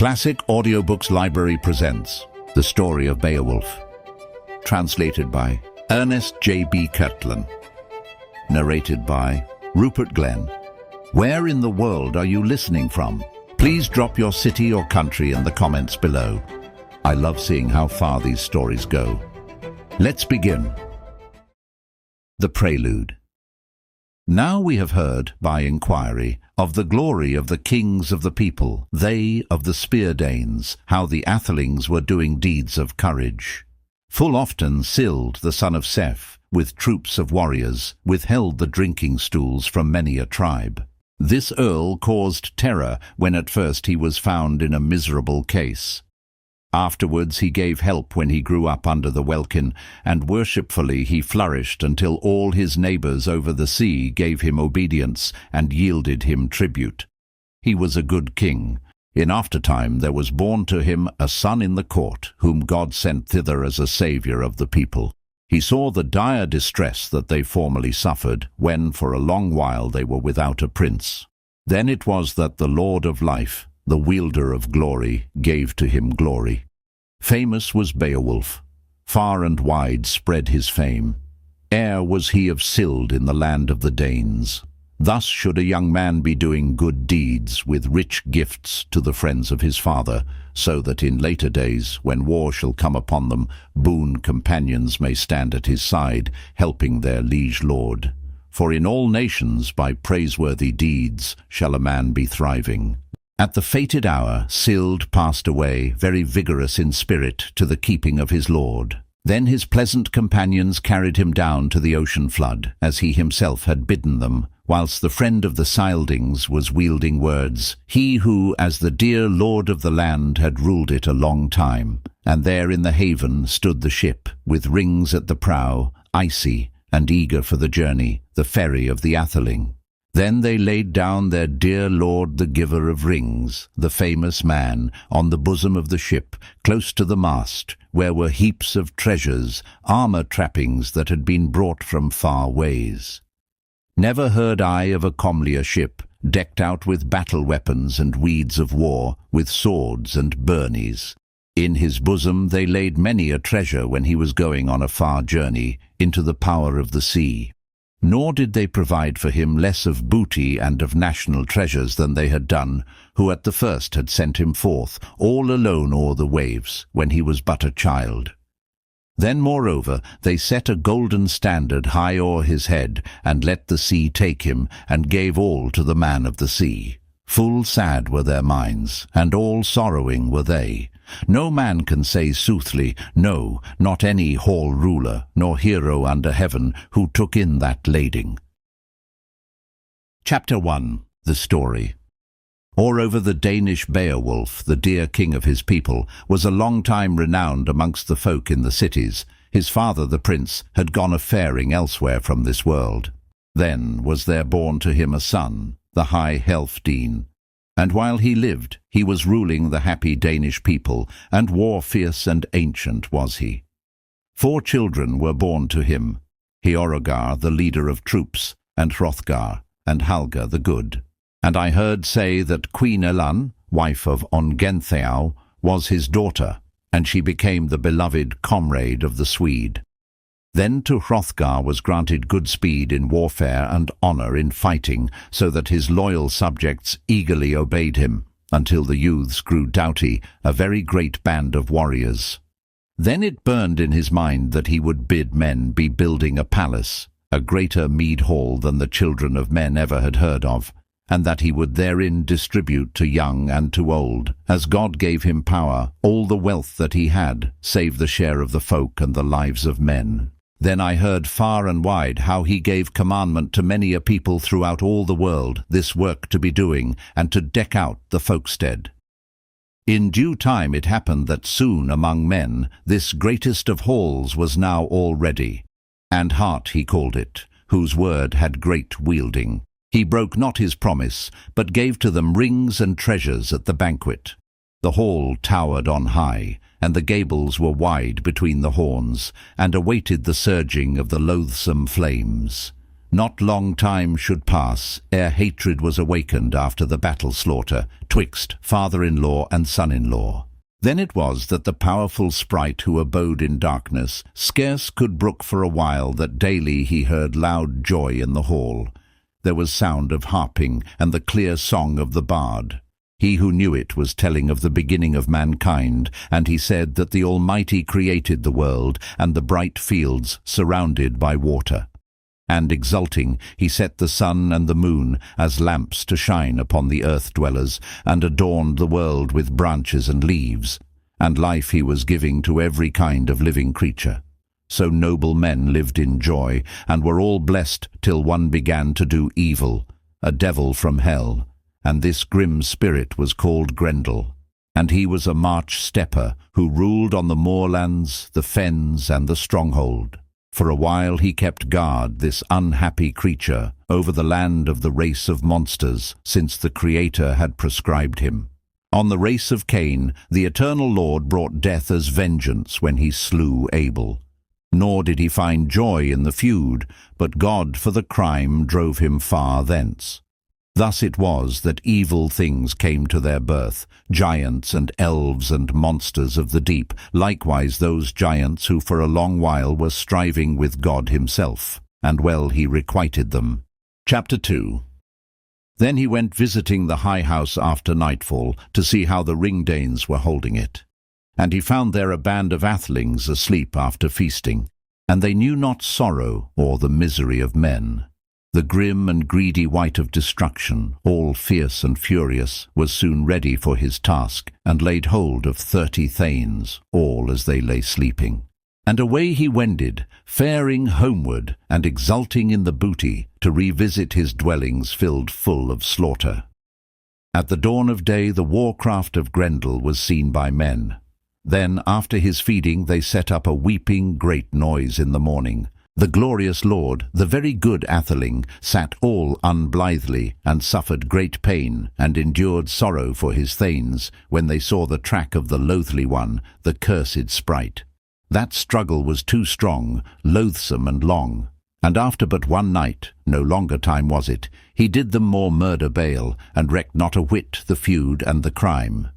Classic Audiobooks Library presents The Story of Beowulf, translated by Ernest Kirtlan, narrated by Rupert Glenn. Where in the world are you listening from? Please drop your city or country in the comments below. I love seeing how far these stories go. Let's begin. The Prelude. Now we have heard, by inquiry, of the glory of the kings of the people, they of the Spear-Danes, how the Athelings were doing deeds of courage. Full often Scyld, the son of Scef, with troops of warriors, withheld the drinking stools from many a tribe. This earl caused terror when at first he was found in a miserable case. Afterwards he gave help when he grew up under the welkin, and worshipfully he flourished until all his neighbours over the sea gave him obedience and yielded him tribute. He was a good king. In aftertime there was born to him a son in the court, whom God sent thither as a saviour of the people. He saw the dire distress that they formerly suffered, when for a long while they were without a prince. Then it was that the Lord of Life, the wielder of glory, gave to him glory. Famous was Beowulf. Far and wide spread his fame. Heir was he of Scyld in the land of the Danes. Thus should a young man be doing good deeds with rich gifts to the friends of his father, so that in later days, when war shall come upon them, boon companions may stand at his side, helping their liege lord. For in all nations by praiseworthy deeds shall a man be thriving. At the fated hour Scyld passed away, very vigorous in spirit, to the keeping of his lord. Then his pleasant companions carried him down to the ocean flood, as he himself had bidden them, whilst the friend of the Scyldings was wielding words, he who, as the dear lord of the land, had ruled it a long time. And there in the haven stood the ship, with rings at the prow, icy and eager for the journey, the ferry of the Atheling. Then they laid down their dear lord, the giver of rings, the famous man, on the bosom of the ship, close to the mast, where were heaps of treasures, armour trappings that had been brought from far ways. Never heard I of a comelier ship, decked out with battle weapons and weeds of war, with swords and burnies. In his bosom they laid many a treasure when he was going on a far journey, into the power of the sea. Nor did they provide for him less of booty and of national treasures than they had done, who at the first had sent him forth, all alone o'er the waves, when he was but a child. Then moreover they set a golden standard high o'er his head, and let the sea take him, and gave all to the man of the sea. Full sad were their minds, and all sorrowing were they. No man can say soothly, no, not any hall ruler, nor hero under heaven, who took in that lading. Chapter 1. The Story. Or over the Danish Beowulf, the dear king of his people, was a long time renowned amongst the folk in the cities. His father, the prince, had gone a-faring elsewhere from this world. Then was there born to him a son, the high Healfdene. And while he lived, he was ruling the happy Danish people, and war-fierce and ancient was he. 4 children were born to him, Heorot, the leader of troops, and Hrothgar, and Halga the good. And I heard say that Queen Elan, wife of Ongentheow, was his daughter, and she became the beloved comrade of the Swede. Then to Hrothgar was granted good speed in warfare and honour in fighting, so that his loyal subjects eagerly obeyed him, until the youths grew doughty, a very great band of warriors. Then it burned in his mind that he would bid men be building a palace, a greater mead hall than the children of men ever had heard of, and that he would therein distribute to young and to old, as God gave him power, all the wealth that he had, save the share of the folk and the lives of men. Then I heard far and wide how he gave commandment to many a people throughout all the world this work to be doing, and to deck out the folkstead. In due time it happened that soon among men this greatest of halls was now all ready, and Heart he called it, whose word had great wielding. He broke not his promise, but gave to them rings and treasures at the banquet. The hall towered on high, and the gables were wide between the horns, and awaited the surging of the loathsome flames. Not long time should pass ere hatred was awakened after the battle slaughter twixt father-in-law and son-in-law. Then it was that the powerful sprite who abode in darkness scarce could brook for a while that daily he heard loud joy in the hall. There was sound of harping and the clear song of the bard. He who knew it was telling of the beginning of mankind, and he said that the Almighty created the world and the bright fields surrounded by water. And exulting, he set the sun and the moon as lamps to shine upon the earth-dwellers, and adorned the world with branches and leaves. And life he was giving to every kind of living creature. So noble men lived in joy, and were all blessed till one began to do evil, a devil from hell. And this grim spirit was called Grendel. And he was a march-stepper, who ruled on the moorlands, the fens, and the stronghold. For a while he kept guard, this unhappy creature, over the land of the race of monsters, since the Creator had prescribed him. On the race of Cain, the Eternal Lord brought death as vengeance when he slew Abel. Nor did he find joy in the feud, but God for the crime drove him far thence. Thus it was that evil things came to their birth, giants and elves and monsters of the deep, likewise those giants who for a long while were striving with God himself, and well he requited them. Chapter 2. Then he went visiting the high house after nightfall, to see how the Ringdanes were holding it. And he found there a band of athelings asleep after feasting, and they knew not sorrow or the misery of men. The grim and greedy wight of destruction, all fierce and furious, was soon ready for his task, and laid hold of 30 thanes, all as they lay sleeping. And away he wended, faring homeward, and exulting in the booty, to revisit his dwellings filled full of slaughter. At the dawn of day the war-craft of Grendel was seen by men. Then, after his feeding, they set up a weeping great noise in the morning. The glorious lord, the very good atheling, sat all unblithely, and suffered great pain, and endured sorrow for his thanes, when they saw the track of the loathly one, the cursed sprite. That struggle was too strong, loathsome and long, and after but one night, no longer time was it, he did them more murder bale, and recked not a whit the feud and the crime.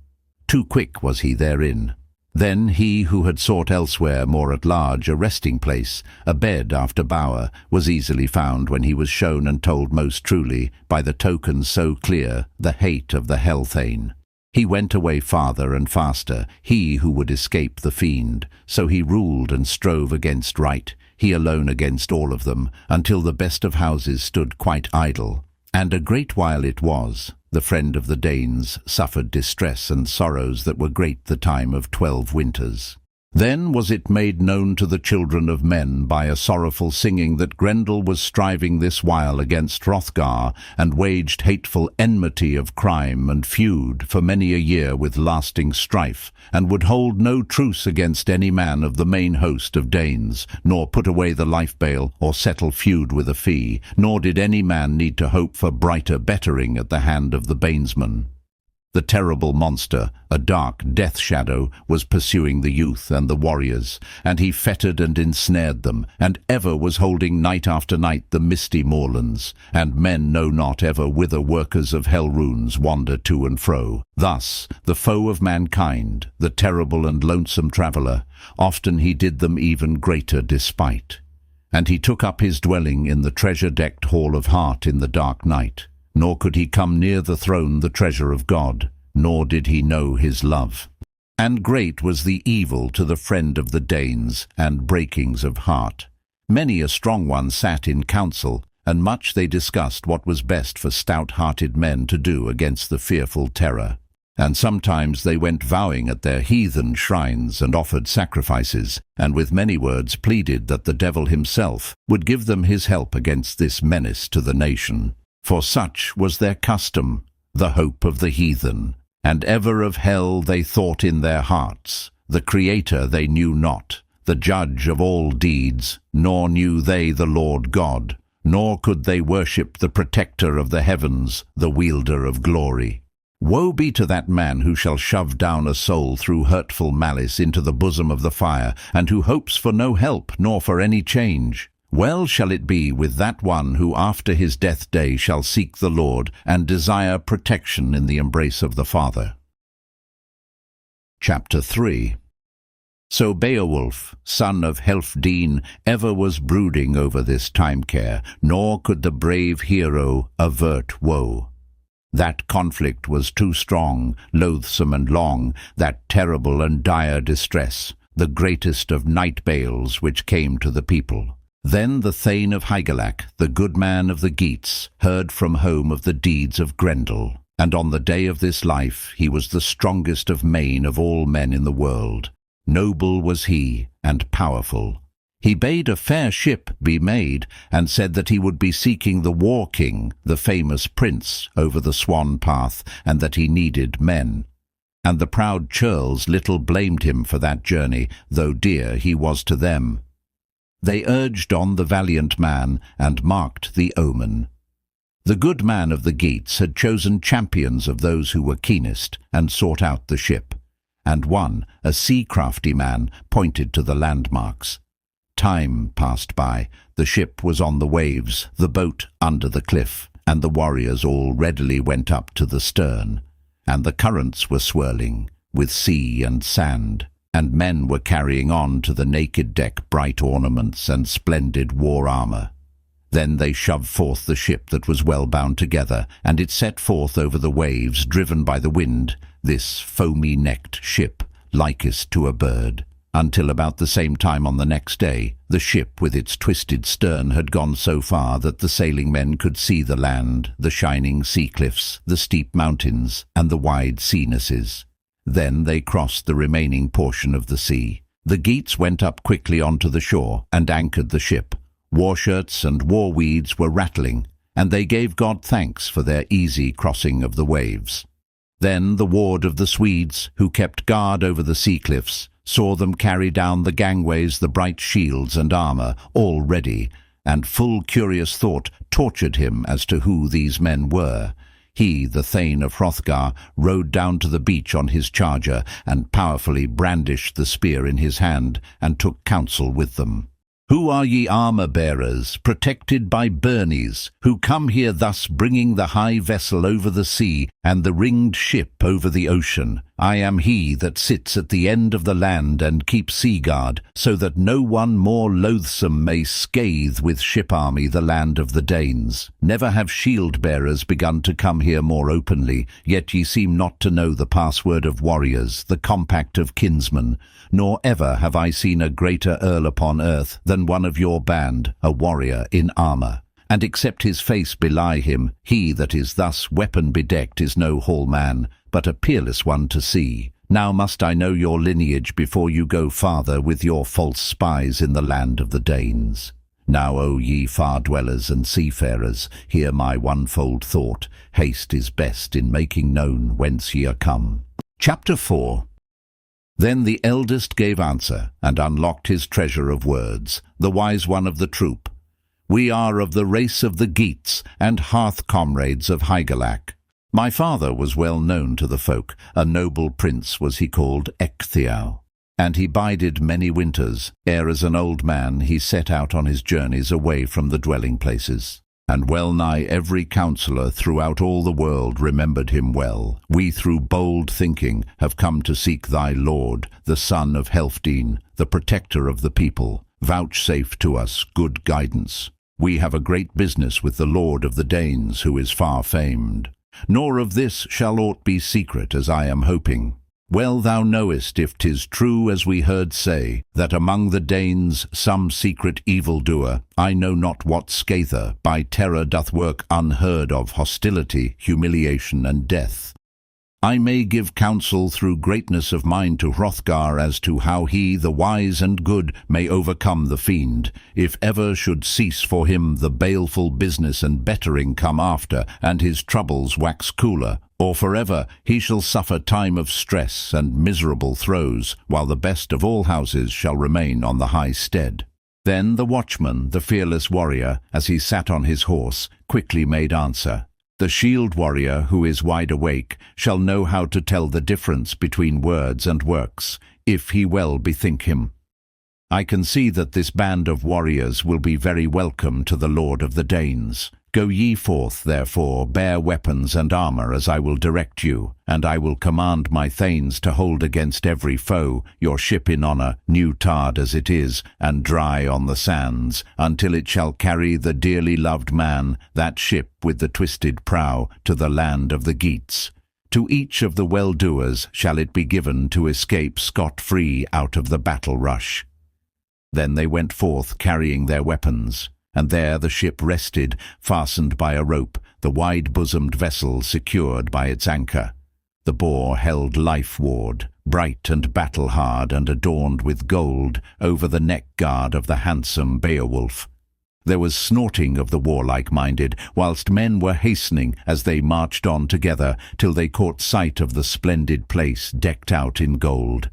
Too quick was he therein. Then he who had sought elsewhere more at large a resting place, a bed after bower, was easily found when he was shown and told most truly, by the tokens so clear, the hate of the hell-thane. He went away farther and faster, he who would escape the fiend, so he ruled and strove against right, he alone against all of them, until the best of houses stood quite idle. And a great while it was, the friend of the Danes suffered distress and sorrows that were great the time of 12 winters. Then was it made known to the children of men by a sorrowful singing that Grendel was striving this while against Hrothgar, and waged hateful enmity of crime and feud for many a year with lasting strife, and would hold no truce against any man of the main host of Danes, nor put away the life-bale, or settle feud with a fee, nor did any man need to hope for brighter bettering at the hand of the banesman. The terrible monster, a dark death-shadow, was pursuing the youth and the warriors, and he fettered and ensnared them, and ever was holding night after night the misty moorlands, and men know not ever whither workers of hell runes wander to and fro. Thus, the foe of mankind, the terrible and lonesome traveller, often he did them even greater despite. And he took up his dwelling in the treasure-decked hall of heart in the dark night. Nor could he come near the throne, the treasure of God, nor did he know his love. And great was the evil to the friend of the Danes, and breakings of heart. Many a strong one sat in council, and much they discussed what was best for stout-hearted men to do against the fearful terror. And sometimes they went vowing at their heathen shrines, and offered sacrifices, and with many words pleaded that the devil himself would give them his help against this menace to the nation. For such was their custom, the hope of the heathen, and ever of hell they thought in their hearts. The Creator they knew not, the judge of all deeds, nor knew they the Lord God, nor could they worship the protector of the heavens, the wielder of glory. Woe be to that man who shall shove down a soul through hurtful malice into the bosom of the fire, and who hopes for no help nor for any change. Well shall it be with that one who after his death day shall seek the Lord, and desire protection in the embrace of the Father. Chapter 3. So Beowulf, son of Healfdene, ever was brooding over this time-care, nor could the brave hero avert woe. That conflict was too strong, loathsome and long, that terrible and dire distress, the greatest of night bales which came to the people. Then the Thane of Hygelac, the good man of the Geats, heard from home of the deeds of Grendel, and on the day of this life he was the strongest of main of all men in the world. Noble was he, and powerful. He bade a fair ship be made, and said that he would be seeking the War King, the famous prince, over the Swan Path, and that he needed men. And the proud churls little blamed him for that journey, though dear he was to them. They urged on the valiant man, and marked the omen. The good man of the Geats had chosen champions of those who were keenest, and sought out the ship. And one, a sea-crafty man, pointed to the landmarks. Time passed by, the ship was on the waves, the boat under the cliff, and the warriors all readily went up to the stern. And the currents were swirling, with sea and sand, and men were carrying on to the naked deck bright ornaments and splendid war armour. Then they shoved forth the ship that was well bound together, and it set forth over the waves, driven by the wind, this foamy-necked ship, likest to a bird. Until about the same time on the next day, the ship with its twisted stern had gone so far that the sailing men could see the land, the shining sea cliffs, the steep mountains, and the wide sea-nesses. Then they crossed the remaining portion of the sea. The Geats went up quickly onto the shore, and anchored the ship. War-shirts and war-weeds were rattling, and they gave God thanks for their easy crossing of the waves. Then the ward of the Swedes, who kept guard over the sea-cliffs, saw them carry down the gangways the bright shields and armour, all ready, and full curious thought tortured him as to who these men were. He, the Thane of Hrothgar, rode down to the beach on his charger, and powerfully brandished the spear in his hand, and took counsel with them. Who are ye armour-bearers, protected by burnies, who come here thus bringing the high vessel over the sea, and the ringed ship over the ocean? I am he that sits at the end of the land and keeps sea-guard, so that no one more loathsome may scathe with ship-army the land of the Danes. Never have shield-bearers begun to come here more openly, yet ye seem not to know the password of warriors, the compact of kinsmen. Nor ever have I seen a greater earl upon earth than one of your band, a warrior in armour. And except his face belie him, he that is thus weapon-bedecked is no hall man, but a peerless one to see. Now must I know your lineage before you go farther with your false spies in the land of the Danes. Now, O ye far-dwellers and seafarers, hear my one-fold thought. Haste is best in making known whence ye are come. Chapter 4. Then the eldest gave answer, and unlocked his treasure of words, the wise one of the troop. We are of the race of the Geats, and hearth-comrades of Hygelac. My father was well known to the folk, a noble prince was he called Ecgtheow. And he bided many winters, ere as an old man he set out on his journeys away from the dwelling-places. And well-nigh every counsellor throughout all the world remembered him well. We through bold thinking have come to seek thy Lord, the son of Healfdene, the protector of the people. Vouchsafe to us good guidance. We have a great business with the Lord of the Danes, who is far famed. Nor of this shall aught be secret, as I am hoping. Well thou knowest, if 'tis true as we heard say, that among the Danes some secret evildoer, I know not what scather, by terror doth work unheard of hostility, humiliation, and death. I may give counsel through greatness of mind to Hrothgar as to how he, the wise and good, may overcome the fiend, if ever should cease for him the baleful business and bettering come after, and his troubles wax cooler, or forever he shall suffer time of stress and miserable throes, while the best of all houses shall remain on the high stead. Then the watchman, the fearless warrior, as he sat on his horse, quickly made answer. The shield warrior, who is wide awake, shall know how to tell the difference between words and works, if he well bethink him. I can see that this band of warriors will be very welcome to the Lord of the Danes. Go ye forth, therefore, bear weapons and armour as I will direct you, and I will command my thanes to hold against every foe your ship in honour, new tarred as it is, and dry on the sands, until it shall carry the dearly loved man, that ship with the twisted prow, to the land of the Geats. To each of the well-doers shall it be given to escape scot-free out of the battle rush. Then they went forth carrying their weapons. And there the ship rested, fastened by a rope, the wide-bosomed vessel secured by its anchor. The boar held life-ward, bright and battle-hard and adorned with gold, over the neck-guard of the handsome Beowulf. There was snorting of the warlike-minded, whilst men were hastening as they marched on together, till they caught sight of the splendid place decked out in gold.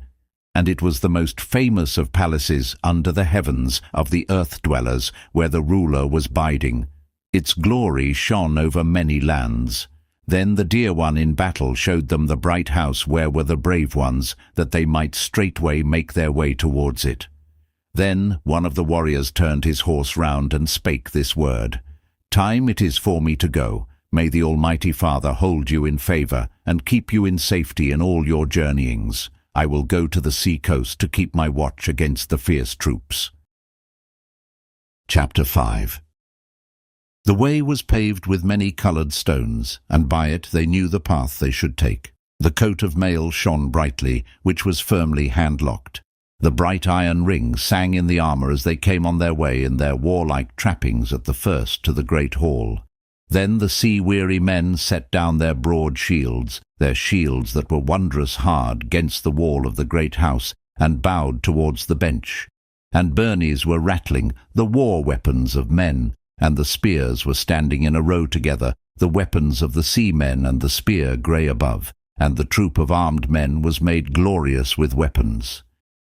And it was the most famous of palaces under the heavens of the earth-dwellers, where the ruler was biding. Its glory shone over many lands. Then the dear one in battle showed them the bright house where were the brave ones, that they might straightway make their way towards it. Then one of the warriors turned his horse round and spake this word: Time it is for me to go. May the Almighty Father hold you in favour, and keep you in safety in all your journeyings. I will go to the sea coast to keep my watch against the fierce troops. Chapter 5. The way was paved with many coloured stones, and by it they knew the path they should take. The coat of mail shone brightly, which was firmly hand-locked. The bright iron ring sang in the armour as they came on their way in their warlike trappings at the first to the great hall. Then the sea-weary men set down their broad shields, their shields that were wondrous hard, 'gainst the wall of the great house, and bowed towards the bench. And burnies were rattling, the war weapons of men, and the spears were standing in a row together, the weapons of the seamen and the spear grey above, and the troop of armed men was made glorious with weapons.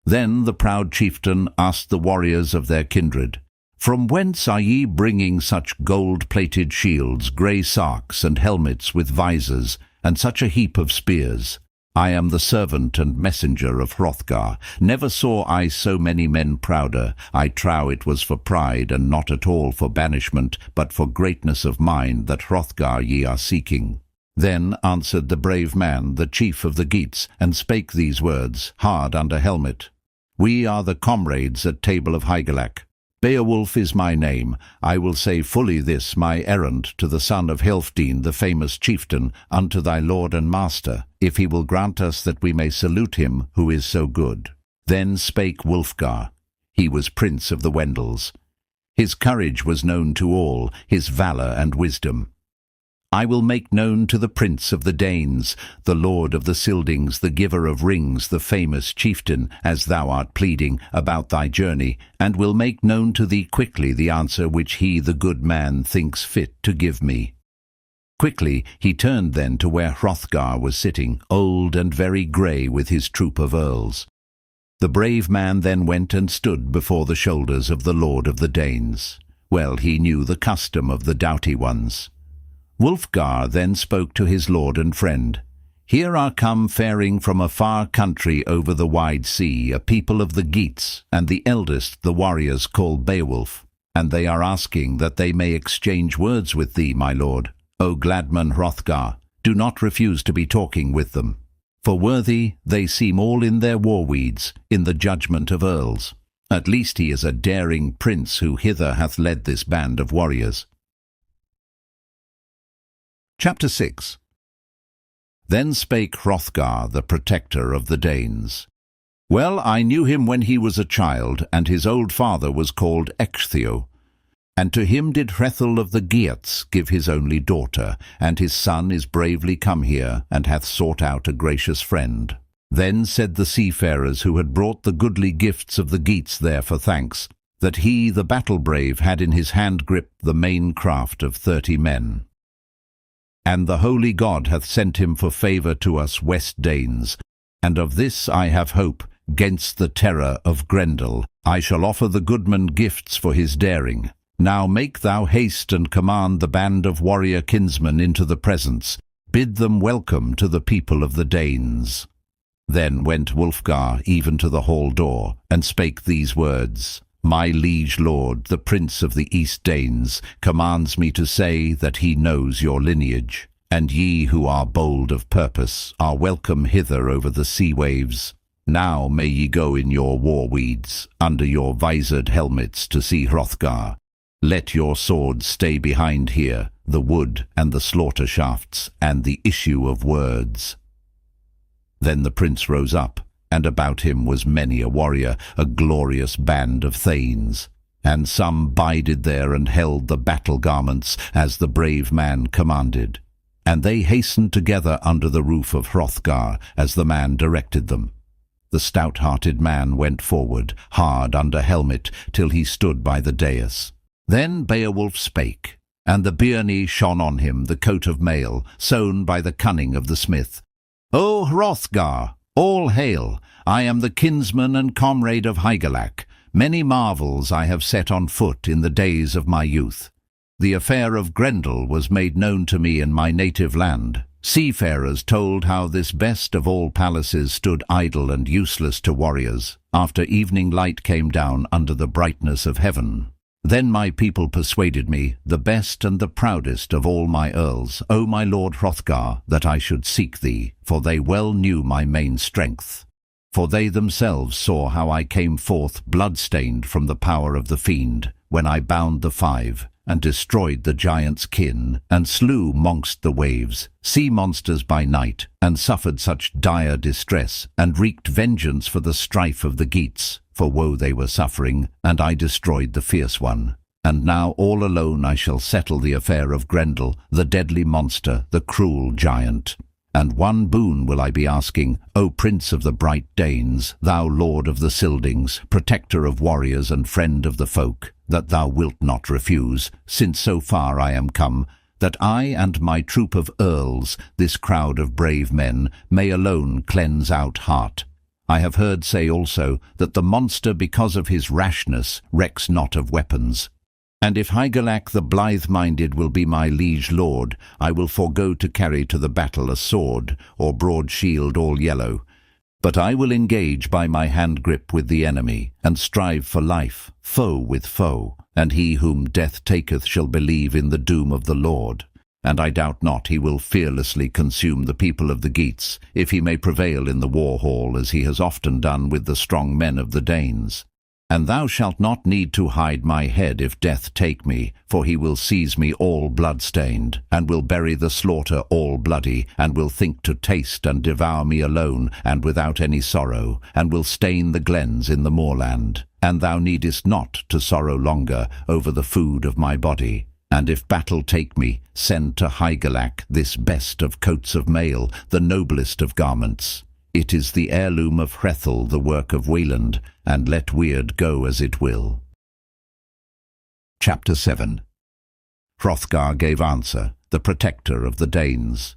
Then the proud chieftain asked the warriors of their kindred, From whence are ye bringing such gold-plated shields, grey sarks, and helmets with visors, and such a heap of spears? I am the servant and messenger of Hrothgar. Never saw I so many men prouder. I trow it was for pride, and not at all for banishment, but for greatness of mind that Hrothgar ye are seeking. Then answered the brave man, the chief of the Geats, and spake these words, hard under helmet. We are the comrades at table of Hygelac. Beowulf is my name. I will say fully this my errand to the son of Healfdene, the famous chieftain, unto thy lord and master, if he will grant us that we may salute him who is so good. Then spake Wulfgar. He was prince of the Wendels. His courage was known to all, his valour and wisdom. I will make known to the prince of the Danes, the lord of the Scyldings, the giver of rings, the famous chieftain, as thou art pleading, about thy journey, and will make known to thee quickly the answer which he, the good man, thinks fit to give me. Quickly he turned then to where Hrothgar was sitting, old and very grey, with his troop of earls. The brave man then went and stood before the shoulders of the lord of the Danes. Well he knew the custom of the doughty ones. Wulfgar then spoke to his lord and friend. Here are come faring from a far country over the wide sea, a people of the Geats, and the eldest the warriors call Beowulf. And they are asking that they may exchange words with thee, my lord. O Gladman Hrothgar, do not refuse to be talking with them. For worthy they seem all in their war-weeds, in the judgment of earls. At least he is a daring prince who hither hath led this band of warriors. Chapter 6. Then spake Hrothgar, the protector of the Danes. Well, I knew him when he was a child, and his old father was called Ecgtheow. And to him did Hrethel of the Geats give his only daughter, and his son is bravely come here, and hath sought out a gracious friend. Then said the seafarers who had brought the goodly gifts of the Geats there for thanks, that he, the battle-brave, had in his hand grip the main craft of 30 men. And the holy God hath sent him for favour to us West Danes, and of this I have hope, 'gainst the terror of Grendel. I shall offer the goodman gifts for his daring. Now make thou haste and command the band of warrior kinsmen into the presence. Bid them welcome to the people of the Danes. Then went Wulfgar even to the hall door, and spake these words: My liege lord, the prince of the East Danes, commands me to say that he knows your lineage, and ye who are bold of purpose are welcome hither over the sea waves. Now may ye go in your war-weeds, under your visored helmets, to see Hrothgar. Let your swords stay behind here, the wood and the slaughter shafts, and the issue of words. Then the prince rose up, and about him was many a warrior, a glorious band of thanes. And some bided there and held the battle garments, as the brave man commanded. And they hastened together under the roof of Hrothgar, as the man directed them. The stout-hearted man went forward, hard under helmet, till he stood by the dais. Then Beowulf spake, and the byrnie shone on him, the coat of mail, sewn by the cunning of the smith. O Hrothgar, all hail! I am the kinsman and comrade of Hygelac. Many marvels I have set on foot in the days of my youth. The affair of Grendel was made known to me in my native land. Seafarers told how this best of all palaces stood idle and useless to warriors, after evening light came down under the brightness of heaven. Then my people persuaded me, the best and the proudest of all my earls, O my lord Hrothgar, that I should seek thee, for they well knew my main strength. For they themselves saw how I came forth blood-stained from the power of the fiend, when I bound the five, and destroyed the giant's kin, and slew mongst the waves, sea monsters by night, and suffered such dire distress, and wreaked vengeance for the strife of the Geats, for woe they were suffering, and I destroyed the fierce one. And now all alone I shall settle the affair of Grendel, the deadly monster, the cruel giant. And one boon will I be asking, O prince of the bright Danes, thou lord of the Scyldings, protector of warriors and friend of the folk, that thou wilt not refuse, since so far I am come, that I and my troop of earls, this crowd of brave men, may alone cleanse out heart. I have heard say also that the monster, because of his rashness, recks not of weapons. And if Hygelac the blithe-minded will be my liege lord, I will forego to carry to the battle a sword, or broad shield all yellow. But I will engage by my hand-grip with the enemy, and strive for life, foe with foe, and he whom death taketh shall believe in the doom of the Lord. And I doubt not he will fearlessly consume the people of the Geats, if he may prevail in the war-hall, as he has often done with the strong men of the Danes. And thou shalt not need to hide my head if death take me, for he will seize me all blood-stained, and will bury the slaughter all bloody, and will think to taste and devour me alone, and without any sorrow, and will stain the glens in the moorland. And thou needest not to sorrow longer over the food of my body. And if battle take me, send to Hygelac this best of coats of mail, the noblest of garments. It is the heirloom of Hrethel, the work of Wayland, and let weird go as it will. Chapter 7. Hrothgar gave answer, the protector of the Danes.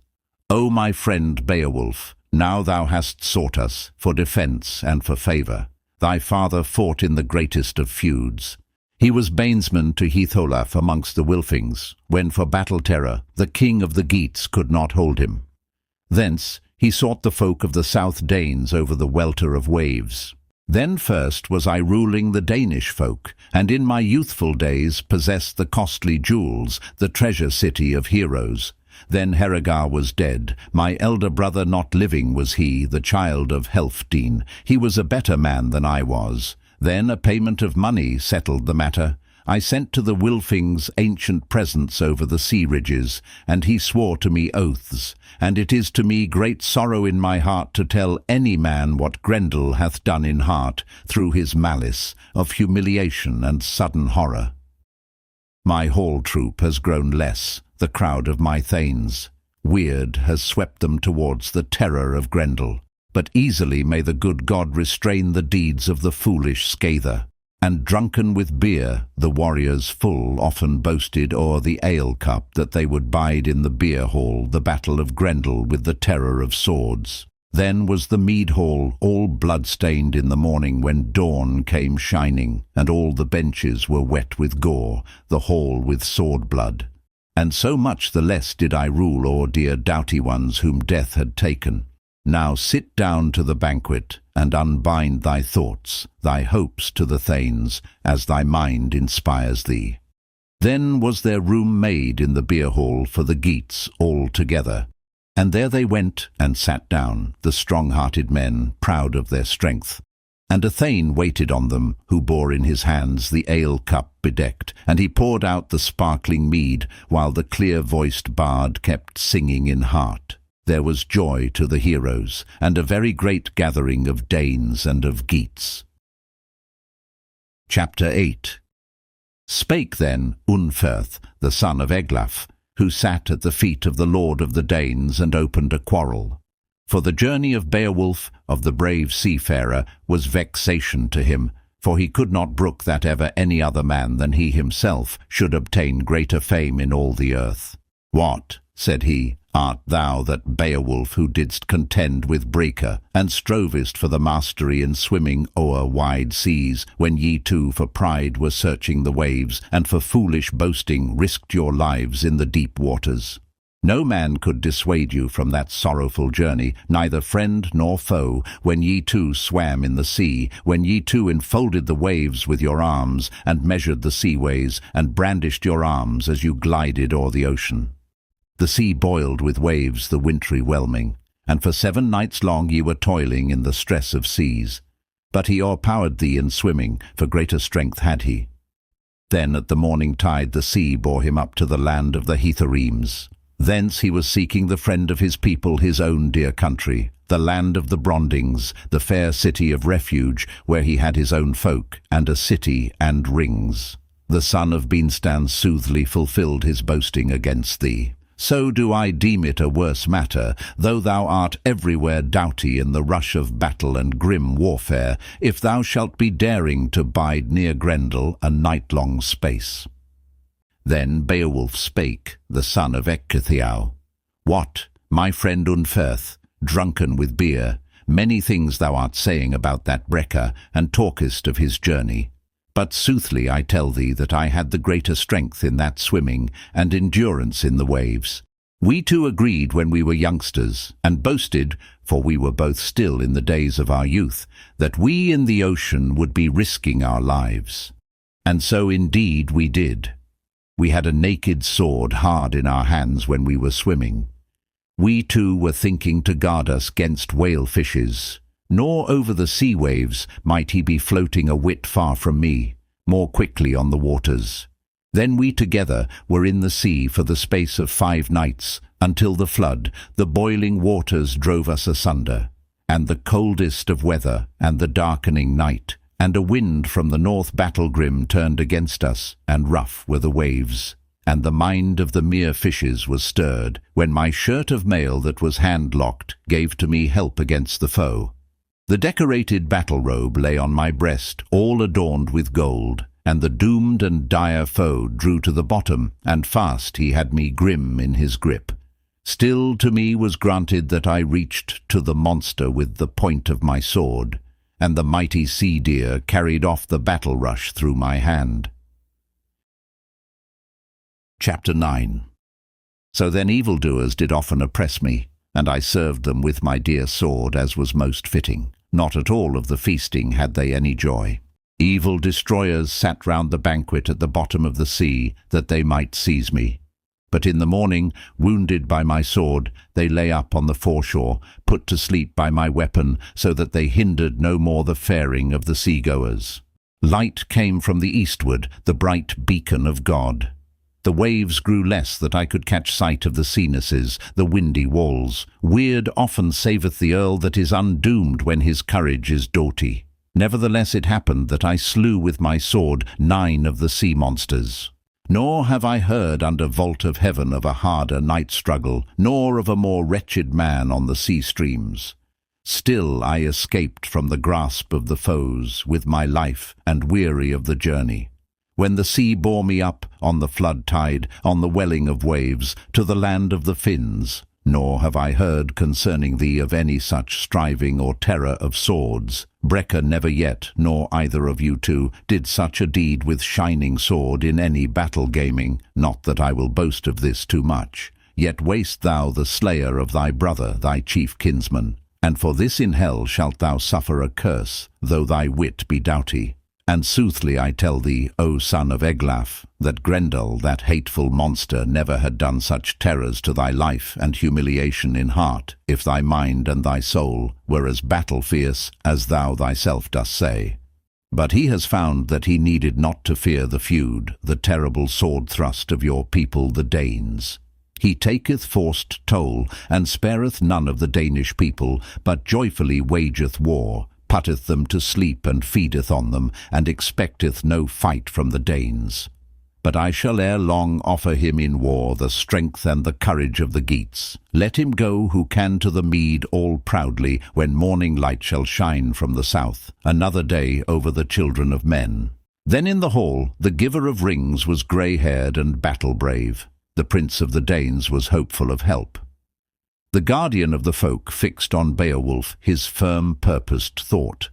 O my friend Beowulf, now thou hast sought us, for defence and for favour. Thy father fought in the greatest of feuds. He was banesman to Heorot amongst the Wylfings, when for battle-terror the king of the Geats could not hold him. Thence he sought the folk of the South Danes over the welter of waves. Then first was I ruling the Danish folk, and in my youthful days possessed the costly jewels, the treasure city of heroes. Then Hrothgar was dead, my elder brother not living was he, the child of Helfdene. He was a better man than I was. Then a payment of money settled the matter. I sent to the Wylfings ancient presents over the sea ridges, and he swore to me oaths. And it is to me great sorrow in my heart to tell any man what Grendel hath done in heart, through his malice, of humiliation and sudden horror. My hall troop has grown less, the crowd of my thanes. Weird has swept them towards the terror of Grendel. But easily may the good God restrain the deeds of the foolish scather. And drunken with beer, the warriors full often boasted o'er the ale-cup that they would bide in the beer-hall the battle of Grendel with the terror of swords. Then was the mead-hall all blood-stained in the morning when dawn came shining, and all the benches were wet with gore, the hall with sword-blood. And so much the less did I rule o'er dear doughty ones whom death had taken. Now sit down to the banquet, and unbind thy thoughts, thy hopes to the thanes, as thy mind inspires thee. Then was there room made in the beer hall for the Geats all together. And there they went and sat down, the strong-hearted men, proud of their strength. And a thane waited on them, who bore in his hands the ale-cup bedecked, and he poured out the sparkling mead, while the clear-voiced bard kept singing in heart. There was joy to the heroes, and a very great gathering of Danes and of Geats. Chapter 8. Spake then Unferth, the son of Wiglaf, who sat at the feet of the lord of the Danes and opened a quarrel. For the journey of Beowulf, of the brave seafarer, was vexation to him, for he could not brook that ever any other man than he himself should obtain greater fame in all the earth. What, said he, art thou that Beowulf who didst contend with Breaker, and strovest for the mastery in swimming o'er wide seas, when ye two for pride were searching the waves, and for foolish boasting risked your lives in the deep waters? No man could dissuade you from that sorrowful journey, neither friend nor foe, when ye two swam in the sea, when ye two enfolded the waves with your arms, and measured the seaways, and brandished your arms as you glided o'er the ocean. The sea boiled with waves the wintry whelming, and for 7 nights long ye were toiling in the stress of seas. But he o'erpowered thee in swimming, for greater strength had he. Then at the morning tide the sea bore him up to the land of the Heatheremes. Thence he was seeking the friend of his people, his own dear country, the land of the Brondings, the fair city of refuge, where he had his own folk, and a city and rings. The son of Beanstan soothly fulfilled his boasting against thee. So do I deem it a worse matter, though thou art everywhere doughty in the rush of battle and grim warfare, if thou shalt be daring to bide near Grendel a night-long space. Then Beowulf spake, the son of Ecgtheow. What, my friend Unferth, drunken with beer, many things thou art saying about that Breaker, and talkest of his journey. But soothly I tell thee that I had the greater strength in that swimming, and endurance in the waves. We two agreed when we were youngsters, and boasted, for we were both still in the days of our youth, that we in the ocean would be risking our lives. And so indeed we did. We had a naked sword hard in our hands when we were swimming. We two were thinking to guard us gainst whale-fishes, nor over the sea waves might he be floating a whit far from me, more quickly on the waters. Then we together were in the sea for the space of 5 nights, until the flood, the boiling waters drove us asunder, and the coldest of weather, and the darkening night, and a wind from the north battle-grim turned against us, and rough were the waves. And the mind of the mere fishes was stirred, when my shirt of mail that was hand-locked gave to me help against the foe. The decorated battle-robe lay on my breast, all adorned with gold, and the doomed and dire foe drew to the bottom, and fast he had me grim in his grip. Still to me was granted that I reached to the monster with the point of my sword, and the mighty sea-deer carried off the battle-rush through my hand. Chapter 9. So then evildoers did often oppress me, and I served them with my dear sword, as was most fitting. Not at all of the feasting had they any joy. Evil destroyers sat round the banquet at the bottom of the sea, that they might seize me. But in the morning, wounded by my sword, they lay up on the foreshore, put to sleep by my weapon, so that they hindered no more the faring of the seagoers. Light came from the eastward, the bright beacon of God. The waves grew less that I could catch sight of the seanesses, the windy walls. Weird often saveth the earl that is undoomed when his courage is doughty. Nevertheless it happened that I slew with my sword 9 of the sea monsters. Nor have I heard under vault of heaven of a harder night struggle, nor of a more wretched man on the sea streams. Still I escaped from the grasp of the foes with my life, and weary of the journey. When the sea bore me up on the flood tide, on the welling of waves, to the land of the Finns, nor have I heard concerning thee of any such striving or terror of swords. Breaker never yet, nor either of you two, did such a deed with shining sword in any battle gaming, not that I will boast of this too much. Yet wast thou the slayer of thy brother, thy chief kinsman. And for this in hell shalt thou suffer a curse, though thy wit be doughty. And soothly I tell thee, O son of Wiglaf, that Grendel, that hateful monster, never had done such terrors to thy life and humiliation in heart, if thy mind and thy soul were as battle-fierce as thou thyself dost say. But he has found that he needed not to fear the feud, the terrible sword-thrust of your people the Danes. He taketh forced toll, and spareth none of the Danish people, but joyfully wageth war, putteth them to sleep and feedeth on them, and expecteth no fight from the Danes. But I shall ere long offer him in war the strength and the courage of the Geats. Let him go who can to the mead all proudly, when morning light shall shine from the south, another day over the children of men. Then in the hall the giver of rings was grey-haired and battle-brave. The prince of the Danes was hopeful of help. The guardian of the folk fixed on Beowulf his firm-purposed thought.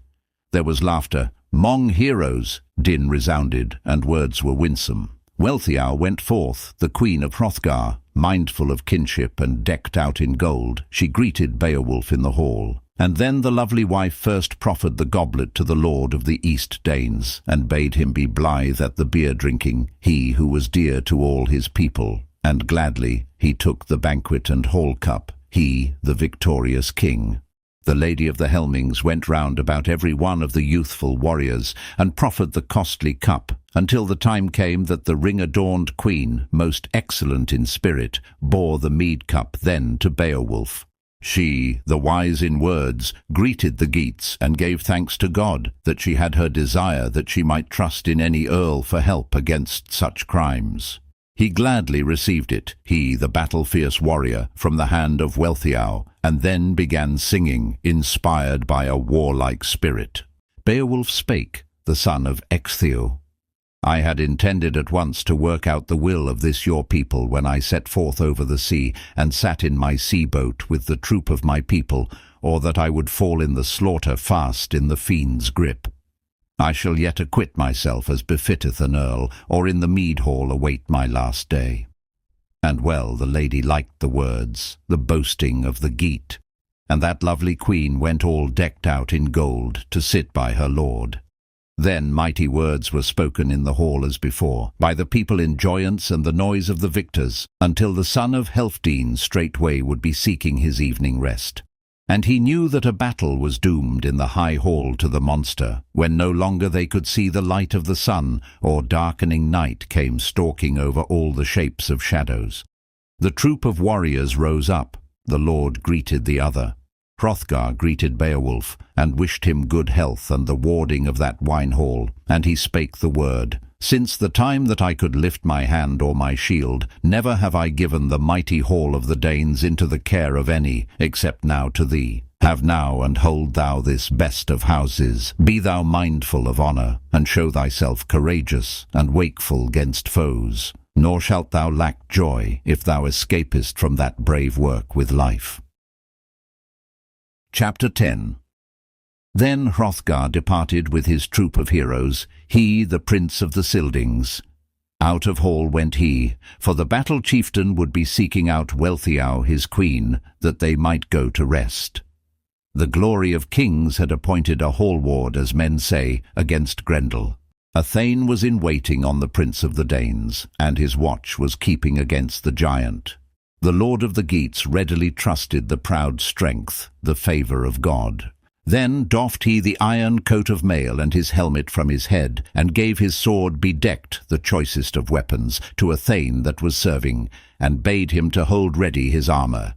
There was laughter. "'Mong heroes," din resounded, and words were winsome. Wealhtheow went forth, the queen of Hrothgar, mindful of kinship and decked out in gold. She greeted Beowulf in the hall. And then the lovely wife first proffered the goblet to the lord of the East Danes, and bade him be blithe at the beer-drinking, he who was dear to all his people. And gladly he took the banquet and hall-cup, he, the victorious king. The lady of the Helmings went round about every one of the youthful warriors, and proffered the costly cup, until the time came that the ring-adorned queen, most excellent in spirit, bore the mead-cup then to Beowulf. She, the wise in words, greeted the Geats, and gave thanks to God that she had her desire that she might trust in any earl for help against such crimes. He gladly received it, he, the battle-fierce warrior, from the hand of Wealhtheow, and then began singing, inspired by a warlike spirit. Beowulf spake, the son of Ecgtheow. I had intended at once to work out the will of this your people when I set forth over the sea, and sat in my sea-boat with the troop of my people, or that I would fall in the slaughter fast in the fiend's grip. I shall yet acquit myself as befitteth an earl, or in the mead-hall await my last day. And well the lady liked the words, the boasting of the Geat, and that lovely queen went all decked out in gold to sit by her lord. Then mighty words were spoken in the hall as before, by the people in joyance and the noise of the victors, until the son of Healfdene straightway would be seeking his evening rest. And he knew that a battle was doomed in the high hall to the monster, when no longer they could see the light of the sun, or darkening night came stalking over all the shapes of shadows. The troop of warriors rose up, the lord greeted the other. Hrothgar greeted Beowulf, and wished him good health and the warding of that wine-hall, and he spake the word, "Since the time that I could lift my hand or my shield, never have I given the mighty hall of the Danes into the care of any, except now to thee. Have now and hold thou this best of houses. Be thou mindful of honour, and show thyself courageous and wakeful gainst foes. Nor shalt thou lack joy, if thou escapest from that brave work with life." Chapter 10. Then Hrothgar departed with his troop of heroes, he the prince of the Scyldings. Out of hall went he, for the battle chieftain would be seeking out Wealhtheow his queen, that they might go to rest. The glory of kings had appointed a hall-ward, as men say, against Grendel. A thane was in waiting on the prince of the Danes, and his watch was keeping against the giant. The lord of the Geats readily trusted the proud strength, the favour of God. Then doffed he the iron coat of mail and his helmet from his head, and gave his sword bedecked, the choicest of weapons, to a thane that was serving, and bade him to hold ready his armour.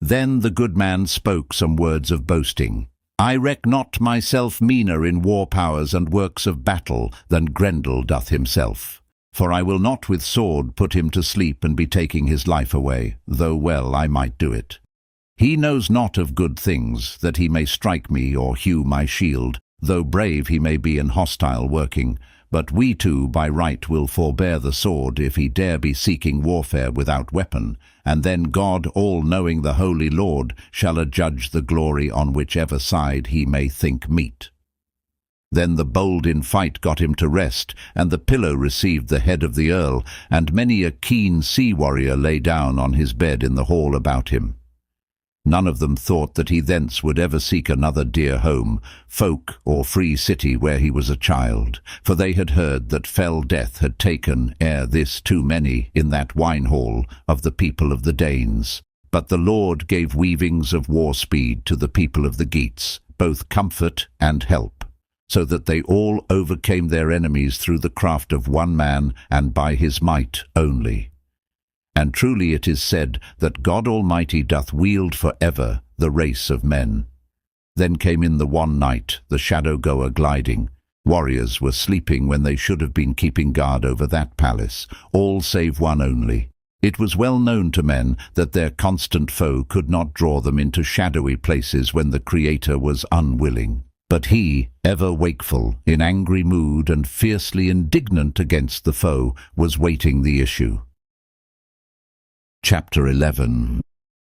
Then the good man spoke some words of boasting. "I reck not myself meaner in war powers and works of battle than Grendel doth himself. For I will not with sword put him to sleep and be taking his life away, though well I might do it. He knows not of good things, that he may strike me or hew my shield, though brave he may be in hostile working. But we two by right will forbear the sword, if he dare be seeking warfare without weapon, and then God, all-knowing the Holy Lord, shall adjudge the glory on whichever side he may think meet." Then the bold in fight got him to rest, and the pillow received the head of the earl, and many a keen sea-warrior lay down on his bed in the hall about him. None of them thought that he thence would ever seek another dear home, folk or free city where he was a child, for they had heard that fell death had taken ere this too many in that wine-hall of the people of the Danes. But the Lord gave weavings of war speed to the people of the Geats, both comfort and help, so that they all overcame their enemies through the craft of one man and by his might only. And truly it is said that God Almighty doth wield for ever the race of men. Then came in the one night, the shadow-goer gliding. Warriors were sleeping when they should have been keeping guard over that palace, all save one only. It was well known to men that their constant foe could not draw them into shadowy places when the Creator was unwilling. But he, ever wakeful, in angry mood and fiercely indignant against the foe, was waiting the issue. Chapter 11.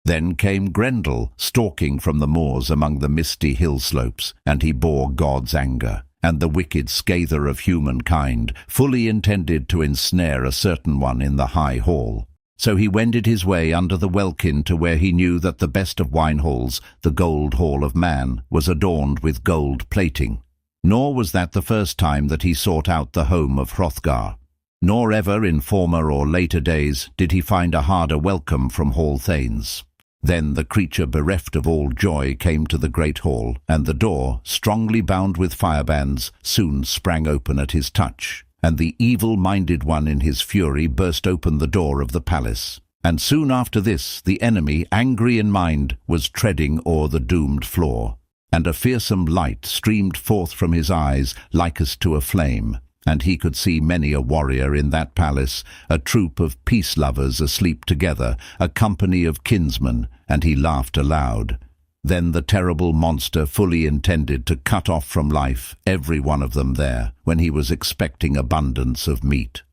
Then came Grendel, stalking from the moors among the misty hill slopes, and he bore God's anger, and the wicked scather of humankind, fully intended to ensnare a certain one in the high hall. So he wended his way under the welkin to where he knew that the best of wine-halls, the gold hall of man, was adorned with gold plating. Nor was that the first time that he sought out the home of Hrothgar. Nor ever in former or later days did he find a harder welcome from hall thanes. Then the creature bereft of all joy came to the great hall, and the door, strongly bound with firebands, soon sprang open at his touch. And the evil-minded one in his fury burst open the door of the palace. And soon after this the enemy, angry in mind, was treading o'er the doomed floor. And a fearsome light streamed forth from his eyes, likest to a flame. And he could see many a warrior in that palace, a troop of peace-lovers asleep together, a company of kinsmen, and he laughed aloud. Then the terrible monster fully intended to cut off from life every one of them there, when he was expecting abundance of meat.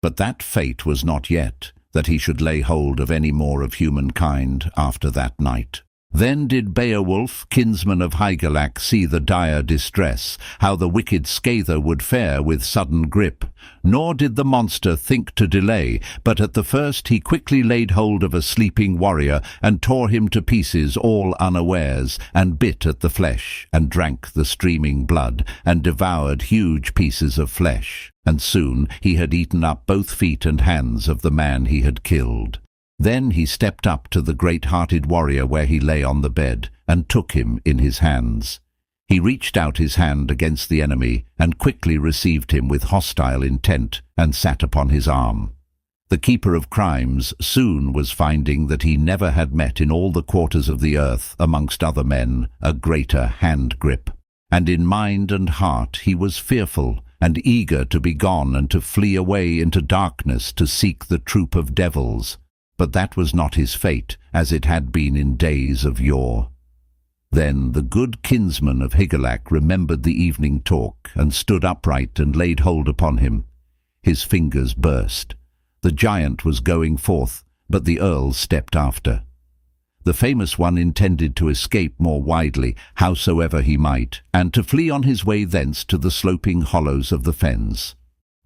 But that fate was not yet, that he should lay hold of any more of humankind after that night. Then did Beowulf, kinsman of Hygelac, see the dire distress, how the wicked scather would fare with sudden grip. Nor did the monster think to delay, but at the first he quickly laid hold of a sleeping warrior, and tore him to pieces all unawares, and bit at the flesh, and drank the streaming blood, and devoured huge pieces of flesh. And soon he had eaten up both feet and hands of the man he had killed. Then he stepped up to the great-hearted warrior where he lay on the bed, and took him in his hands. He reached out his hand against the enemy, and quickly received him with hostile intent, and sat upon his arm. The keeper of crimes soon was finding that he never had met in all the quarters of the earth, amongst other men, a greater hand-grip. And in mind and heart he was fearful, and eager to be gone and to flee away into darkness to seek the troop of devils. But that was not his fate, as it had been in days of yore. Then the good kinsman of Hygelac remembered the evening talk, and stood upright and laid hold upon him. His fingers burst. The giant was going forth, but the earl stepped after. The famous one intended to escape more widely, howsoever he might, and to flee on his way thence to the sloping hollows of the fens.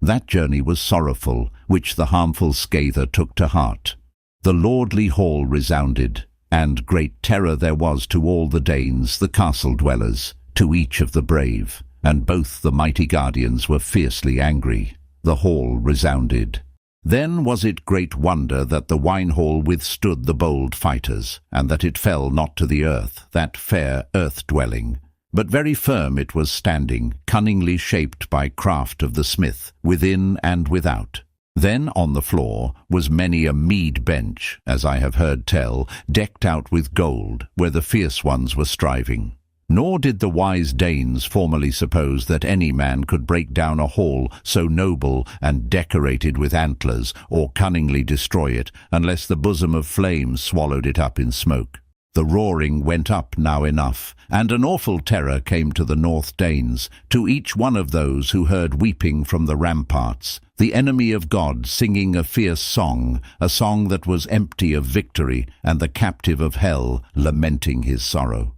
That journey was sorrowful, which the harmful scather took to heart. The lordly hall resounded, and great terror there was to all the Danes, the castle-dwellers, to each of the brave, and both the mighty guardians were fiercely angry. The hall resounded. Then was it great wonder that the wine-hall withstood the bold fighters, and that it fell not to the earth, that fair earth-dwelling. But very firm it was standing, cunningly shaped by craft of the smith, within and without. Then on the floor was many a mead bench, as I have heard tell, decked out with gold, where the fierce ones were striving. Nor did the wise Danes formerly suppose that any man could break down a hall so noble and decorated with antlers, or cunningly destroy it, unless the bosom of flame swallowed it up in smoke. The roaring went up now enough, and an awful terror came to the North Danes, to each one of those who heard weeping from the ramparts, the enemy of God singing a fierce song, a song that was empty of victory, and the captive of hell lamenting his sorrow.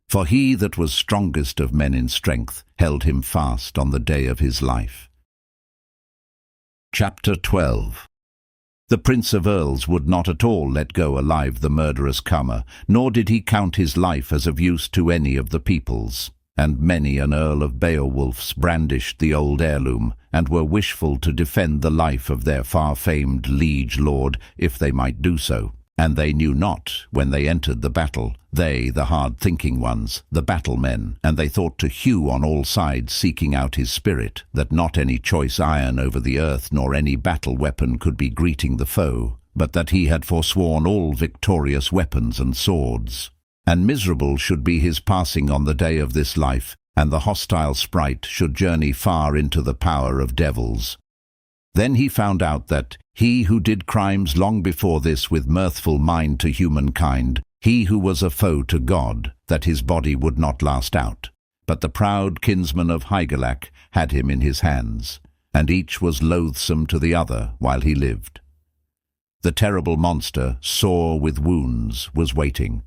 For he that was strongest of men in strength held him fast on the day of his life. Chapter 12. The Prince of Earls would not at all let go alive the murderous comer, nor did he count his life as of use to any of the peoples. And many an Earl of Beowulf's brandished the old heirloom, and were wishful to defend the life of their far-famed liege lord, if they might do so. And they knew not, when they entered the battle, they, the hard-thinking ones, the battle-men, and they thought to hew on all sides, seeking out his spirit, that not any choice iron over the earth, nor any battle-weapon could be greeting the foe, but that he had forsworn all victorious weapons and swords. And miserable should be his passing on the day of this life, and the hostile sprite should journey far into the power of devils. Then he found out that he who did crimes long before this with mirthful mind to humankind, he who was a foe to God, that his body would not last out. But the proud kinsman of Hygelac had him in his hands, and each was loathsome to the other while he lived. The terrible monster, sore with wounds, was waiting.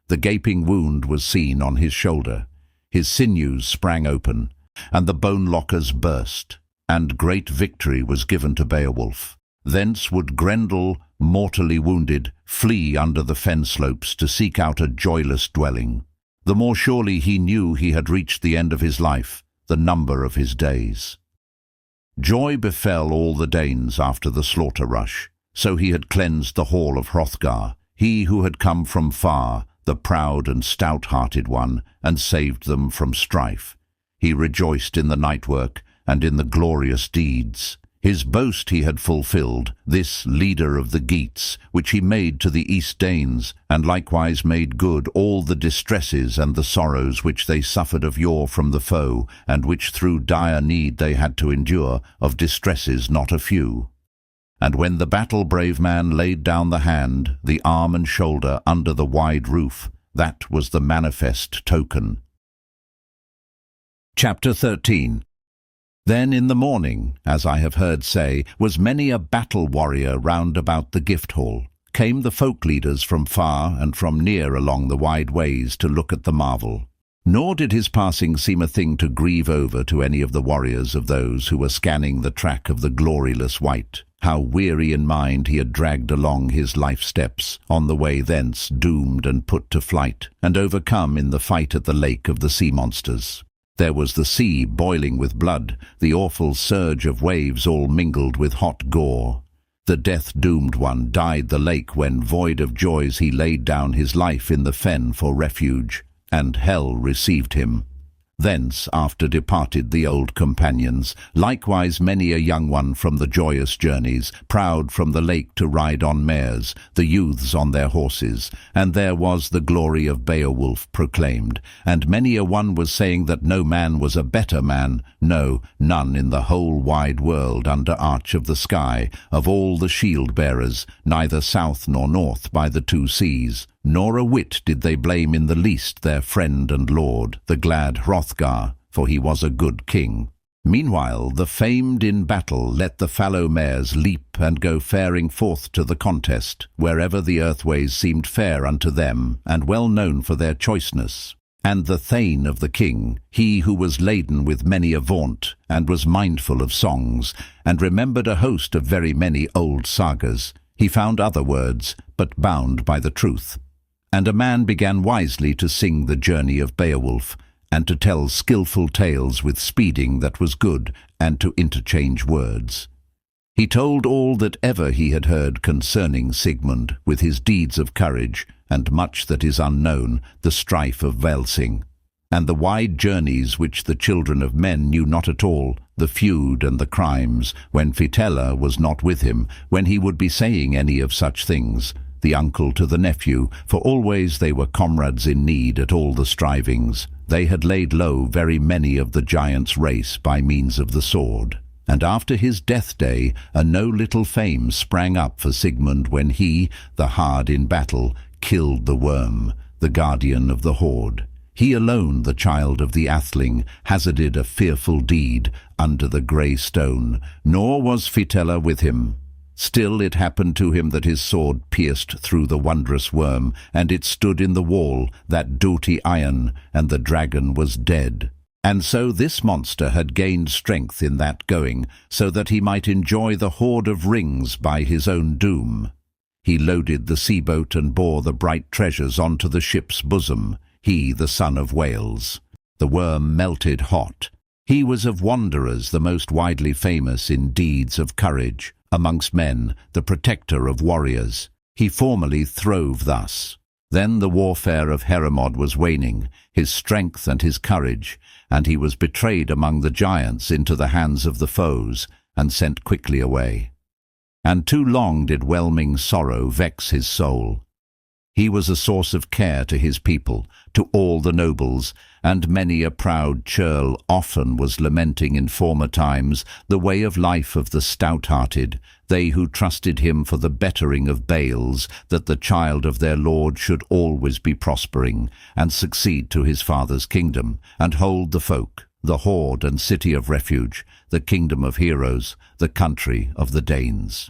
The gaping wound was seen on his shoulder. His sinews sprang open, and the bone lockers burst, and great victory was given to Beowulf. Thence would Grendel, mortally wounded, flee under the fen slopes to seek out a joyless dwelling. The more surely he knew he had reached the end of his life, the number of his days. Joy befell all the Danes after the slaughter rush. So he had cleansed the hall of Hrothgar, he who had come from far, the proud and stout-hearted one, and saved them from strife. He rejoiced in the night work and in the glorious deeds. His boast he had fulfilled, this leader of the Geats, which he made to the East Danes, and likewise made good all the distresses and the sorrows which they suffered of yore from the foe, and which through dire need they had to endure, of distresses not a few. And when the battle-brave man laid down the hand, the arm and shoulder under the wide roof, that was the manifest token. Chapter 13. Then in the morning, as I have heard say, was many a battle warrior round about the gift-hall. Came the folk leaders from far and from near along the wide ways to look at the marvel. Nor did his passing seem a thing to grieve over to any of the warriors of those who were scanning the track of the gloryless wight. How weary in mind he had dragged along his life steps, on the way thence doomed and put to flight, and overcome in the fight at the lake of the sea monsters. There was the sea boiling with blood, the awful surge of waves all mingled with hot gore. The death-doomed one died the lake when, void of joys, he laid down his life in the fen for refuge, and hell received him. Thence after departed the old companions, likewise many a young one from the joyous journeys, proud from the lake to ride on mares, the youths on their horses, and there was the glory of Beowulf proclaimed, and many a one was saying that no man was a better man, no, none in the whole wide world under arch of the sky, of all the shield-bearers, neither south nor north by the two seas. Nor a whit did they blame in the least their friend and lord, the glad Hrothgar, for he was a good king. Meanwhile the famed in battle let the fallow mares leap and go faring forth to the contest, wherever the earthways seemed fair unto them, and well known for their choiceness. And the thane of the king, he who was laden with many a vaunt, and was mindful of songs, and remembered a host of very many old sagas, he found other words, but bound by the truth. And a man began wisely to sing the journey of Beowulf, and to tell skilful tales with speeding that was good, and to interchange words. He told all that ever he had heard concerning Sigmund, with his deeds of courage, and much that is unknown, the strife of Welsing, and the wide journeys which the children of men knew not at all, the feud and the crimes, when Fitela was not with him, when he would be saying any of such things, the uncle to the nephew, for always they were comrades in need at all the strivings. They had laid low very many of the giants' race by means of the sword. And after his death day a no little fame sprang up for Sigmund when he, the hard in battle, killed the worm, the guardian of the hoard. He alone, the child of the Atheling, hazarded a fearful deed under the grey stone, nor was Fitela with him. Still it happened to him that his sword pierced through the wondrous worm, and it stood in the wall, that doughty iron, and the dragon was dead. And so this monster had gained strength in that going, so that he might enjoy the hoard of rings by his own doom. He loaded the sea-boat and bore the bright treasures onto the ship's bosom, he the son of Wales. The worm melted hot. He was of wanderers the most widely famous in deeds of courage, amongst men the protector of warriors. He formerly throve thus. Then the warfare of Heorot was waning, his strength and his courage, and he was betrayed among the giants into the hands of the foes, and sent quickly away. And too long did whelming sorrow vex his soul. He was a source of care to his people, to all the nobles, and many a proud churl often was lamenting in former times the way of life of the stout-hearted, they who trusted him for the bettering of bales, that the child of their lord should always be prospering, and succeed to his father's kingdom, and hold the folk, the hoard and city of refuge, the kingdom of heroes, the country of the Danes.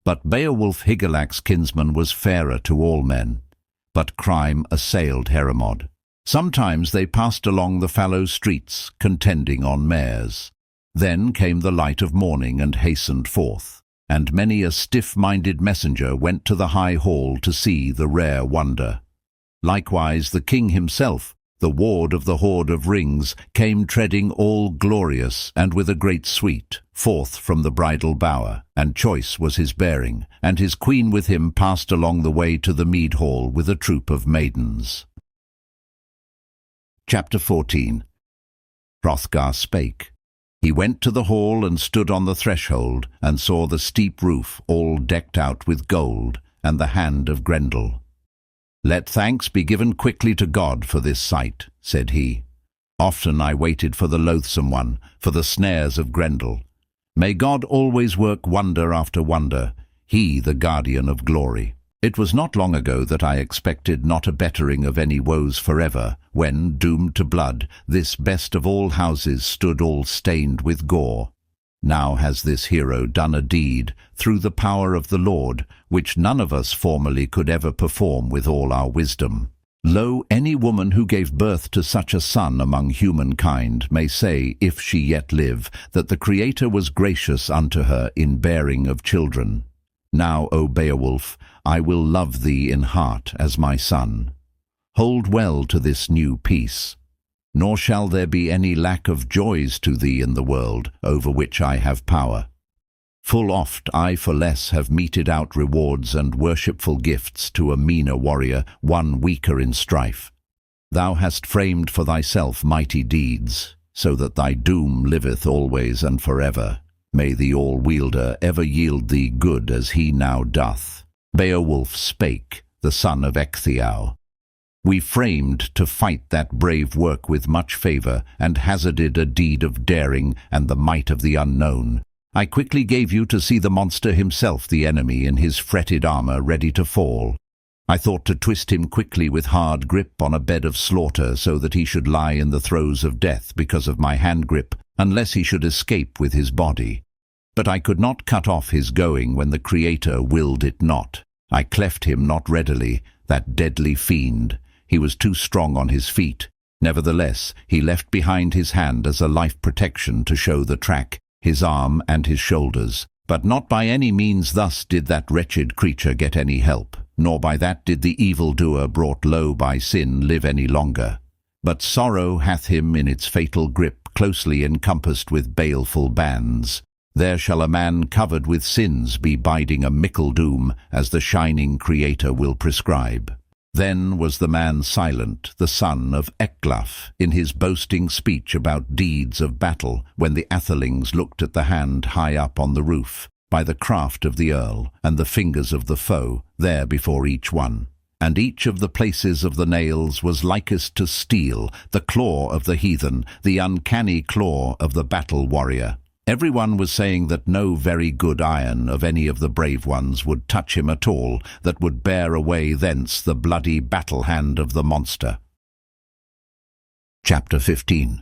But Beowulf Hygelac's kinsman was fairer to all men. But crime assailed Heorot. Sometimes they passed along the fallow streets, contending on mares. Then came the light of morning and hastened forth, and many a stiff-minded messenger went to the high hall to see the rare wonder. Likewise the king himself, the ward of the hoard of rings, came treading all glorious and with a great suite, forth from the bridal bower, and choice was his bearing, and his queen with him passed along the way to the mead hall with a troop of maidens. Chapter 14. Hrothgar spake. He went to the hall and stood on the threshold, and saw the steep roof all decked out with gold, and the hand of Grendel. "Let thanks be given quickly to God for this sight," said he. "Often I waited for the loathsome one, for the snares of Grendel. May God always work wonder after wonder, he the guardian of glory. It was not long ago that I expected not a bettering of any woes forever, when, doomed to blood, this best of all houses stood all stained with gore. Now has this hero done a deed, through the power of the Lord, which none of us formerly could ever perform with all our wisdom. Lo, any woman who gave birth to such a son among humankind may say, if she yet live, that the Creator was gracious unto her in bearing of children. Now, O Beowulf, I will love thee in heart as my son. Hold well to this new peace. Nor shall there be any lack of joys to thee in the world, over which I have power. Full oft I for less have meted out rewards and worshipful gifts to a meaner warrior, one weaker in strife. Thou hast framed for thyself mighty deeds, so that thy doom liveth always and forever. May the All-Wielder ever yield thee good as he now doth." Beowulf spake, the son of Ecgtheow. "We framed to fight that brave work with much favour, and hazarded a deed of daring and the might of the unknown. I quickly gave you to see the monster himself, the enemy, in his fretted armour ready to fall. I thought to twist him quickly with hard grip on a bed of slaughter, so that he should lie in the throes of death because of my hand grip, unless he should escape with his body. But I could not cut off his going when the Creator willed it not. I cleft him not readily, that deadly fiend. He was too strong on his feet. Nevertheless, he left behind his hand as a life protection to show the track, his arm and his shoulders. But not by any means thus did that wretched creature get any help, nor by that did the evildoer brought low by sin live any longer. But sorrow hath him in its fatal grip, closely encompassed with baleful bands. There shall a man covered with sins be biding a mickle doom, as the shining Creator will prescribe." Then was the man silent, the son of Wiglaf, in his boasting speech about deeds of battle, when the athelings looked at the hand high up on the roof, by the craft of the earl, and the fingers of the foe, there before each one. And each of the places of the nails was likest to steel, the claw of the heathen, the uncanny claw of the battle warrior. Everyone was saying that no very good iron of any of the brave ones would touch him at all, that would bear away thence the bloody battle-hand of the monster. Chapter 15.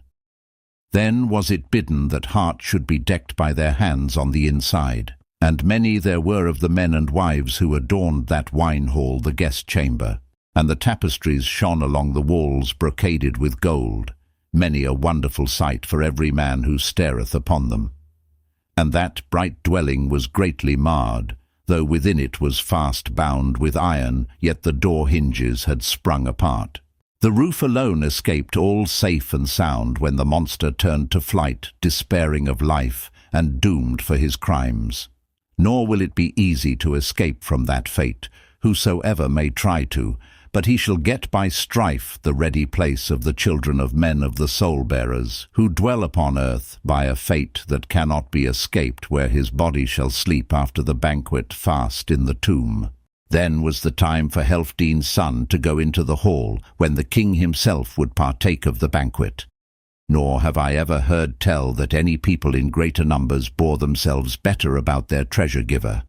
Then was it bidden that hearts should be decked by their hands on the inside, and many there were of the men and wives who adorned that wine-hall, the guest-chamber, and the tapestries shone along the walls brocaded with gold. many a wonderful sight for every man who stareth upon them. And that bright dwelling was greatly marred, though within it was fast bound with iron, yet the door hinges had sprung apart. The roof alone escaped all safe and sound when the monster turned to flight, despairing of life, and doomed for his crimes. Nor will it be easy to escape from that fate, whosoever may try to, but he shall get by strife the ready place of the children of men of the soul-bearers, who dwell upon earth by a fate that cannot be escaped, where his body shall sleep after the banquet fast in the tomb. Then was the time for Healfdene's son to go into the hall, when the king himself would partake of the banquet. Nor have I ever heard tell that any people in greater numbers bore themselves better about their treasure-giver.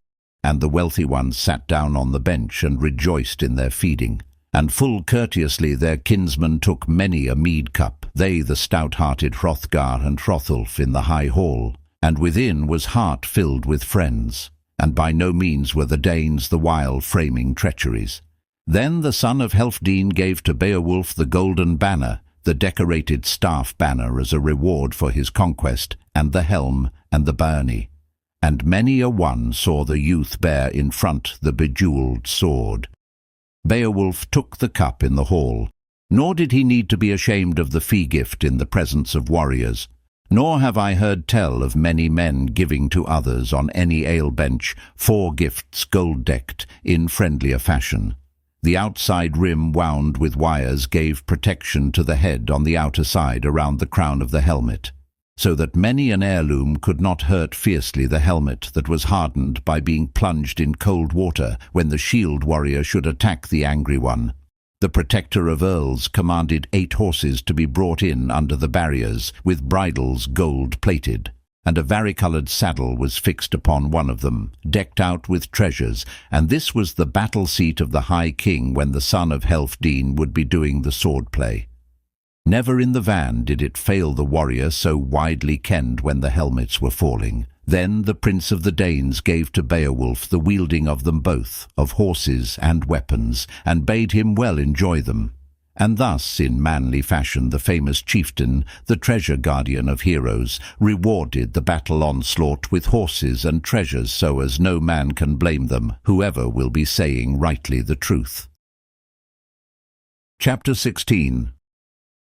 And the wealthy ones sat down on the bench and rejoiced in their feeding. And full courteously their kinsmen took many a mead-cup, they the stout-hearted Hrothgar and Hrothulf in the high hall, and within was heart filled with friends. And by no means were the Danes the while framing treacheries. Then the son of Healfdene gave to Beowulf the golden banner, the decorated staff banner as a reward for his conquest, and the helm and the byrnie. And many a one saw the youth bear in front the bejewelled sword. Beowulf took the cup in the hall, nor did he need to be ashamed of the fee-gift in the presence of warriors. Nor have I heard tell of many men giving to others on any ale-bench 4 gifts gold-decked in friendlier fashion. The outside rim wound with wires gave protection to the head on the outer side around the crown of the helmet, so that many an heirloom could not hurt fiercely the helmet that was hardened by being plunged in cold water when the shield warrior should attack the angry one. The protector of earls commanded 8 horses to be brought in under the barriers, with bridles gold-plated, and a vari-coloured saddle was fixed upon one of them, decked out with treasures, and this was the battle-seat of the High King when the son of Healfdene would be doing the sword-play. Never in the van did it fail the warrior so widely kenned when the helmets were falling. Then the prince of the Danes gave to Beowulf the wielding of them both, of horses and weapons, and bade him well enjoy them. And thus, in manly fashion, the famous chieftain, the treasure guardian of heroes, rewarded the battle onslaught with horses and treasures, so as no man can blame them, whoever will be saying rightly the truth. Chapter 16.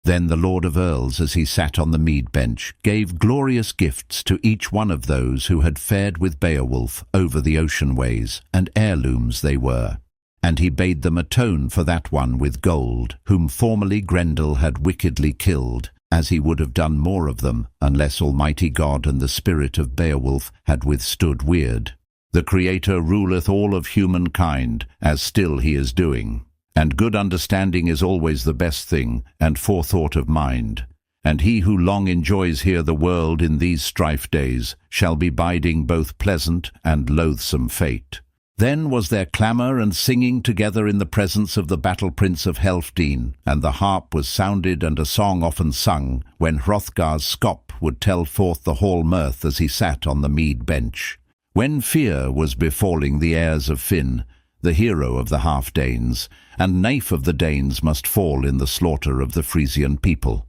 Then the Lord of Earls, as he sat on the mead bench, gave glorious gifts to each one of those who had fared with Beowulf over the ocean ways, and heirlooms they were. And he bade them atone for that one with gold, whom formerly Grendel had wickedly killed, as he would have done more of them, unless Almighty God and the spirit of Beowulf had withstood Weird. The Creator ruleth all of humankind, as still he is doing. And good understanding is always the best thing, and forethought of mind. And he who long enjoys here the world in these strife days shall be biding both pleasant and loathsome fate. Then was there clamour and singing together in the presence of the battle-prince of Healfdene, and the harp was sounded and a song often sung, when Hrothgar's scop would tell forth the hall mirth as he sat on the mead bench. When fear was befalling the heirs of Finn, the hero of the half-Danes, and naif of the Danes must fall in the slaughter of the Frisian people.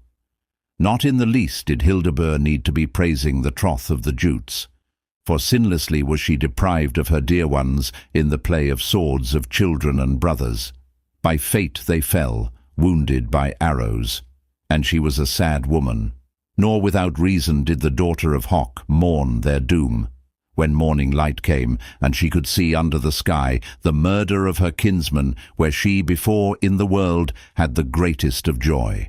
Not in the least did Hildebur need to be praising the troth of the Geats, for sinlessly was she deprived of her dear ones in the play of swords of children and brothers. By fate they fell, wounded by arrows, and she was a sad woman. Nor without reason did the daughter of Hoc mourn their doom. When morning light came, and she could see under the sky the murder of her kinsman, where she before in the world had the greatest of joy.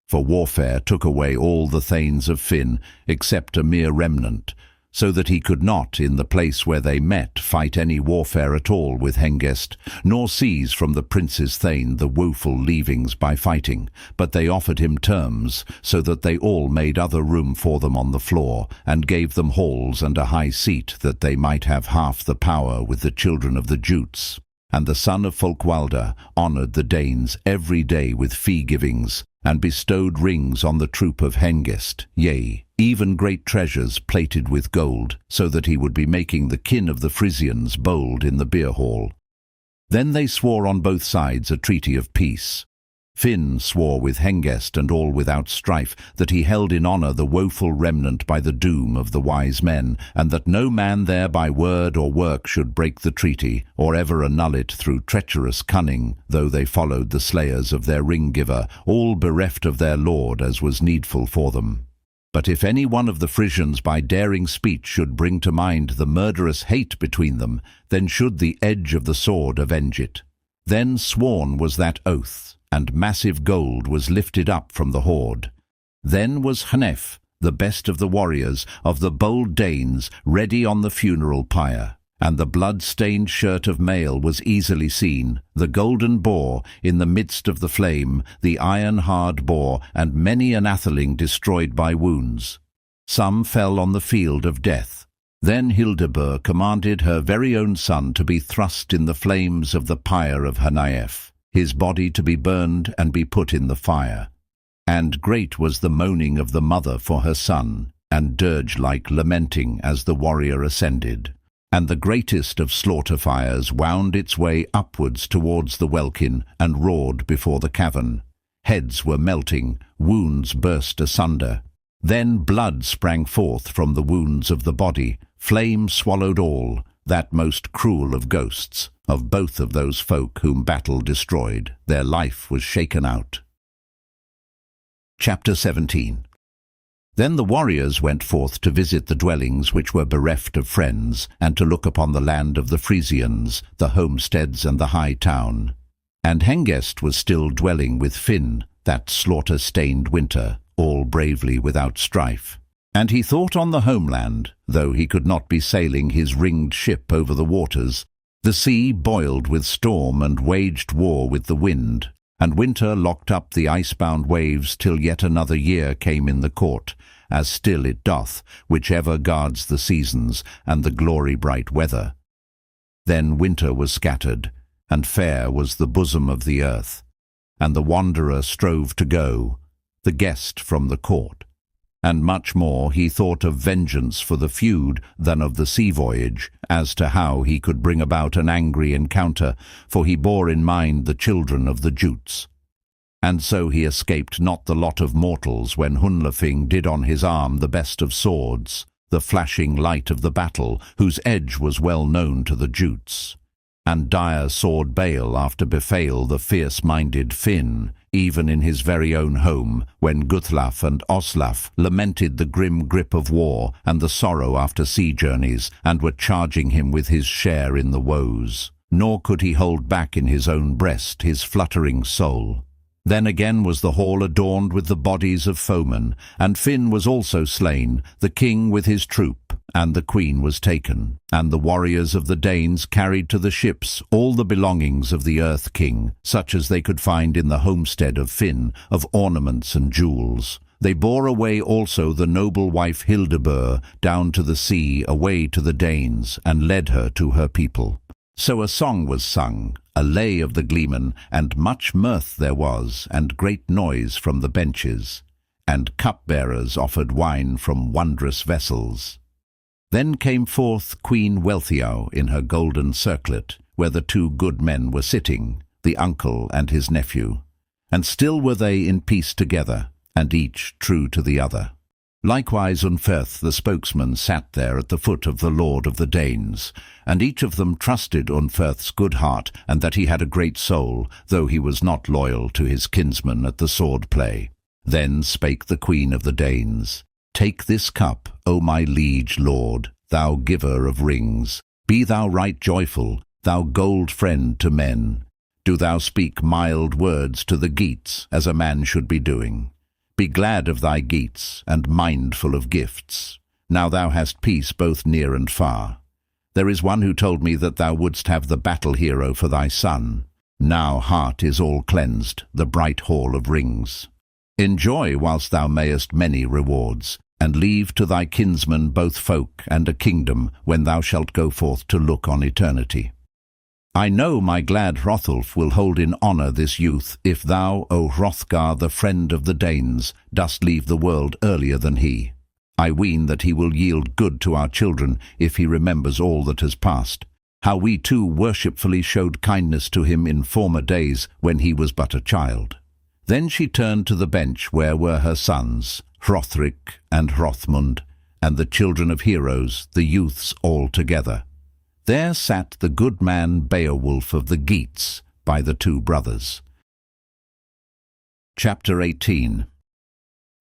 For warfare took away all the thanes of Finn, except a mere remnant, so that he could not, in the place where they met, fight any warfare at all with Hengest, nor seize from the prince's thane the woeful leavings by fighting, but they offered him terms, so that they all made other room for them on the floor, and gave them halls and a high seat, that they might have half the power with the children of the Geats. And the son of Folkwalda honoured the Danes every day with fee-givings, and bestowed rings on the troop of Hengest, yea, even great treasures plated with gold, so that he would be making the kin of the Frisians bold in the beer-hall. Then they swore on both sides a treaty of peace. Finn swore with Hengest and all without strife that he held in honour the woeful remnant by the doom of the wise men, and that no man there by word or work should break the treaty, or ever annul it through treacherous cunning, though they followed the slayers of their ring-giver, all bereft of their lord as was needful for them. But if any one of the Frisians by daring speech should bring to mind the murderous hate between them, then should the edge of the sword avenge it. Then sworn was that oath, and massive gold was lifted up from the hoard. Then was Hnef, the best of the warriors, of the bold Danes, ready on the funeral pyre, and the blood-stained shirt of mail was easily seen, the golden boar, in the midst of the flame, the iron-hard boar, and many an atheling destroyed by wounds. Some fell on the field of death. Then Hildebur commanded her very own son to be thrust in the flames of the pyre of Hnaef, his body to be burned and be put in the fire. And great was the moaning of the mother for her son, and dirge-like lamenting as the warrior ascended. And the greatest of slaughter fires wound its way upwards towards the welkin, and roared before the cavern. Heads were melting, wounds burst asunder. Then blood sprang forth from the wounds of the body, flame swallowed all, that most cruel of ghosts, of both of those folk whom battle destroyed. Their life was shaken out. Chapter 17. Then the warriors went forth to visit the dwellings which were bereft of friends, and to look upon the land of the Frisians, the homesteads and the high town. And Hengest was still dwelling with Finn, that slaughter-stained winter, all bravely without strife. And he thought on the homeland, though he could not be sailing his ringed ship over the waters. The sea boiled with storm and waged war with the wind, and winter locked up the ice-bound waves till yet another year came in the court, as still it doth, whichever guards the seasons and the glory-bright weather. Then winter was scattered, and fair was the bosom of the earth, and the wanderer strove to go, the guest from the court. And much more he thought of vengeance for the feud than of the sea voyage, as to how he could bring about an angry encounter, for he bore in mind the children of the Geats. And so he escaped not the lot of mortals when Hunlafing did on his arm the best of swords, the flashing light of the battle, whose edge was well known to the Geats. And dire sword Bale after befail the fierce-minded Finn, even in his very own home, when Guthlaf and Oslaf lamented the grim grip of war and the sorrow after sea journeys, and were charging him with his share in the woes. Nor could he hold back in his own breast his fluttering soul. Then again was the hall adorned with the bodies of foemen, and Finn was also slain, the king with his troop, and the queen was taken, and the warriors of the Danes carried to the ships all the belongings of the Earth King, such as they could find in the homestead of Finn, of ornaments and jewels. They bore away also the noble wife Hildebur down to the sea, away to the Danes, and led her to her people. So a song was sung, a lay of the gleeman, and much mirth there was, and great noise from the benches, and cupbearers offered wine from wondrous vessels. Then came forth Queen Wealhtheow in her golden circlet, where the two good men were sitting, the uncle and his nephew. And still were they in peace together, and each true to the other. Likewise Unferth the spokesman sat there at the foot of the lord of the Danes, and each of them trusted Unferth's good heart, and that he had a great soul, though he was not loyal to his kinsman at the sword-play. Then spake the queen of the Danes, "Take this cup, O my liege lord, thou giver of rings. Be thou right joyful, thou gold friend to men. Do thou speak mild words to the Geats, as a man should be doing. Be glad of thy Geats, and mindful of gifts. Now thou hast peace both near and far. There is one who told me that thou wouldst have the battle hero for thy son. Now heart is all cleansed, the bright hall of rings. Enjoy whilst thou mayest many rewards, and leave to thy kinsman both folk and a kingdom when thou shalt go forth to look on eternity. I know my glad Hrothulf will hold in honour this youth, if thou, O Hrothgar, the friend of the Danes, dost leave the world earlier than he. I ween that he will yield good to our children, if he remembers all that has passed, how we too worshipfully showed kindness to him in former days when he was but a child. Then she turned to the bench where were her sons, Hrothric and Hrothmund, and the children of heroes, the youths all together. There sat the good man Beowulf of the Geats by the two brothers. Chapter 18.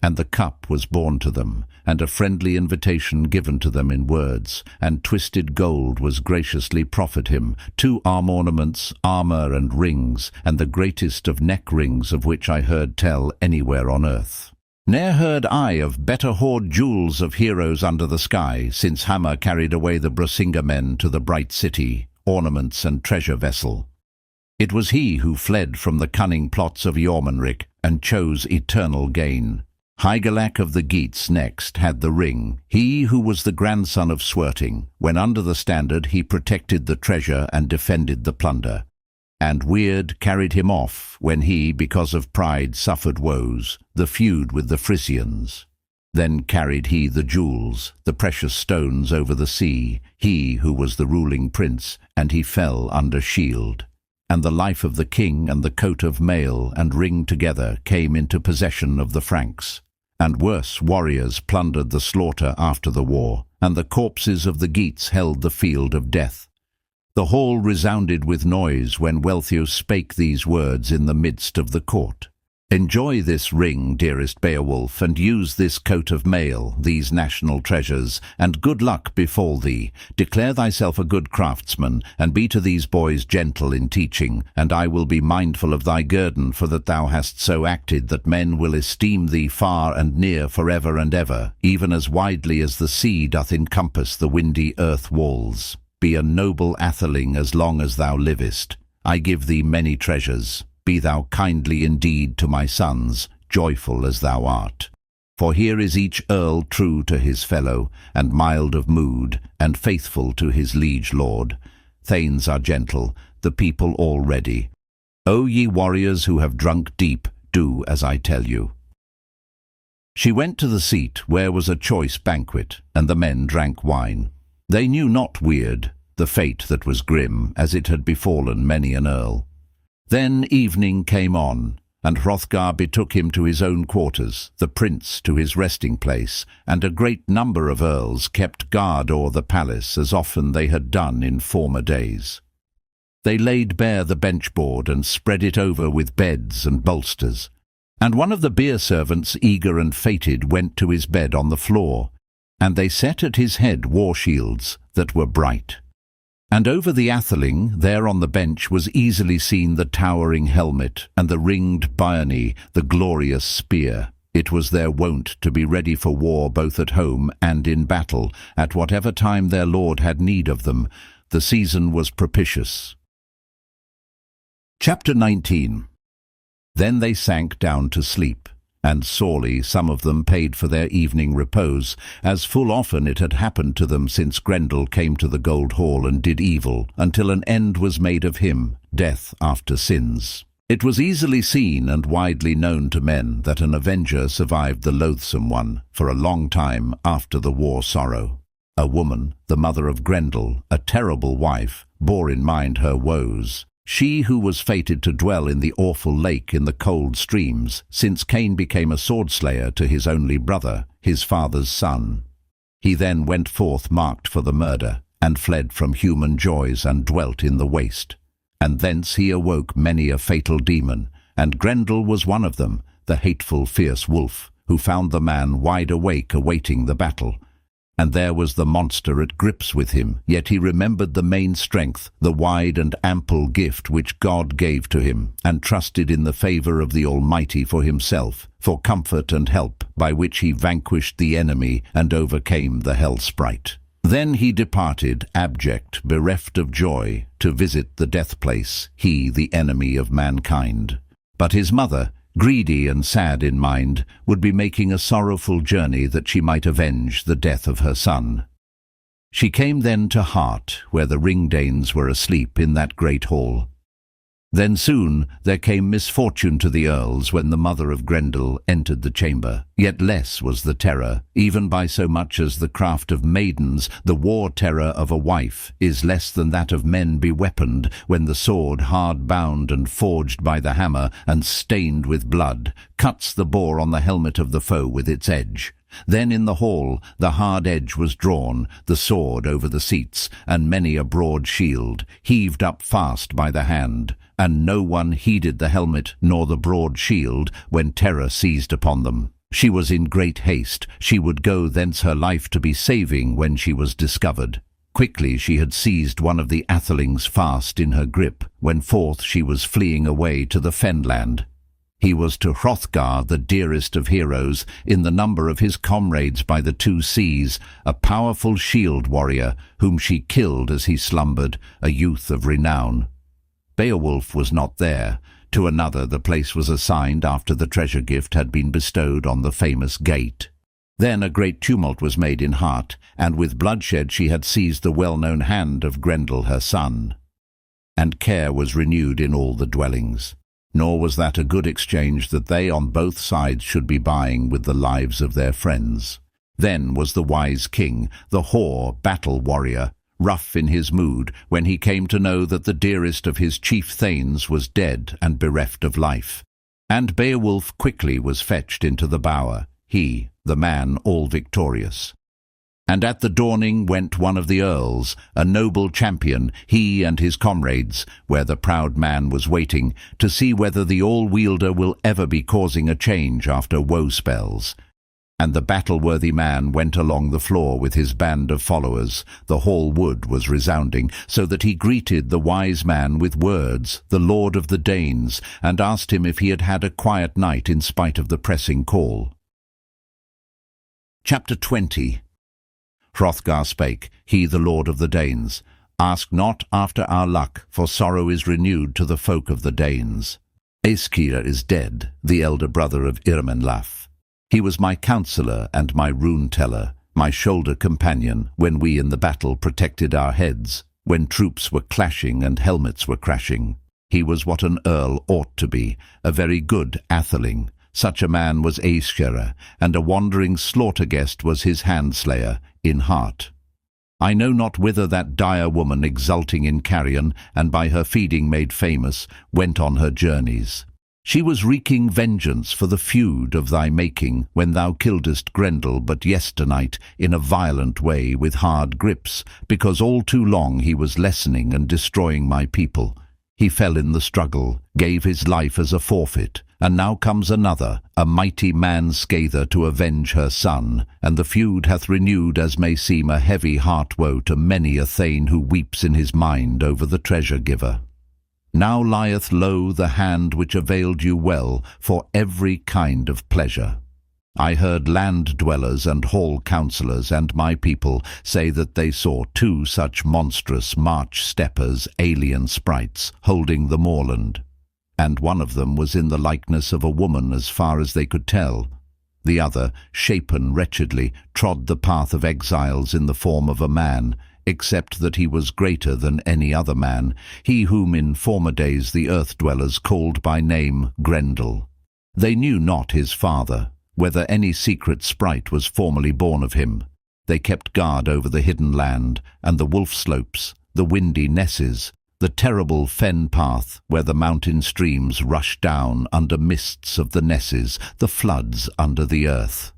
And the cup was borne to them, and a friendly invitation given to them in words, and twisted gold was graciously proffered him, 2 arm ornaments, armour and rings, and the greatest of neck rings of which I heard tell anywhere on earth. Ne'er heard I of better hoard jewels of heroes under the sky, since Hammer carried away the Brisinga men to the bright city, ornaments and treasure vessel. It was he who fled from the cunning plots of Jormunrek, and chose eternal gain. Hygelak of the Geats next had the ring, he who was the grandson of Swerting. When under the standard he protected the treasure and defended the plunder. And Weird carried him off when he, because of pride, suffered woes, the feud with the Frisians. Then carried he the jewels, the precious stones over the sea, he who was the ruling prince, and he fell under shield. And the life of the king and the coat of mail and ring together came into possession of the Franks. And worse warriors plundered the slaughter after the war, and the corpses of the Geats held the field of death. The hall resounded with noise when Wealhtheow spake these words in the midst of the court. Enjoy this ring, dearest Beowulf, and use this coat of mail, these national treasures, and good luck befall thee. Declare thyself a good craftsman, and be to these boys gentle in teaching, and I will be mindful of thy guerdon, for that thou hast so acted that men will esteem thee far and near for ever and ever, even as widely as the sea doth encompass the windy earth walls. Be a noble atheling as long as thou livest. I give thee many treasures. Be thou kindly indeed to my sons, joyful as thou art. For here is each earl true to his fellow, and mild of mood, and faithful to his liege lord. Thanes are gentle, the people all ready. O ye warriors who have drunk deep, do as I tell you. She went to the seat where was a choice banquet, and the men drank wine. They knew not Weird, the fate that was grim, as it had befallen many an earl. Then evening came on, and Hrothgar betook him to his own quarters, the prince to his resting place, and a great number of earls kept guard o'er the palace as often they had done in former days. They laid bare the bench-board and spread it over with beds and bolsters, and one of the beer servants, eager and fated, went to his bed on the floor, and they set at his head war-shields that were bright. And over the atheling, there on the bench, was easily seen the towering helmet and the ringed byrnie, the glorious spear. It was their wont to be ready for war both at home and in battle, at whatever time their lord had need of them. The season was propitious. Chapter 19. Then they sank down to sleep. And sorely some of them paid for their evening repose, as full often it had happened to them since Grendel came to the Gold Hall and did evil, until an end was made of him, death after sins. It was easily seen and widely known to men that an avenger survived the loathsome one for a long time after the war sorrow. A woman, the mother of Grendel, a terrible wife, bore in mind her woes. She who was fated to dwell in the awful lake in the cold streams, since Cain became a sword-slayer to his only brother, his father's son. He then went forth marked for the murder, and fled from human joys and dwelt in the waste. And thence he awoke many a fatal demon, and Grendel was one of them, the hateful fierce wolf, who found the man wide awake awaiting the battle. And there was the monster at grips with him, yet he remembered the main strength, the wide and ample gift which God gave to him, and trusted in the favour of the Almighty for himself, for comfort and help, by which he vanquished the enemy and overcame the hell sprite. Then he departed, abject, bereft of joy, to visit the death place, he the enemy of mankind. But his mother, greedy and sad in mind, would be making a sorrowful journey that she might avenge the death of her son. She came then to Hart, where the Ringdanes were asleep in that great hall. Then soon there came misfortune to the earls when the mother of Grendel entered the chamber. Yet less was the terror, even by so much as the craft of maidens. The war terror of a wife is less than that of men beweaponed, when the sword, hard bound and forged by the hammer, and stained with blood, cuts the bore on the helmet of the foe with its edge. Then in the hall the hard edge was drawn, the sword over the seats, and many a broad shield, heaved up fast by the hand, and no one heeded the helmet nor the broad shield when terror seized upon them. She was in great haste, she would go thence her life to be saving when she was discovered. Quickly she had seized one of the athelings fast in her grip, when forth she was fleeing away to the fenland. He was to Hrothgar the dearest of heroes, in the number of his comrades by the two seas, a powerful shield warrior, whom she killed as he slumbered, a youth of renown. Beowulf was not there. To another the place was assigned after the treasure gift had been bestowed on the famous Geat. Then a great tumult was made in heart, and with bloodshed she had seized the well-known hand of Grendel her son. And care was renewed in all the dwellings. Nor was that a good exchange that they on both sides should be buying with the lives of their friends. Then was the wise king, the hoar battle warrior, rough in his mood, when he came to know that the dearest of his chief thanes was dead and bereft of life. And Beowulf quickly was fetched into the bower, he, the man all victorious. And at the dawning went one of the earls, a noble champion, he and his comrades, where the proud man was waiting, to see whether the all-wielder will ever be causing a change after woe spells. And the battle-worthy man went along the floor with his band of followers. The hall wood was resounding, so that he greeted the wise man with words, the lord of the Danes, and asked him if he had had a quiet night in spite of the pressing call. Chapter 20. Hrothgar spake, he the lord of the Danes, Ask not after our luck, for sorrow is renewed to the folk of the Danes. Aeskir is dead, the elder brother of Irminlaf. He was my counsellor and my rune-teller, my shoulder companion, when we in the battle protected our heads, when troops were clashing and helmets were crashing. He was what an earl ought to be, a very good atheling. Such a man was Aeskir, and a wandering slaughter-guest was his handslayer, in heart. I know not whither that dire woman, exulting in carrion, and by her feeding made famous, went on her journeys. She was wreaking vengeance for the feud of thy making, when thou killedst Grendel but yesternight, in a violent way with hard grips, because all too long he was lessening and destroying my people. He fell in the struggle, gave his life as a forfeit, and now comes another, a mighty man-scather, to avenge her son, and the feud hath renewed as may seem a heavy heart-woe to many a thane who weeps in his mind over the treasure-giver. Now lieth low the hand which availed you well for every kind of pleasure. I heard land-dwellers and hall-counsellors and my people say that they saw two such monstrous march-steppers, alien sprites, holding the moorland. And one of them was in the likeness of a woman as far as they could tell. The other, shapen wretchedly, trod the path of exiles in the form of a man, except that he was greater than any other man, he whom in former days the earth-dwellers called by name Grendel. They knew not his father, whether any secret sprite was formerly born of him. They kept guard over the hidden land, and the wolf-slopes, the windy nesses, the terrible fen path where the mountain streams rush down under mists of the nesses, the floods under the earth.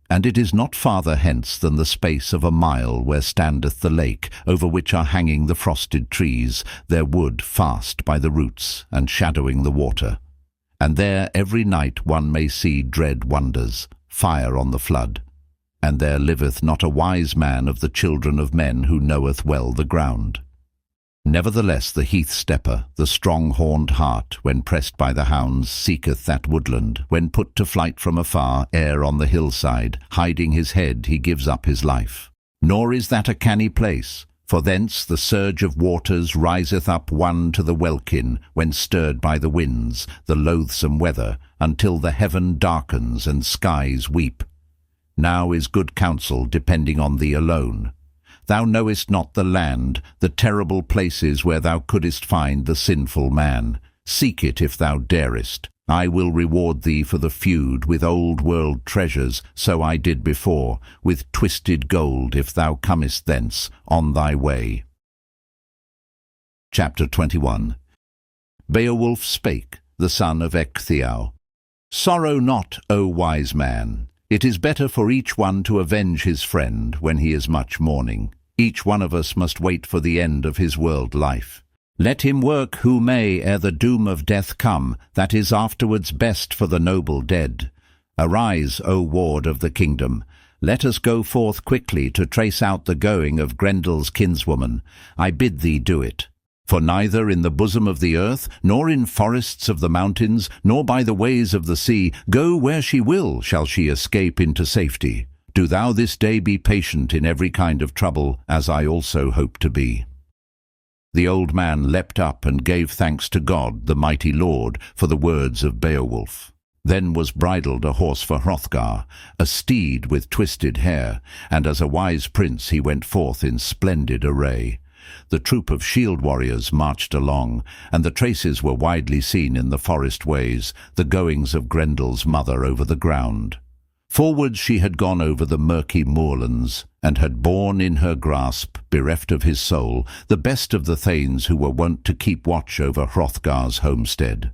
And it is not farther hence than the space of a mile where standeth the lake, over which are hanging the frosted trees, their wood fast by the roots, and shadowing the water. And there every night one may see dread wonders, fire on the flood. And there liveth not a wise man of the children of men who knoweth well the ground. Nevertheless the heath-stepper, the strong-horned hart, when pressed by the hounds, seeketh that woodland, when put to flight from afar, ere on the hillside, hiding his head he gives up his life. Nor is that a canny place, for thence the surge of waters riseth up one to the welkin, when stirred by the winds, the loathsome weather, until the heaven darkens and skies weep. Now is good counsel depending on thee alone. Thou knowest not the land, the terrible places where thou couldest find the sinful man. Seek it if thou darest. I will reward thee for the feud with old-world treasures, so I did before, with twisted gold if thou comest thence on thy way. Chapter 21. Beowulf spake, the son of Ecgtheow. Sorrow not, O wise man. It is better for each one to avenge his friend when he is much mourning. Each one of us must wait for the end of his world life. Let him work who may ere the doom of death come, that is afterwards best for the noble dead. Arise, O ward of the kingdom. Let us go forth quickly to trace out the going of Grendel's kinswoman. I bid thee do it. For neither in the bosom of the earth, nor in forests of the mountains, nor by the ways of the sea, go where she will, shall she escape into safety. Do thou this day be patient in every kind of trouble, as I also hope to be. The old man leapt up and gave thanks to God, the mighty Lord, for the words of Beowulf. Then was bridled a horse for Hrothgar, a steed with twisted hair, and as a wise prince he went forth in splendid array. The troop of shield warriors marched along, and the traces were widely seen in the forest ways, the goings of Grendel's mother over the ground. Forward she had gone over the murky moorlands, and had borne in her grasp, bereft of his soul, the best of the thanes who were wont to keep watch over Hrothgar's homestead.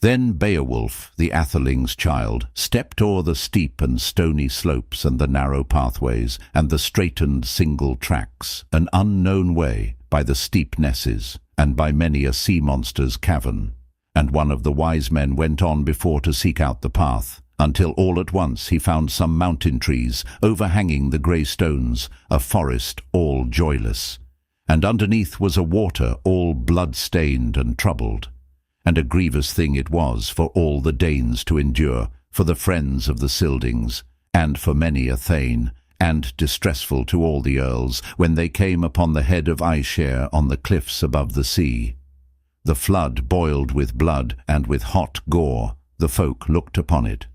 Then Beowulf, the atheling's child, stepped o'er the steep and stony slopes and the narrow pathways, and the straitened single tracks, an unknown way, by the steep nesses, and by many a sea-monster's cavern. And one of the wise men went on before to seek out the path, until all at once he found some mountain trees overhanging the grey stones, a forest all joyless. And underneath was a water all blood-stained and troubled. And a grievous thing it was for all the Danes to endure, for the friends of the Scyldings, and for many a thane, and distressful to all the earls, when they came upon the head of Aesir on the cliffs above the sea. The flood boiled with blood, and with hot gore the folk looked upon it.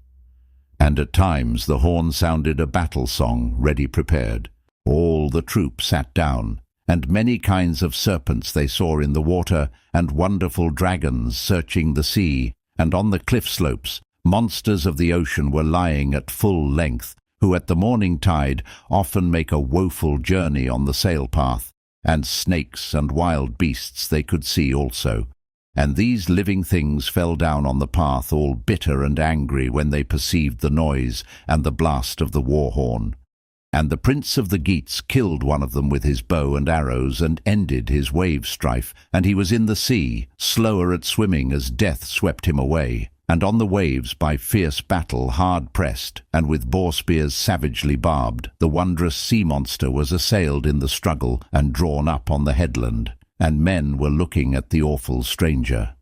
And at times the horn sounded a battle song ready prepared. All the troop sat down, and many kinds of serpents they saw in the water, and wonderful dragons searching the sea, and on the cliff slopes monsters of the ocean were lying at full length, who at the morning tide often make a woeful journey on the sail-path, and snakes and wild beasts they could see also. And these living things fell down on the path all bitter and angry when they perceived the noise and the blast of the war-horn. And the prince of the Geats killed one of them with his bow and arrows, and ended his wave-strife, and he was in the sea, slower at swimming as death swept him away, and on the waves by fierce battle hard pressed, and with boar-spears savagely barbed, the wondrous sea-monster was assailed in the struggle, and drawn up on the headland, and men were looking at the awful stranger.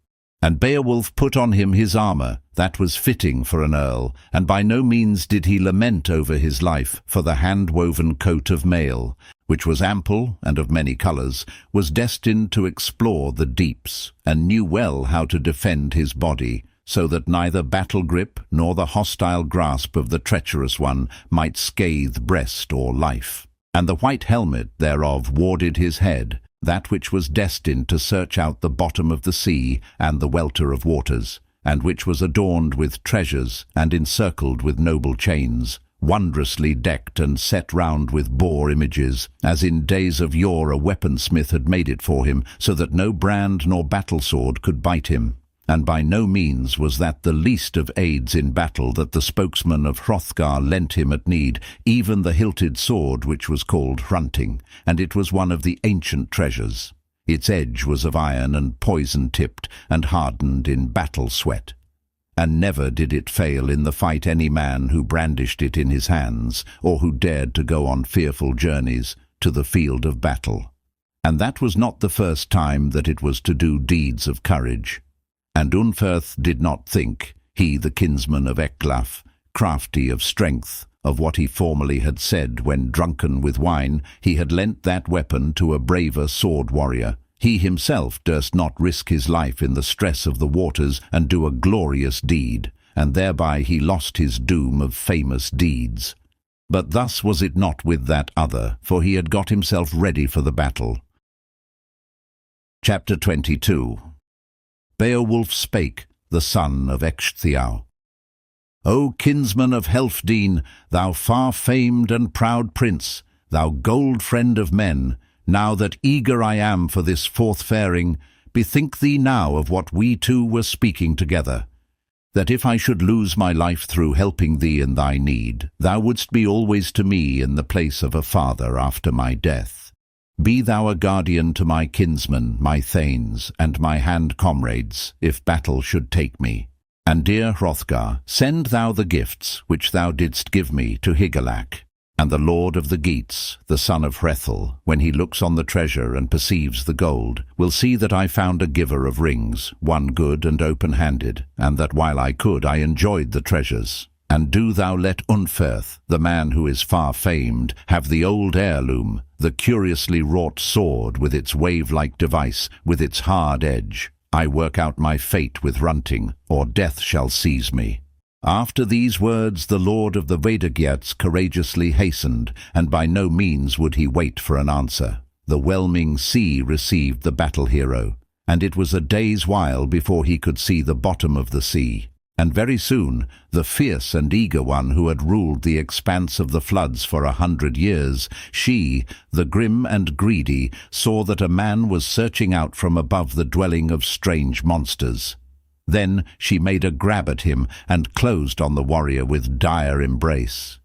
And Beowulf put on him his armour, that was fitting for an earl, and by no means did he lament over his life, for the hand-woven coat of mail, which was ample and of many colours, was destined to explore the deeps, and knew well how to defend his body, so that neither battle grip nor the hostile grasp of the treacherous one might scathe breast or life. And the white helmet thereof warded his head, that which was destined to search out the bottom of the sea and the welter of waters, and which was adorned with treasures and encircled with noble chains, wondrously decked and set round with boar images, as in days of yore a weaponsmith had made it for him, so that no brand nor battle-sword could bite him. And by no means was that the least of aids in battle that the spokesman of Hrothgar lent him at need, even the hilted sword which was called Hrunting, and it was one of the ancient treasures. Its edge was of iron and poison-tipped, and hardened in battle sweat. And never did it fail in the fight any man who brandished it in his hands, or who dared to go on fearful journeys to the field of battle. And that was not the first time that it was to do deeds of courage. And Unferth did not think, he the kinsman of Wiglaf, crafty of strength, of what he formerly had said when drunken with wine he had lent that weapon to a braver sword-warrior. He himself durst not risk his life in the stress of the waters and do a glorious deed, and thereby he lost his doom of famous deeds. But thus was it not with that other, for he had got himself ready for the battle. Chapter 22. Beowulf spake, the son of Ecgtheow. O kinsman of Helfdene, thou far-famed and proud prince, thou gold friend of men, now that eager I am for this forth-faring, bethink thee now of what we two were speaking together, that if I should lose my life through helping thee in thy need, thou wouldst be always to me in the place of a father after my death. Be thou a guardian to my kinsmen, my thanes, and my hand-comrades, if battle should take me. And dear Hrothgar, send thou the gifts which thou didst give me to Hygelac, and the lord of the Geats, the son of Hrethel, when he looks on the treasure and perceives the gold, will see that I found a giver of rings, one good and open-handed, and that while I could I enjoyed the treasures. And do thou let Unferth, the man who is far famed, have the old heirloom, the curiously wrought sword with its wave-like device, with its hard edge. I work out my fate with runting, or death shall seize me. After these words the lord of the Geats courageously hastened, and by no means would he wait for an answer. The whelming sea received the battle hero, and it was a day's while before he could see the bottom of the sea. And very soon the fierce and eager one who had ruled the expanse of the floods for 100 years, she, the grim and greedy, saw that a man was searching out from above the dwelling of strange monsters. Then she made a grab at him and closed on the warrior with dire embrace.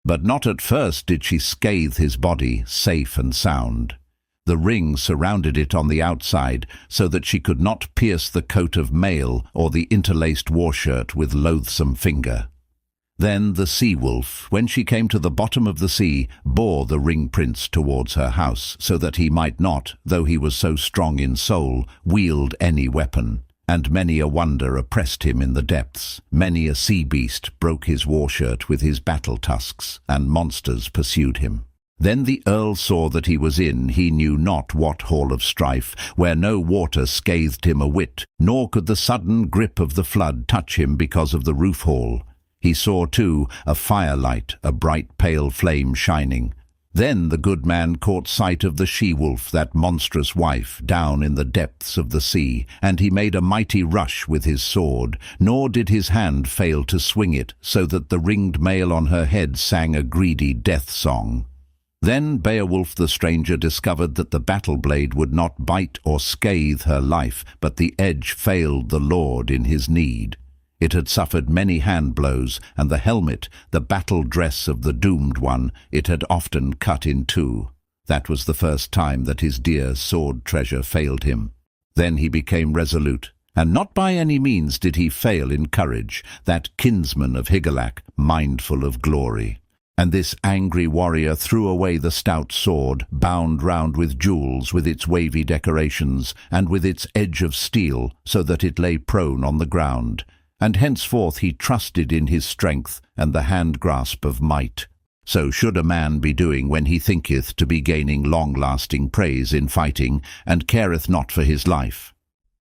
But not at first did she scathe his body, safe and sound. The ring surrounded it on the outside, so that she could not pierce the coat of mail or the interlaced war-shirt with loathsome finger. Then the sea-wolf, when she came to the bottom of the sea, bore the ring-prince towards her house, so that he might not, though he was so strong in soul, wield any weapon. And many a wonder oppressed him in the depths. Many a sea-beast broke his war-shirt with his battle-tusks, and monsters pursued him. Then the earl saw that he was in he knew not what hall of strife, where no water scathed him a whit, nor could the sudden grip of the flood touch him because of the roof-hall. He saw, too, a firelight, a bright pale flame shining. Then the good man caught sight of the she-wolf, that monstrous wife, down in the depths of the sea, and he made a mighty rush with his sword, nor did his hand fail to swing it, so that the ringed mail on her head sang a greedy death-song. Then Beowulf the stranger discovered that the battle-blade would not bite or scathe her life, but the edge failed the lord in his need. It had suffered many hand-blows, and the helmet, the battle-dress of the doomed one, it had often cut in two. That was the first time that his dear sword-treasure failed him. Then he became resolute, and not by any means did he fail in courage, that kinsman of Hygelac, mindful of glory. And this angry warrior threw away the stout sword, bound round with jewels, with its wavy decorations, and with its edge of steel, so that it lay prone on the ground. And henceforth he trusted in his strength and the hand-grasp of might. So should a man be doing when he thinketh to be gaining long-lasting praise in fighting, and careth not for his life.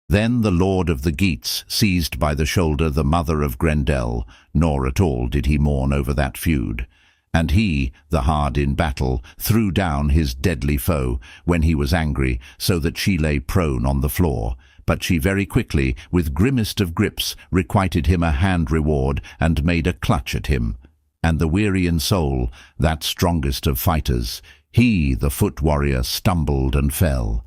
Then the lord of the Geats seized by the shoulder the mother of Grendel, nor at all did he mourn over that feud. And he, the hard in battle, threw down his deadly foe when he was angry, so that she lay prone on the floor. But she very quickly, with grimmest of grips, requited him a hand-reward, and made a clutch at him. And the weary in soul, that strongest of fighters, he, the foot-warrior, stumbled and fell.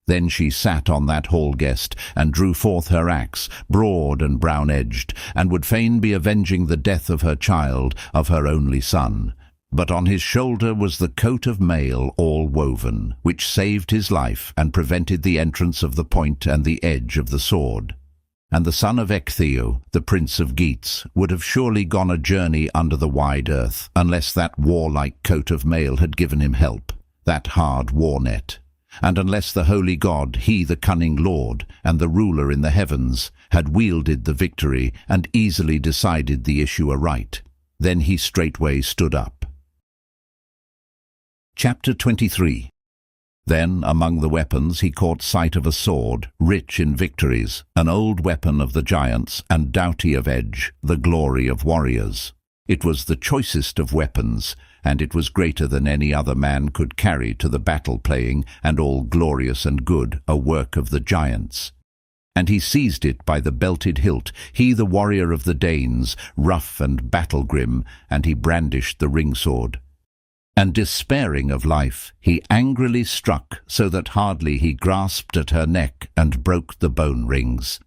Then she sat on that hall-guest, and drew forth her axe, broad and brown-edged, and would fain be avenging the death of her child, of her only son. But on his shoulder was the coat of mail all woven, which saved his life, and prevented the entrance of the point and the edge of the sword. And the son of Ecgtheow, the prince of Geats, would have surely gone a journey under the wide earth, unless that warlike coat of mail had given him help, that hard war-net. And unless the holy God, he the cunning Lord, and the ruler in the heavens, had wielded the victory, and easily decided the issue aright. Then he straightway stood up. Chapter 23. Then among the weapons he caught sight of a sword, rich in victories, an old weapon of the giants, and doughty of edge, the glory of warriors. It was the choicest of weapons, and it was greater than any other man could carry to the battle-playing, and all glorious and good, a work of the giants. and he seized it by the belted hilt, he the warrior of the Danes, rough and battle-grim, and he brandished the ring-sword. And despairing of life, he angrily struck, so that hardly he grasped at her neck and broke the bone rings.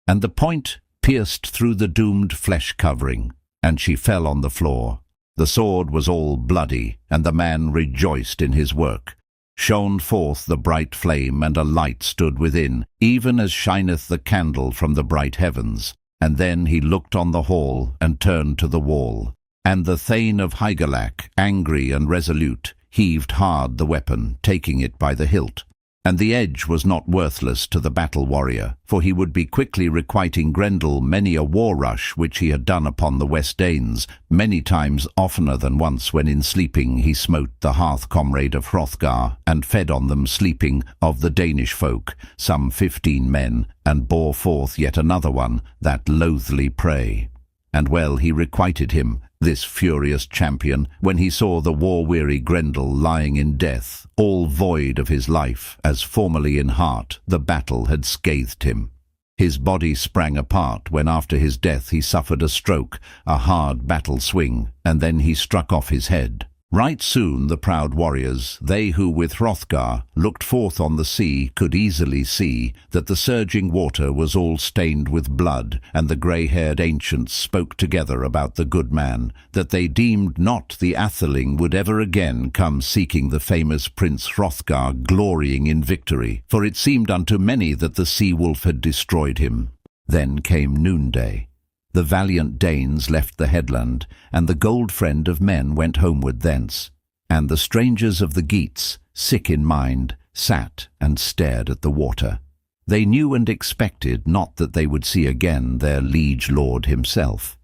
And the point pierced through the doomed flesh covering, and she fell on the floor. The sword was all bloody, and the man rejoiced in his work. Shone forth the bright flame, and a light stood within, even as shineth the candle from the bright heavens. And then he looked on the hall, and turned to the wall. And the Thane of Hygelac, angry and resolute, heaved hard the weapon, taking it by the hilt. And the edge was not worthless to the battle-warrior, for he would be quickly requiting Grendel many a war-rush which he had done upon the West Danes, many times oftener than once when in sleeping he smote the hearth-comrade of Hrothgar, and fed on them sleeping of the Danish folk, some 15 men, and bore forth yet another one, that loathly prey. And well he requited him, this furious champion, when he saw the war-weary Grendel lying in death, all void of his life, as formerly in heart the battle had scathed him. His body sprang apart when after his death he suffered a stroke, a hard battle swing, and then he struck off his head. Right soon the proud warriors, they who with Hrothgar looked forth on the sea, could easily see that the surging water was all stained with blood, and the grey-haired ancients spoke together about the good man, that they deemed not the atheling would ever again come seeking the famous Prince Hrothgar, glorying in victory, for it seemed unto many that the sea-wolf had destroyed him. Then came noonday. The valiant Danes left the headland, and the gold friend of men went homeward thence. And the strangers of the Geats, sick in mind, sat and stared at the water. They knew and expected not that they would see again their liege lord himself.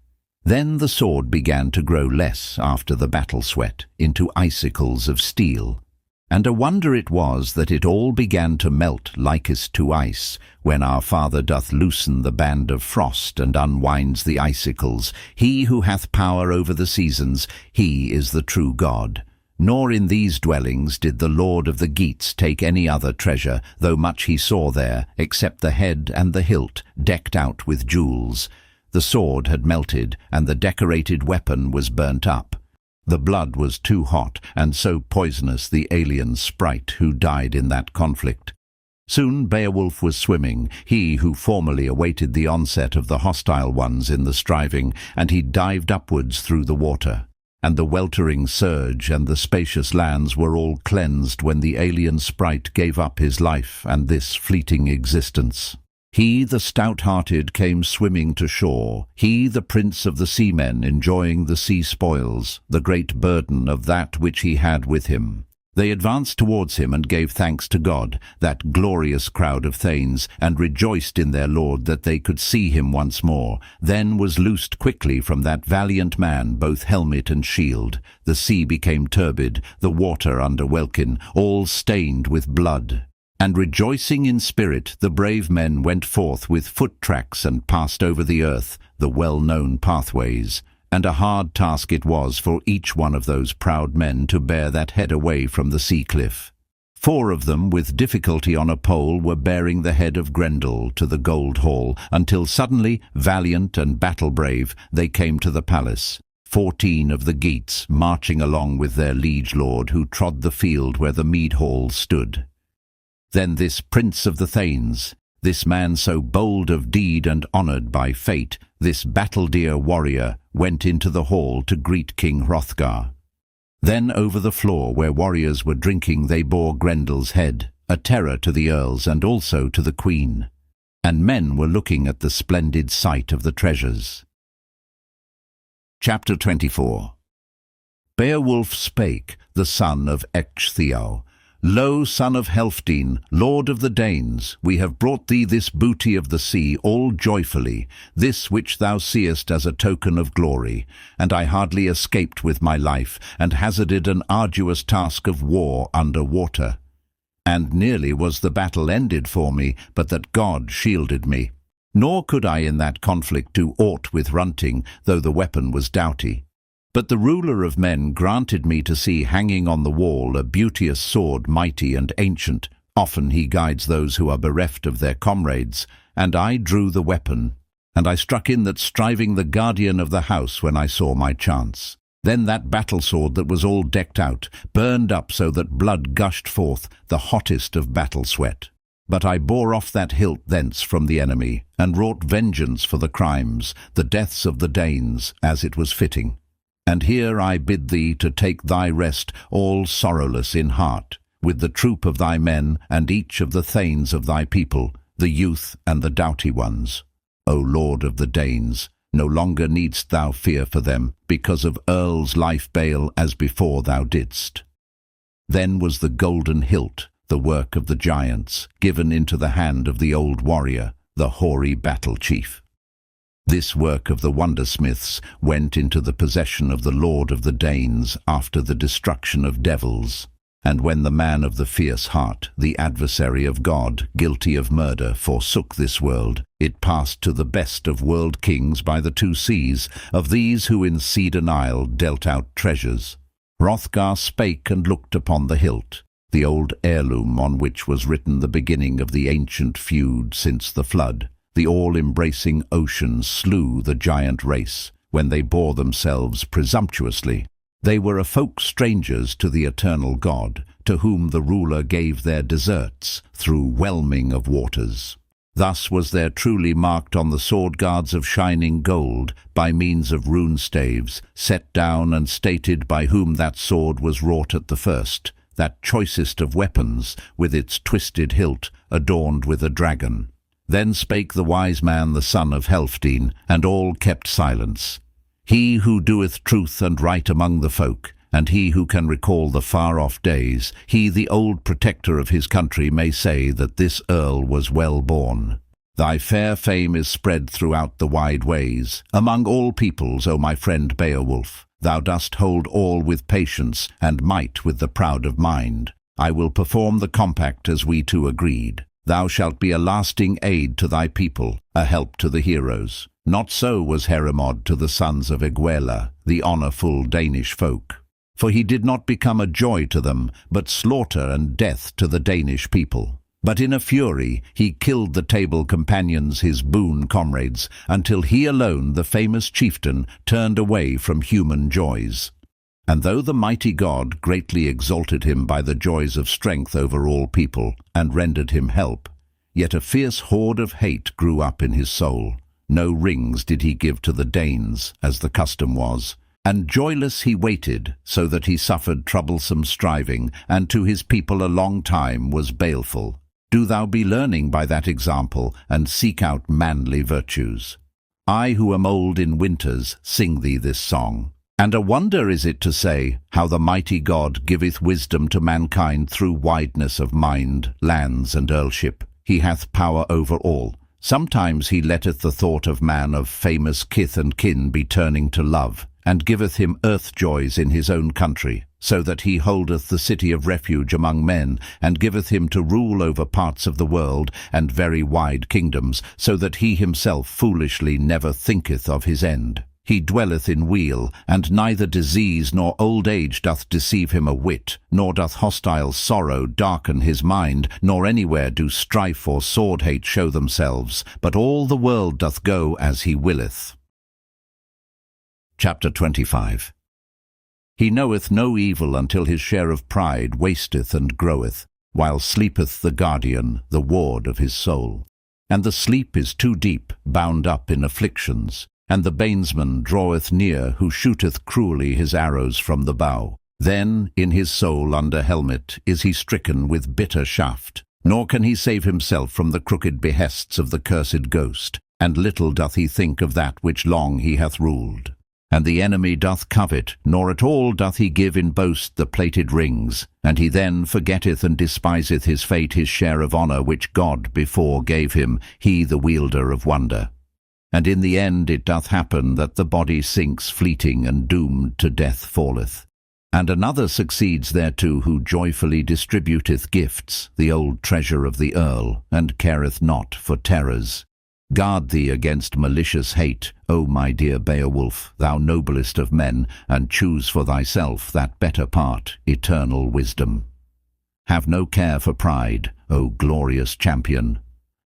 Then the sword began to grow less after the battle sweat, into icicles of steel. And a wonder it was that it all began to melt likest to ice, when our Father doth loosen the band of frost and unwinds the icicles. He who hath power over the seasons, he is the true God. Nor in these dwellings did the Lord of the Geats take any other treasure, though much he saw there, except the head and the hilt, decked out with jewels. The sword had melted, and the decorated weapon was burnt up. The blood was too hot, and so poisonous the alien sprite who died in that conflict. Soon Beowulf was swimming, he who formerly awaited the onset of the hostile ones in the striving, and he dived upwards through the water. And the weltering surge and the spacious lands were all cleansed when the alien sprite gave up his life and this fleeting existence. He, the stout-hearted, came swimming to shore, he, the prince of the seamen, enjoying the sea spoils, the great burden of that which he had with him. They advanced towards him and gave thanks to God, that glorious crowd of thanes, and rejoiced in their lord that they could see him once more. Then was loosed quickly from that valiant man both helmet and shield. The sea became turbid, the water under welkin, all stained with blood. And rejoicing in spirit, the brave men went forth with foot-tracks and passed over the earth, the well-known pathways. And a hard task it was for each one of those proud men to bear that head away from the sea-cliff. 4 of them with difficulty on a pole were bearing the head of Grendel to the gold hall, until suddenly, valiant and battle-brave, they came to the palace. 14 of the Geats marching along with their liege lord, who trod the field where the mead hall stood. Then this prince of the Thanes, this man so bold of deed and honoured by fate, this battle-dear warrior, went into the hall to greet King Hrothgar. Then over the floor where warriors were drinking they bore Grendel's head, a terror to the earls and also to the queen. And men were looking at the splendid sight of the treasures. Chapter 24. Beowulf spake, the son of Ecgtheow. Lo, son of Helfdene, lord of the Danes, we have brought thee this booty of the sea all joyfully, this which thou seest as a token of glory. And I hardly escaped with my life, and hazarded an arduous task of war under water. And nearly was the battle ended for me, but that God shielded me. Nor could I in that conflict do aught with runting, though the weapon was doughty. But the ruler of men granted me to see hanging on the wall a beauteous sword mighty and ancient, Often he guides those who are bereft of their comrades, and I drew the weapon, and I struck in that striving the guardian of the house when I saw my chance. Then that battle-sword that was all decked out, burned up so that blood gushed forth, the hottest of battle sweat. But I bore off that hilt thence from the enemy, and wrought vengeance for the crimes, the deaths of the Danes, as it was fitting. And here I bid thee to take thy rest, all sorrowless in heart, with the troop of thy men, and each of the thanes of thy people, the youth and the doughty ones. O Lord of the Danes, no longer needst thou fear for them, because of Earl's life-bale as before thou didst. Then was the golden hilt, the work of the giants, given into the hand of the old warrior, the hoary battle-chief. This work of the wondersmiths went into the possession of the Lord of the Danes after the destruction of devils. And when the man of the fierce heart, the adversary of God, guilty of murder, forsook this world, it passed to the best of world kings by the two seas, of these who in Cedar Isle dealt out treasures. Hrothgar spake and looked upon the hilt, the old heirloom on which was written the beginning of the ancient feud since the flood. The all-embracing ocean slew the giant race, when they bore themselves presumptuously. They were a folk strangers to the eternal God, to whom the ruler gave their deserts, through whelming of waters. Thus was there truly marked on the sword guards of shining gold, by means of rune staves, set down and stated by whom that sword was wrought at the first, that choicest of weapons, with its twisted hilt, adorned with a dragon. Then spake the wise man the son of Helfdene, and all kept silence. He who doeth truth and right among the folk, and he who can recall the far-off days, he the old protector of his country may say that this earl was well born. Thy fair fame is spread throughout the wide ways, among all peoples, O my friend Beowulf. Thou dost hold all with patience, and might with the proud of mind. I will perform the compact as we two agreed. Thou shalt be a lasting aid to thy people, a help to the heroes. Not so was Heorot to the sons of Egwella, the honourful Danish folk. For he did not become a joy to them, but slaughter and death to the Danish people. But in a fury he killed the table companions, his boon comrades, until he alone, the famous chieftain, turned away from human joys. And though the mighty God greatly exalted him by the joys of strength over all people, and rendered him help, yet a fierce horde of hate grew up in his soul. No rings did he give to the Danes, as the custom was, and joyless he waited, so that he suffered troublesome striving, and to his people a long time was baleful. Do thou be learning by that example, and seek out manly virtues. I who am old in winters sing thee this song. And a wonder is it to say, how the mighty God giveth wisdom to mankind through wideness of mind, lands, and earlship. He hath power over all. Sometimes he letteth the thought of man of famous kith and kin be turning to love, and giveth him earth-joys in his own country, so that he holdeth the city of refuge among men, and giveth him to rule over parts of the world, and very wide kingdoms, so that he himself foolishly never thinketh of his end. He dwelleth in weal, and neither disease nor old age doth deceive him a whit, nor doth hostile sorrow darken his mind, nor anywhere do strife or sword-hate show themselves, but all the world doth go as he willeth. Chapter 25. He knoweth no evil until his share of pride wasteth and groweth, while sleepeth the guardian, the ward of his soul. And the sleep is too deep, bound up in afflictions. And the banesman draweth near, who shooteth cruelly his arrows from the bow. Then in his soul under helmet is he stricken with bitter shaft, nor can he save himself from the crooked behests of the cursed ghost, and little doth he think of that which long he hath ruled. And the enemy doth covet, nor at all doth he give in boast the plated rings, and he then forgetteth and despiseth his fate, his share of honour which God before gave him, he the wielder of wonder. And in the end it doth happen that the body sinks fleeting, and doomed to death falleth. And another succeeds thereto, who joyfully distributeth gifts, the old treasure of the earl, and careth not for terrors. Guard thee against malicious hate, O my dear Beowulf, thou noblest of men, and choose for thyself that better part, eternal wisdom. Have no care for pride, O glorious champion.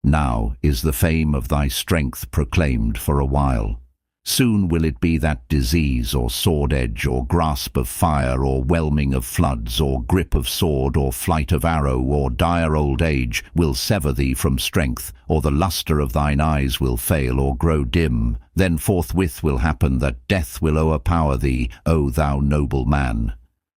Now is the fame of thy strength proclaimed for a while. Soon will it be that disease or sword edge or grasp of fire or whelming of floods or grip of sword or flight of arrow or dire old age will sever thee from strength, or the lustre of thine eyes will fail or grow dim. Then forthwith will happen that death will o'erpower thee, O thou noble man.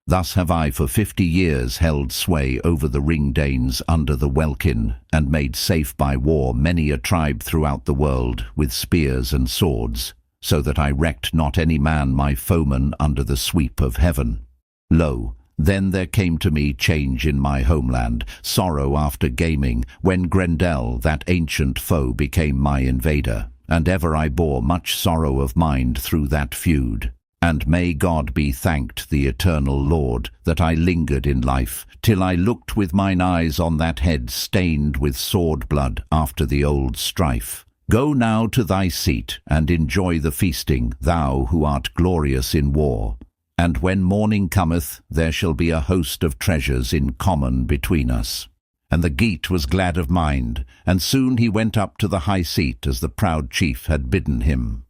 Thus have I for 50 years held sway over the Ring-Danes under the welkin, and made safe by war many a tribe throughout the world with spears and swords, so that I recked not any man my foeman under the sweep of heaven. Lo, then there came to me change in my homeland, sorrow after gaming, when Grendel, that ancient foe, became my invader, and ever I bore much sorrow of mind through that feud. And may God be thanked, the eternal Lord, that I lingered in life, till I looked with mine eyes on that head stained with sword blood after the old strife. Go now to thy seat, and enjoy the feasting, thou who art glorious in war. And when morning cometh, there shall be a host of treasures in common between us. And the Geat was glad of mind, and soon he went up to the high seat as the proud chief had bidden him.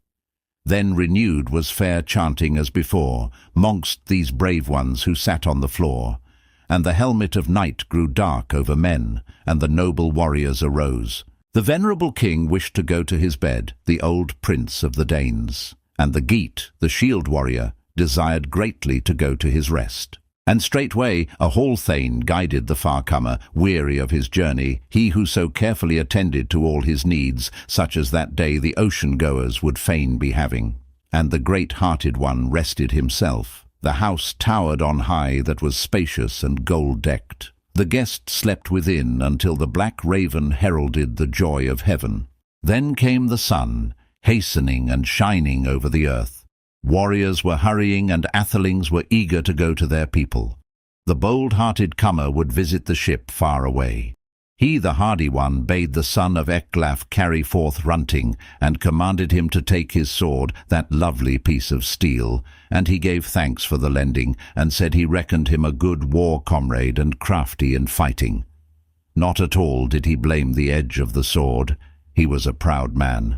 Then renewed was fair chanting as before, mongst these brave ones who sat on the floor. And the helmet of night grew dark over men, and the noble warriors arose. The venerable king wished to go to his bed, the old prince of the Danes, and the Geat, the shield warrior, desired greatly to go to his rest. And straightway a hall thane guided the far-comer, weary of his journey, he who so carefully attended to all his needs, such as that day the ocean-goers would fain be having. And the great-hearted one rested himself. The house towered on high that was spacious and gold-decked. The guest slept within until the black raven heralded the joy of heaven. Then came the sun, hastening and shining over the earth. Warriors were hurrying, and athelings were eager to go to their people. The bold-hearted comer would visit the ship far away. He, the hardy one, bade the son of Wiglaf carry forth Runting, and commanded him to take his sword, that lovely piece of steel, and he gave thanks for the lending, and said he reckoned him a good war-comrade and crafty in fighting. Not at all did he blame the edge of the sword. He was a proud man.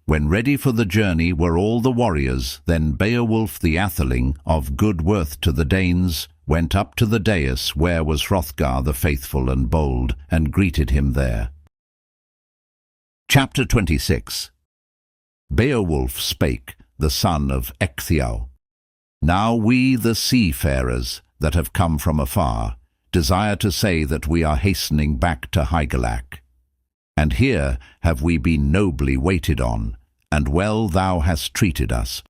When ready for the journey were all the warriors, then Beowulf the atheling, of good worth to the Danes, went up to the dais where was Hrothgar the faithful and bold, and greeted him there. Chapter 26. Beowulf spake, the son of Ecgtheow. Now we, the seafarers, that have come from afar, desire to say that we are hastening back to Hygelac. And here have we been nobly waited on, and well thou hast treated us.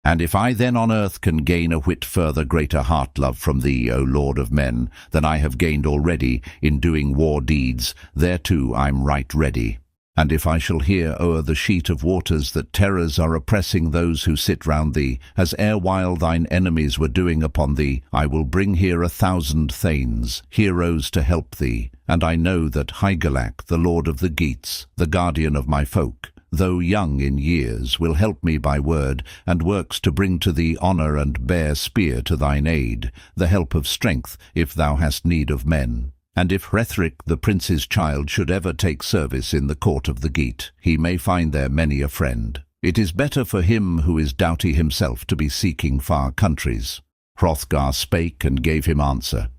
And if I then on earth can gain a whit further greater heart-love from thee, O Lord of men, than I have gained already in doing war deeds, thereto I'm right ready. And if I shall hear o'er the sheet of waters that terrors are oppressing those who sit round thee, as erewhile thine enemies were doing upon thee, I will bring here 1,000 thanes, heroes to help thee. And I know that Hygelac, the lord of the Geats, the guardian of my folk, though young in years, will help me by word, and works to bring to thee honour and bear spear to thine aid, the help of strength, if thou hast need of men. And if Hrethric, the prince's child, should ever take service in the court of the Geat, he may find there many a friend. It is better for him who is doughty himself to be seeking far countries. Hrothgar spake and gave him answer.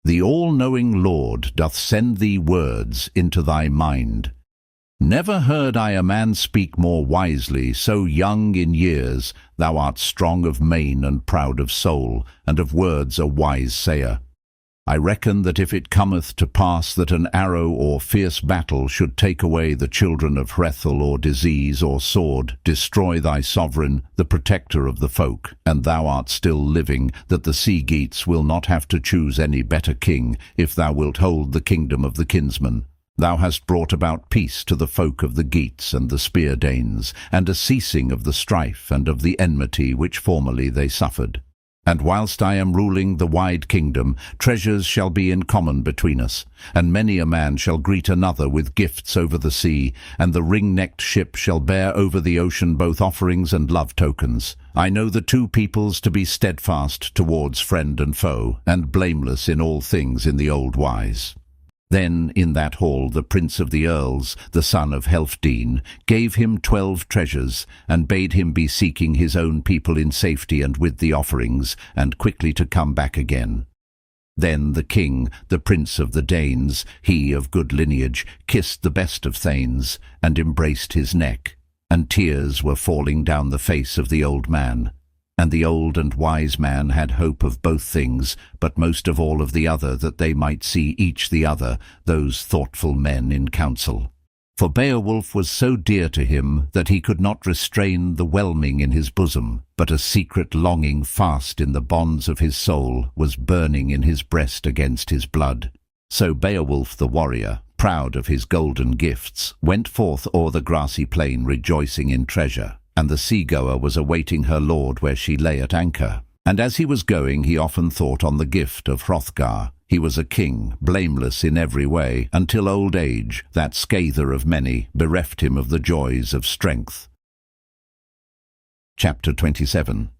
The all-knowing Lord doth send thee words into thy mind. Never heard I a man speak more wisely, so young in years. Thou art strong of mane and proud of soul, and of words a wise sayer. I reckon that if it cometh to pass that an arrow or fierce battle should take away the children of Hrethel, or disease or sword, destroy thy sovereign, the protector of the folk, and thou art still living, that the sea Geats will not have to choose any better king, if thou wilt hold the kingdom of the kinsman. Thou hast brought about peace to the folk of the Geats and the Spear Danes, and a ceasing of the strife and of the enmity which formerly they suffered. And whilst I am ruling the wide kingdom, treasures shall be in common between us, and many a man shall greet another with gifts over the sea, and the ring-necked ship shall bear over the ocean both offerings and love tokens. I know the two peoples to be steadfast towards friend and foe, and blameless in all things in the old wise. Then in that hall the prince of the earls, the son of Helfdene, gave him 12 treasures, and bade him be seeking his own people in safety and with the offerings, and quickly to come back again. Then the king, the prince of the Danes, he of good lineage, kissed the best of thanes, and embraced his neck, and tears were falling down the face of the old man. And the old and wise man had hope of both things, but most of all of the other, that they might see each the other, those thoughtful men in council. For Beowulf was so dear to him that he could not restrain the whelming in his bosom, but a secret longing fast in the bonds of his soul was burning in his breast against his blood. So Beowulf the warrior, proud of his golden gifts, went forth o'er the grassy plain rejoicing in treasure. And the sea-goer was awaiting her lord where she lay at anchor. And as he was going, he often thought on the gift of Hrothgar. He was a king, blameless in every way, until old age, that scather of many, bereft him of the joys of strength. Chapter 27.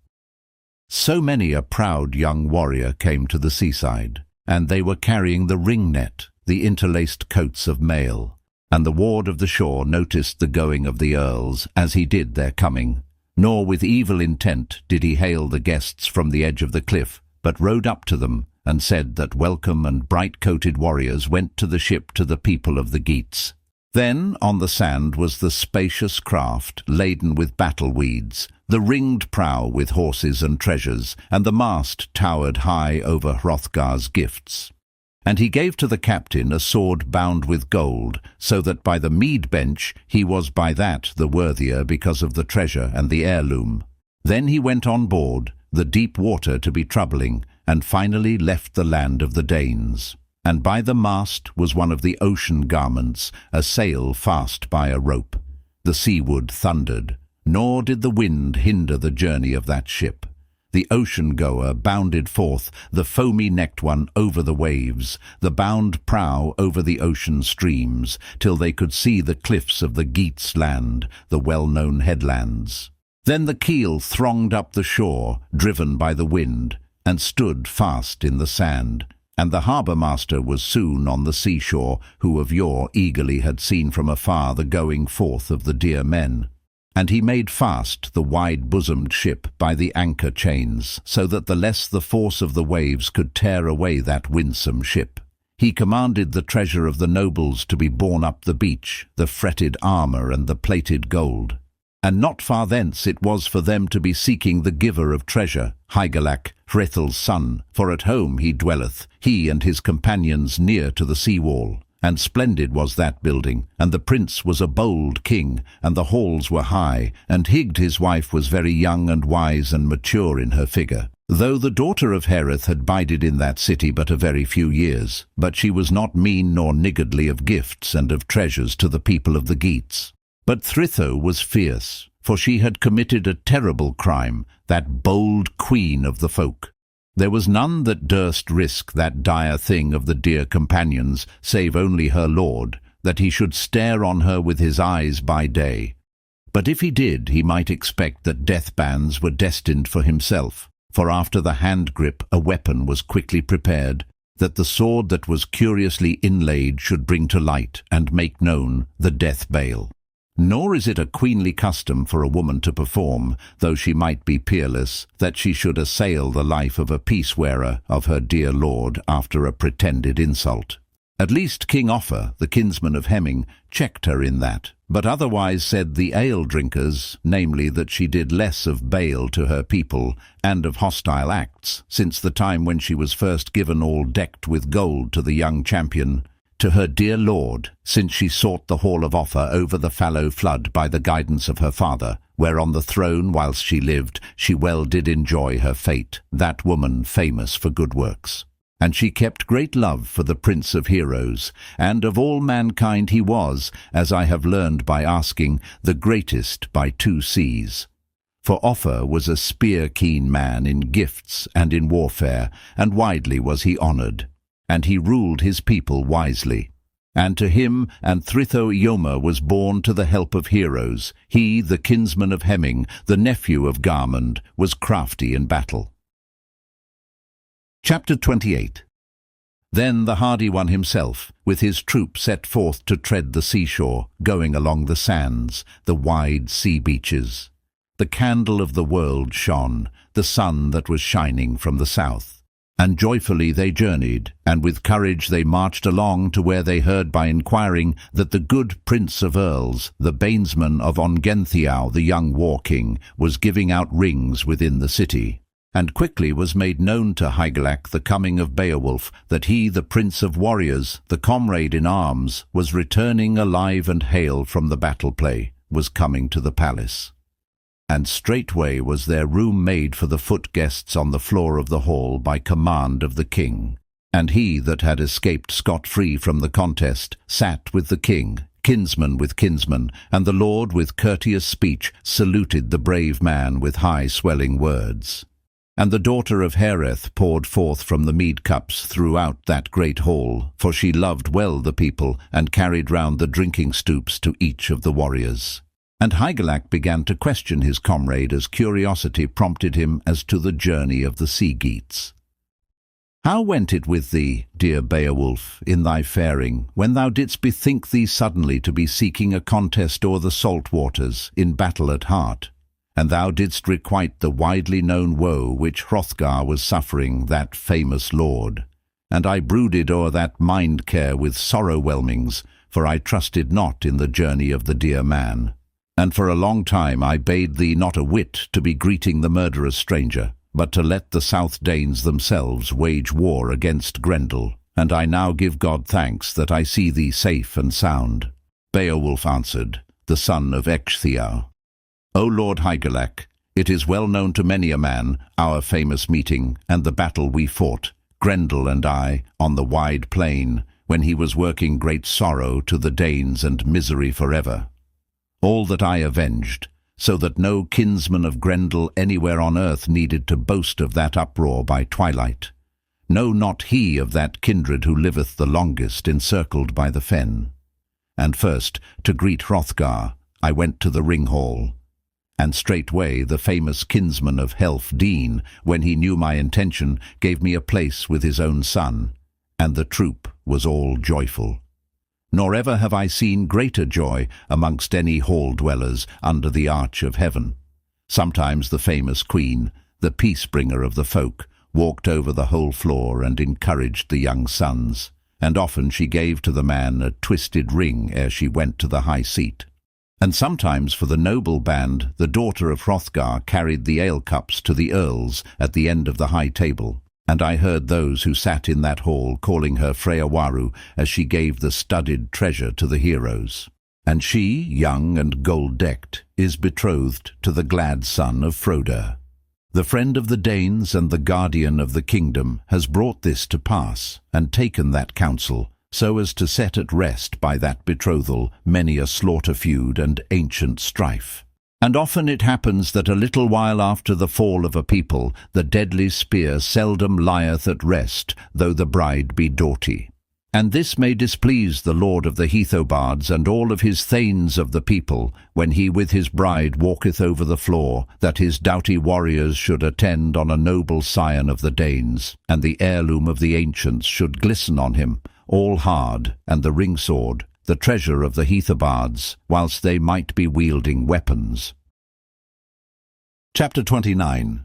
So many a proud young warrior came to the seaside, and they were carrying the ring-net, the interlaced coats of mail. And the ward of the shore noticed the going of the earls, as he did their coming. Nor with evil intent did he hail the guests from the edge of the cliff, but rode up to them, and said that welcome and bright-coated warriors went to the ship to the people of the Geats. Then on the sand was the spacious craft, laden with battle-weeds, the ringed prow with horses and treasures, and the mast towered high over Hrothgar's gifts. And he gave to the captain a sword bound with gold, so that by the mead bench he was by that the worthier because of the treasure and the heirloom. Then he went on board, the deep water to be troubling, and finally left the land of the Danes. And by the mast was one of the ocean garments, a sail fast by a rope. The seawood thundered, nor did the wind hinder the journey of that ship. The ocean-goer bounded forth, the foamy-necked one over the waves, the bound prow over the ocean streams, till they could see the cliffs of the Geats land, the well-known headlands. Then the keel thronged up the shore, driven by the wind, and stood fast in the sand. And the harbour-master was soon on the seashore, who of yore eagerly had seen from afar the going forth of the dear men. And he made fast the wide-bosomed ship by the anchor chains, so that the less the force of the waves could tear away that winsome ship. He commanded the treasure of the nobles to be borne up the beach, the fretted armour and the plated gold. And not far thence it was for them to be seeking the giver of treasure, Hygelac, Hrethel's son, for at home he dwelleth, he and his companions near to the sea-wall. And splendid was that building, and the prince was a bold king, and the halls were high, and Hygd his wife was very young and wise and mature in her figure. Though the daughter of Heorot had bided in that city but a very few years, but she was not mean nor niggardly of gifts and of treasures to the people of the Geats. But Thritho was fierce, for she had committed a terrible crime, that bold queen of the folk. There was none that durst risk that dire thing of the dear companions, save only her lord, that he should stare on her with his eyes by day. But if he did, he might expect that death-bands were destined for himself, for after the hand-grip a weapon was quickly prepared, that the sword that was curiously inlaid should bring to light and make known the death-bale. Nor is it a queenly custom for a woman to perform, though she might be peerless, that she should assail the life of a peace-wearer of her dear lord after a pretended insult. At least King Offa, the kinsman of Hemming, checked her in that, but otherwise said the ale-drinkers, namely that she did less of bale to her people, and of hostile acts, since the time when she was first given all decked with gold to the young champion, to her dear lord, since she sought the hall of Offa over the fallow flood by the guidance of her father, where on the throne whilst she lived she well did enjoy her fate, that woman famous for good works. And she kept great love for the Prince of Heroes, and of all mankind he was, as I have learned by asking, the greatest by 2 seas. For Offa was a spear-keen man in gifts and in warfare, and widely was he honoured. And he ruled his people wisely. And to him Anthritho Ioma was born to the help of heroes. He, the kinsman of Hemming, the nephew of Garmund, was crafty in battle. Chapter 28. Then the hardy one himself, with his troop, set forth to tread the seashore, going along the sands, the wide sea beaches. The candle of the world shone, the sun that was shining from the south. And joyfully they journeyed, and with courage they marched along to where they heard by inquiring that the good prince of earls, the banesman of Ongenthiau, the young war-king, was giving out rings within the city. And quickly was made known to Hygelac the coming of Beowulf, that he, the prince of warriors, the comrade in arms, was returning alive and hale from the battle-play, was coming to the palace. And straightway was there room made for the foot guests on the floor of the hall by command of the king. And he that had escaped scot-free from the contest sat with the king, kinsman with kinsman, and the lord with courteous speech saluted the brave man with high swelling words. And the daughter of Heorot poured forth from the mead-cups throughout that great hall, for she loved well the people, and carried round the drinking stoups to each of the warriors. And Hygelac began to question his comrade as curiosity prompted him as to the journey of the sea Geats. How went it with thee, dear Beowulf, in thy faring, when thou didst bethink thee suddenly to be seeking a contest o'er the salt waters, in battle at heart? And thou didst requite the widely known woe which Hrothgar was suffering, that famous lord. And I brooded o'er that mind-care with sorrow-whelmings, for I trusted not in the journey of the dear man. And for a long time I bade thee not a whit to be greeting the murderous stranger, but to let the South Danes themselves wage war against Grendel. And I now give God thanks that I see thee safe and sound. Beowulf answered, the son of Ecgtheow. O Lord Hygelac, it is well known to many a man, our famous meeting, and the battle we fought, Grendel and I, on the wide plain, when he was working great sorrow to the Danes and misery forever. All that I avenged, so that no kinsman of Grendel anywhere on earth needed to boast of that uproar by twilight. No, not he of that kindred who liveth the longest encircled by the fen. And first, to greet Hrothgar, I went to the ring-hall. And straightway the famous kinsman of Helf-Dene, when he knew my intention, gave me a place with his own son, and the troop was all joyful. Nor ever have I seen greater joy amongst any hall-dwellers under the arch of heaven. Sometimes the famous queen, the peace-bringer of the folk, walked over the whole floor and encouraged the young sons, and often she gave to the man a twisted ring ere she went to the high seat. And sometimes for the noble band the daughter of Hrothgar carried the ale-cups to the earls at the end of the high table. And I heard those who sat in that hall calling her Freawaru as she gave the studded treasure to the heroes. And she, young and gold-decked, is betrothed to the glad son of Froder. The friend of the Danes and the guardian of the kingdom has brought this to pass, and taken that counsel, so as to set at rest by that betrothal many a slaughter feud and ancient strife. And often it happens that a little while after the fall of a people, the deadly spear seldom lieth at rest, though the bride be doughty. And this may displease the lord of the Heathobards and all of his thanes of the people, when he with his bride walketh over the floor, that his doughty warriors should attend on a noble scion of the Danes, and the heirloom of the ancients should glisten on him, all hard, and the ring-sword, the treasure of the Heathobards, whilst they might be wielding weapons. Chapter 29.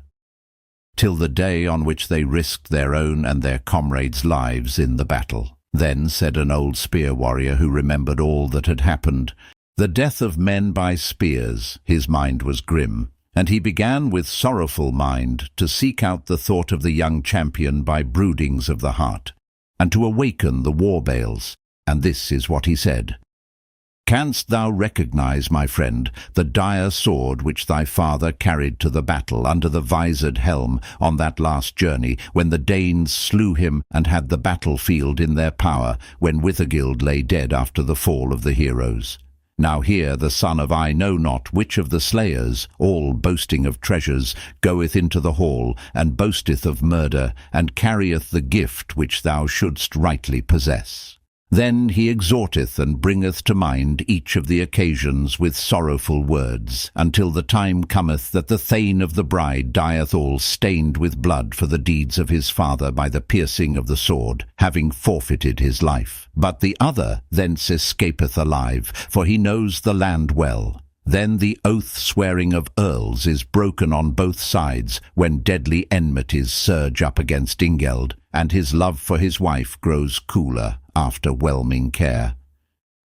Till the day on which they risked their own and their comrades' lives in the battle. Then said an old spear warrior who remembered all that had happened, the death of men by spears, his mind was grim, and he began with sorrowful mind to seek out the thought of the young champion by broodings of the heart, and to awaken the war-bales. And this is what he said. Canst thou recognize, my friend, the dire sword which thy father carried to the battle under the visored helm on that last journey, when the Danes slew him and had the battlefield in their power, when Withergild lay dead after the fall of the heroes? Now here the son of I know not which of the slayers, all boasting of treasures, goeth into the hall, and boasteth of murder, and carrieth the gift which thou shouldst rightly possess. Then he exhorteth and bringeth to mind each of the occasions with sorrowful words, until the time cometh that the thane of the bride dieth all stained with blood for the deeds of his father by the piercing of the sword, having forfeited his life. But the other thence escapeth alive, for he knows the land well. Then the oath-swearing of earls is broken on both sides, when deadly enmities surge up against Ingeld, and his love for his wife grows cooler after whelming care.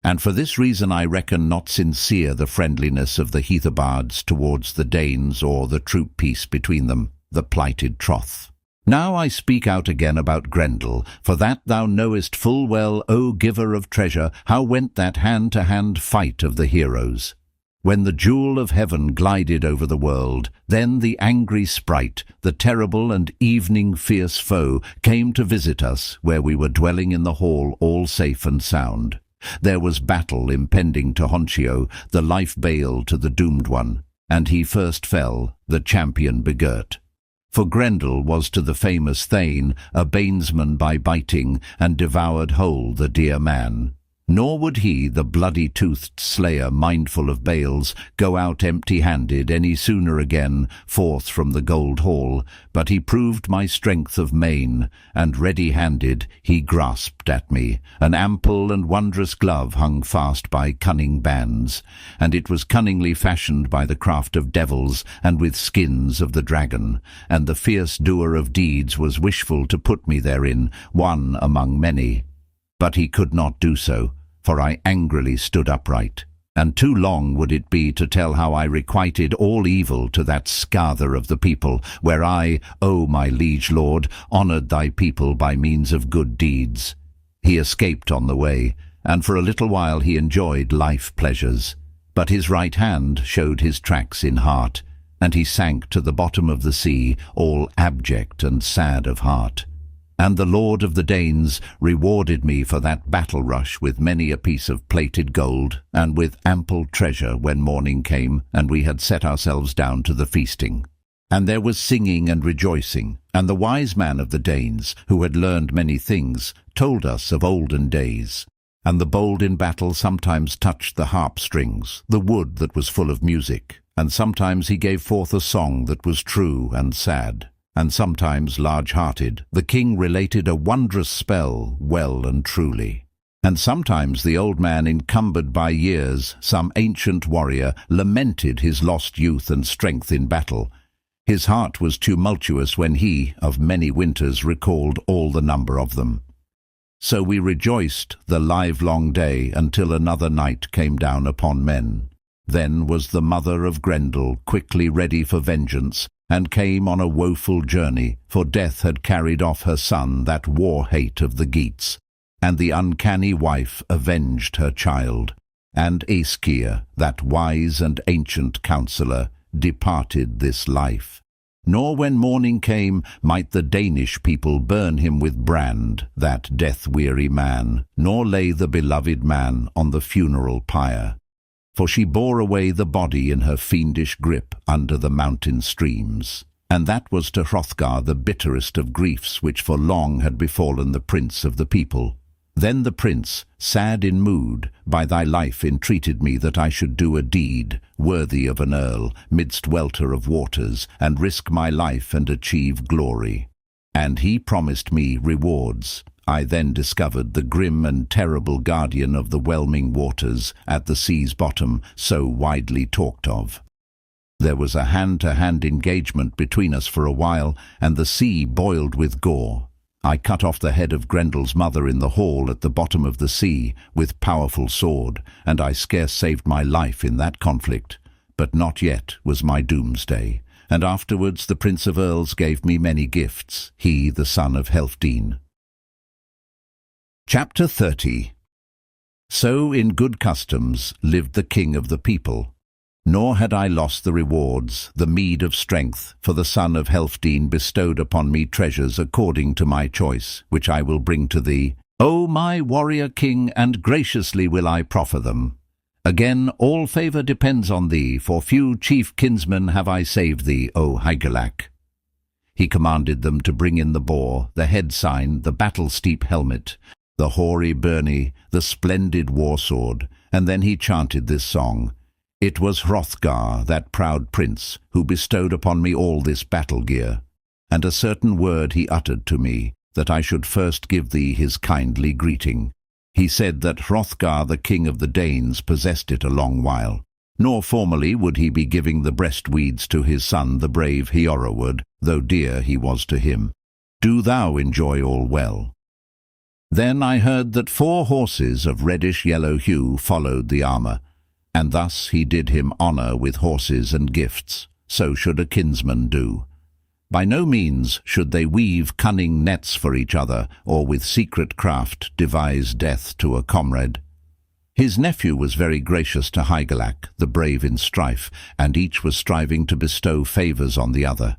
And for this reason I reckon not sincere the friendliness of the Heathobards towards the Danes, or the troop peace between them, the plighted troth. Now I speak out again about Grendel, for that thou knowest full well, O giver of treasure, how went that hand-to-hand fight of the heroes. When the jewel of heaven glided over the world, then the angry sprite, the terrible and evening fierce foe, came to visit us, where we were dwelling in the hall all safe and sound. There was battle impending to Honcio, the life-bale to the doomed one, and he first fell, the champion begirt. For Grendel was to the famous thane a banesman by biting, and devoured whole the dear man. Nor would he, the bloody-toothed slayer, mindful of bales, go out empty-handed any sooner again forth from the gold hall, but he proved my strength of main, and ready-handed he grasped at me. An ample and wondrous glove hung fast by cunning bands, and it was cunningly fashioned by the craft of devils, and with skins of the dragon, and the fierce doer of deeds was wishful to put me therein, one among many. But he could not do so, for I angrily stood upright, and too long would it be to tell how I requited all evil to that scather of the people, where I, O my liege lord, honoured thy people by means of good deeds. He escaped on the way, and for a little while he enjoyed life pleasures, but his right hand showed his tracks in heart, and he sank to the bottom of the sea, all abject and sad of heart. And the lord of the Danes rewarded me for that battle-rush with many a piece of plated gold, and with ample treasure when morning came, and we had set ourselves down to the feasting. And there was singing and rejoicing, and the wise man of the Danes, who had learned many things, told us of olden days. And the bold in battle sometimes touched the harp-strings, the wood that was full of music, and sometimes he gave forth a song that was true and sad. And sometimes large-hearted, the king related a wondrous spell well and truly. And sometimes the old man, encumbered by years, some ancient warrior, lamented his lost youth and strength in battle. His heart was tumultuous when he, of many winters, recalled all the number of them. So we rejoiced the livelong day until another night came down upon men. Then was the mother of Grendel quickly ready for vengeance, and came on a woeful journey, for death had carried off her son, that war-hate of the Geats, and the uncanny wife avenged her child, and Aescia, that wise and ancient counsellor, departed this life. Nor when morning came might the Danish people burn him with brand, that death-weary man, nor lay the beloved man on the funeral pyre. For she bore away the body in her fiendish grip under the mountain streams. And that was to Hrothgar the bitterest of griefs which for long had befallen the prince of the people. Then the prince, sad in mood, by thy life entreated me that I should do a deed, worthy of an earl, midst welter of waters, and risk my life and achieve glory. And he promised me rewards. I then discovered the grim and terrible guardian of the whelming waters at the sea's bottom, so widely talked of. There was a hand-to-hand engagement between us for a while, and the sea boiled with gore. I cut off the head of Grendel's mother in the hall at the bottom of the sea with powerful sword, and I scarce saved my life in that conflict. But not yet was my doomsday, and afterwards the Prince of Earls gave me many gifts, he the son of Healfdene. Chapter 30. So in good customs lived the king of the people. Nor had I lost the rewards, the meed of strength, for the son of Healfdene bestowed upon me treasures according to my choice, which I will bring to thee, O my warrior king, and graciously will I proffer them. Again, all favour depends on thee, for few chief kinsmen have I saved thee, O Hygelac. He commanded them to bring in the boar, the head sign, the battle-steep helmet, the hoary byrnie, the splendid war sword, and then he chanted this song. It was Hrothgar, that proud prince, who bestowed upon me all this battle gear. And a certain word he uttered to me, that I should first give thee his kindly greeting. He said that Hrothgar, the king of the Danes, possessed it a long while. Nor formerly would he be giving the breastweeds to his son, the brave Heorot, though dear he was to him. Do thou enjoy all well. Then I heard that 4 horses of reddish-yellow hue followed the armour, and thus he did him honour with horses and gifts. So should a kinsman do. By no means should they weave cunning nets for each other, or with secret craft devise death to a comrade. His nephew was very gracious to Wiglaf, the brave in strife, and each was striving to bestow favours on the other.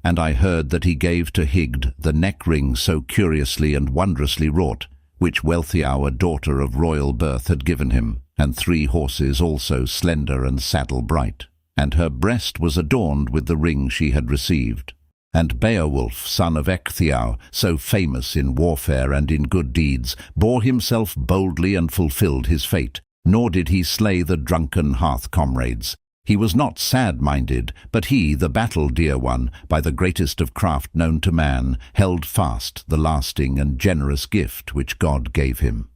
And I heard that he gave to Hygd the neck-ring so curiously and wondrously wrought, which Wealhtheow, a daughter of royal birth, had given him, and 3 horses also slender and saddle-bright. And her breast was adorned with the ring she had received. And Beowulf, son of Ecgtheow, so famous in warfare and in good deeds, bore himself boldly and fulfilled his fate, nor did he slay the drunken hearth-comrades. He was not sad-minded, but he, the battle-dear one, by the greatest of craft known to man, held fast the lasting and generous gift which God gave him.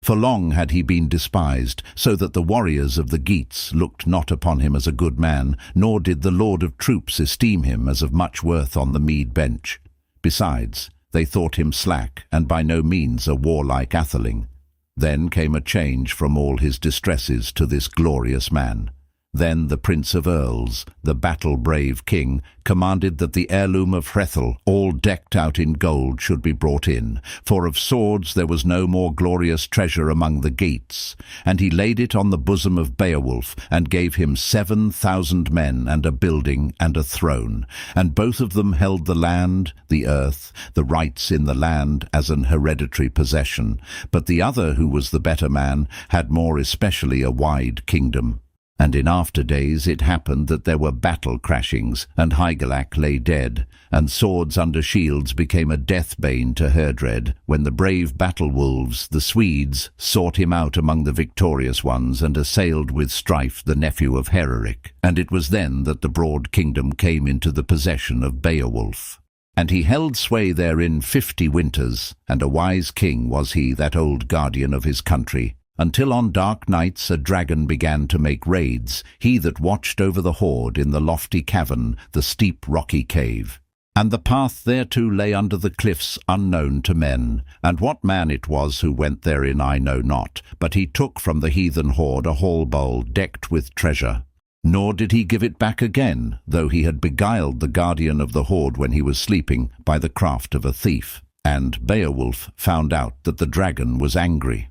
For long had he been despised, so that the warriors of the Geats looked not upon him as a good man, nor did the lord of troops esteem him as of much worth on the mead bench. Besides, they thought him slack, and by no means a warlike atheling. Then came a change from all his distresses to this glorious man. Then the Prince of Earls, the battle-brave king, commanded that the heirloom of Hrethel, all decked out in gold, should be brought in, for of swords there was no more glorious treasure among the Geats. And he laid it on the bosom of Beowulf, and gave him 7,000 men, and a building, and a throne. And both of them held the land, the earth, the rights in the land, as an hereditary possession. But the other, who was the better man, had more especially a wide kingdom. And in after days it happened that there were battle-crashings, and Wiglaf lay dead, and swords under shields became a death-bane to Heorot, when the brave battle-wolves, the Swedes, sought him out among the victorious ones, and assailed with strife the nephew of Heorot. And it was then that the broad kingdom came into the possession of Beowulf. And he held sway therein 50 winters, and a wise king was he, that old guardian of his country, until on dark nights a dragon began to make raids, he that watched over the hoard in the lofty cavern, the steep rocky cave. And the path thereto lay under the cliffs unknown to men, and what man it was who went therein I know not, but he took from the heathen hoard a hall-bowl decked with treasure. Nor did he give it back again, though he had beguiled the guardian of the hoard when he was sleeping by the craft of a thief. And Beowulf found out that the dragon was angry.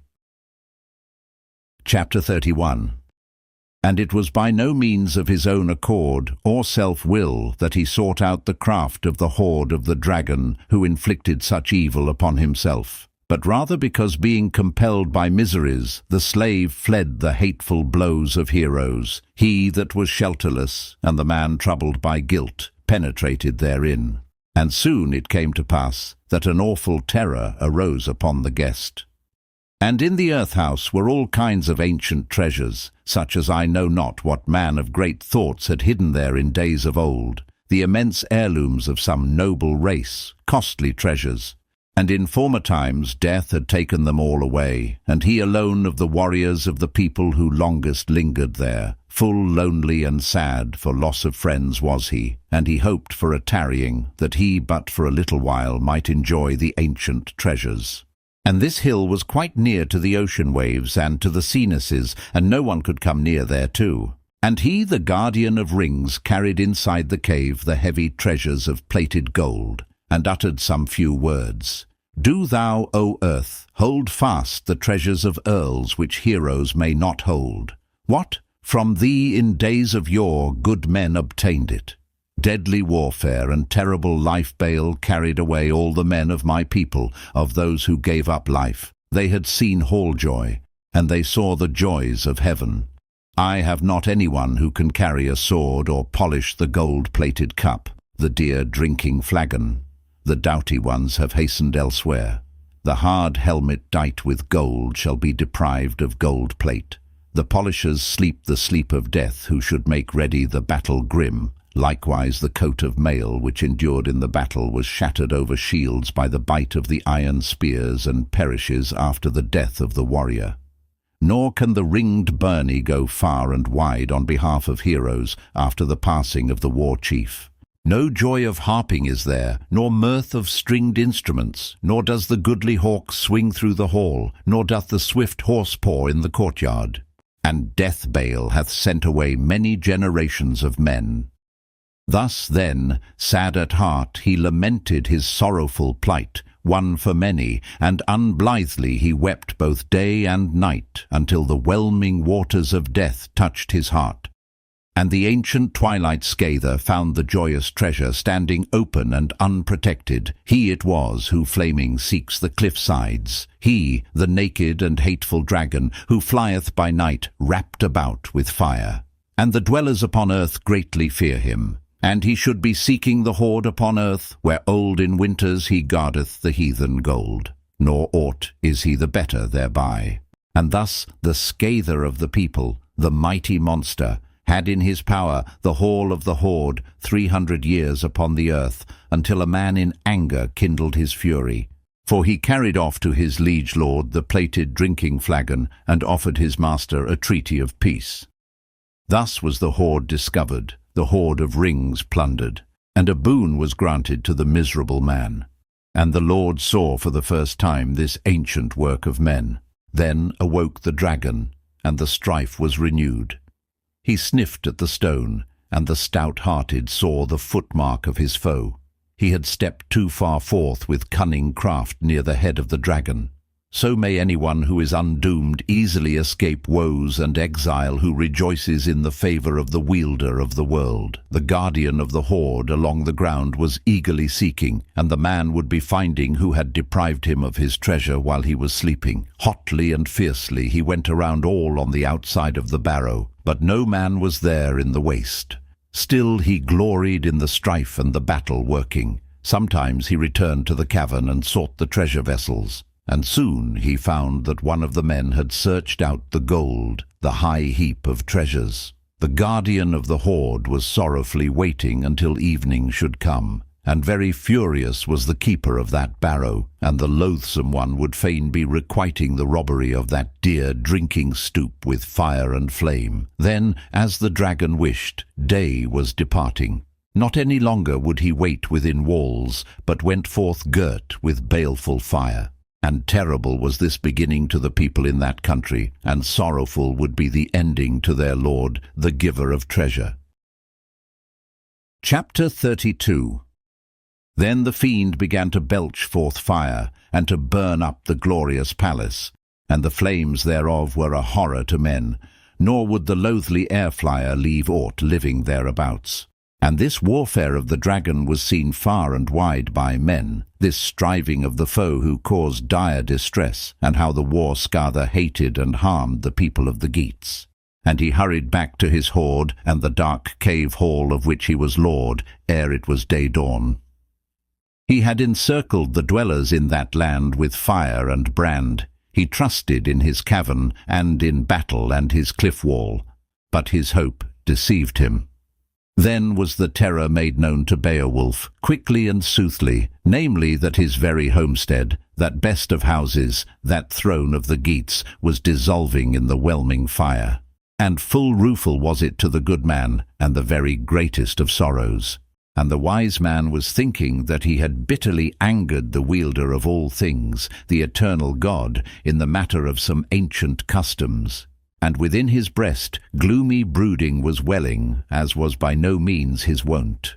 Chapter 31. And it was by no means of his own accord or self-will that he sought out the craft of the hoard of the dragon who inflicted such evil upon himself, but rather because, being compelled by miseries, the slave fled the hateful blows of heroes, he that was shelterless, and the man troubled by guilt, penetrated therein. And soon it came to pass that an awful terror arose upon the guest. And in the earth-house were all kinds of ancient treasures, such as I know not what man of great thoughts had hidden there in days of old, the immense heirlooms of some noble race, costly treasures. And in former times death had taken them all away, and he alone of the warriors of the people who longest lingered there, full lonely and sad, for loss of friends was he, and he hoped for a tarrying, that he but for a little while might enjoy the ancient treasures. And this hill was quite near to the ocean waves and to the sea-nesses, and no one could come near thereto. And he, the guardian of rings, carried inside the cave the heavy treasures of plated gold, and uttered some few words. Do thou, O earth, hold fast the treasures of earls which heroes may not hold. What? From thee in days of yore good men obtained it. Deadly warfare and terrible life-bale carried away all the men of my people, of those who gave up life. They had seen hall-joy, and they saw the joys of heaven. I have not anyone who can carry a sword or polish the gold-plated cup, the dear drinking flagon. The doughty ones have hastened elsewhere. The hard helmet dight with gold shall be deprived of gold plate. The polishers sleep the sleep of death who should make ready the battle grim. Likewise the coat of mail which endured in the battle was shattered over shields by the bite of the iron spears and perishes after the death of the warrior. Nor can the ringed byrnie go far and wide on behalf of heroes after the passing of the war chief. No joy of harping is there, nor mirth of stringed instruments, nor does the goodly hawk swing through the hall, nor doth the swift horse paw in the courtyard. And death bale hath sent away many generations of men. Thus then, sad at heart, he lamented his sorrowful plight, one for many, and unblithely he wept both day and night, until the whelming waters of death touched his heart. And the ancient twilight scather found the joyous treasure standing open and unprotected. He it was who flaming seeks the cliff sides, he, the naked and hateful dragon, who flieth by night wrapped about with fire. And the dwellers upon earth greatly fear him. And he should be seeking the hoard upon earth, where old in winters he guardeth the heathen gold. Nor aught is he the better thereby. And thus the scather of the people, the mighty monster, had in his power the hall of the hoard 300 years upon the earth, until a man in anger kindled his fury. For he carried off to his liege lord the plated drinking flagon, and offered his master a treaty of peace. Thus was the hoard discovered, the hoard of rings plundered, and a boon was granted to the miserable man. And the Lord saw for the first time this ancient work of men. Then awoke the dragon, and the strife was renewed. He sniffed at the stone, and the stout-hearted saw the footmark of his foe. He had stepped too far forth with cunning craft near the head of the dragon. So may anyone who is undoomed easily escape woes and exile who rejoices in the favour of the wielder of the world. The guardian of the hoard along the ground was eagerly seeking, and the man would be finding who had deprived him of his treasure while he was sleeping. Hotly and fiercely he went around all on the outside of the barrow, but no man was there in the waste. Still he gloried in the strife and the battle working. Sometimes he returned to the cavern and sought the treasure vessels. And soon he found that one of the men had searched out the gold, the high heap of treasures. The guardian of the hoard was sorrowfully waiting until evening should come, and very furious was the keeper of that barrow, and the loathsome one would fain be requiting the robbery of that dear drinking stoup with fire and flame. Then, as the dragon wished, day was departing. Not any longer would he wait within walls, but went forth girt with baleful fire. And terrible was this beginning to the people in that country, and sorrowful would be the ending to their lord, the giver of treasure. Chapter 32. Then the fiend began to belch forth fire, and to burn up the glorious palace, and the flames thereof were a horror to men, nor would the loathly air-flyer leave aught living thereabouts. And this warfare of the dragon was seen far and wide by men, this striving of the foe who caused dire distress, and how the war-scather hated and harmed the people of the Geats. And he hurried back to his hoard and the dark cave hall of which he was lord, ere it was day-dawn. He had encircled the dwellers in that land with fire and brand. He trusted in his cavern and in battle and his cliff wall, but his hope deceived him. Then was the terror made known to Beowulf, quickly and soothly, namely that his very homestead, that best of houses, that throne of the Geats, was dissolving in the whelming fire. And full rueful was it to the good man, and the very greatest of sorrows. And the wise man was thinking that he had bitterly angered the wielder of all things, the eternal God, in the matter of some ancient customs. And within his breast gloomy brooding was welling, as was by no means his wont.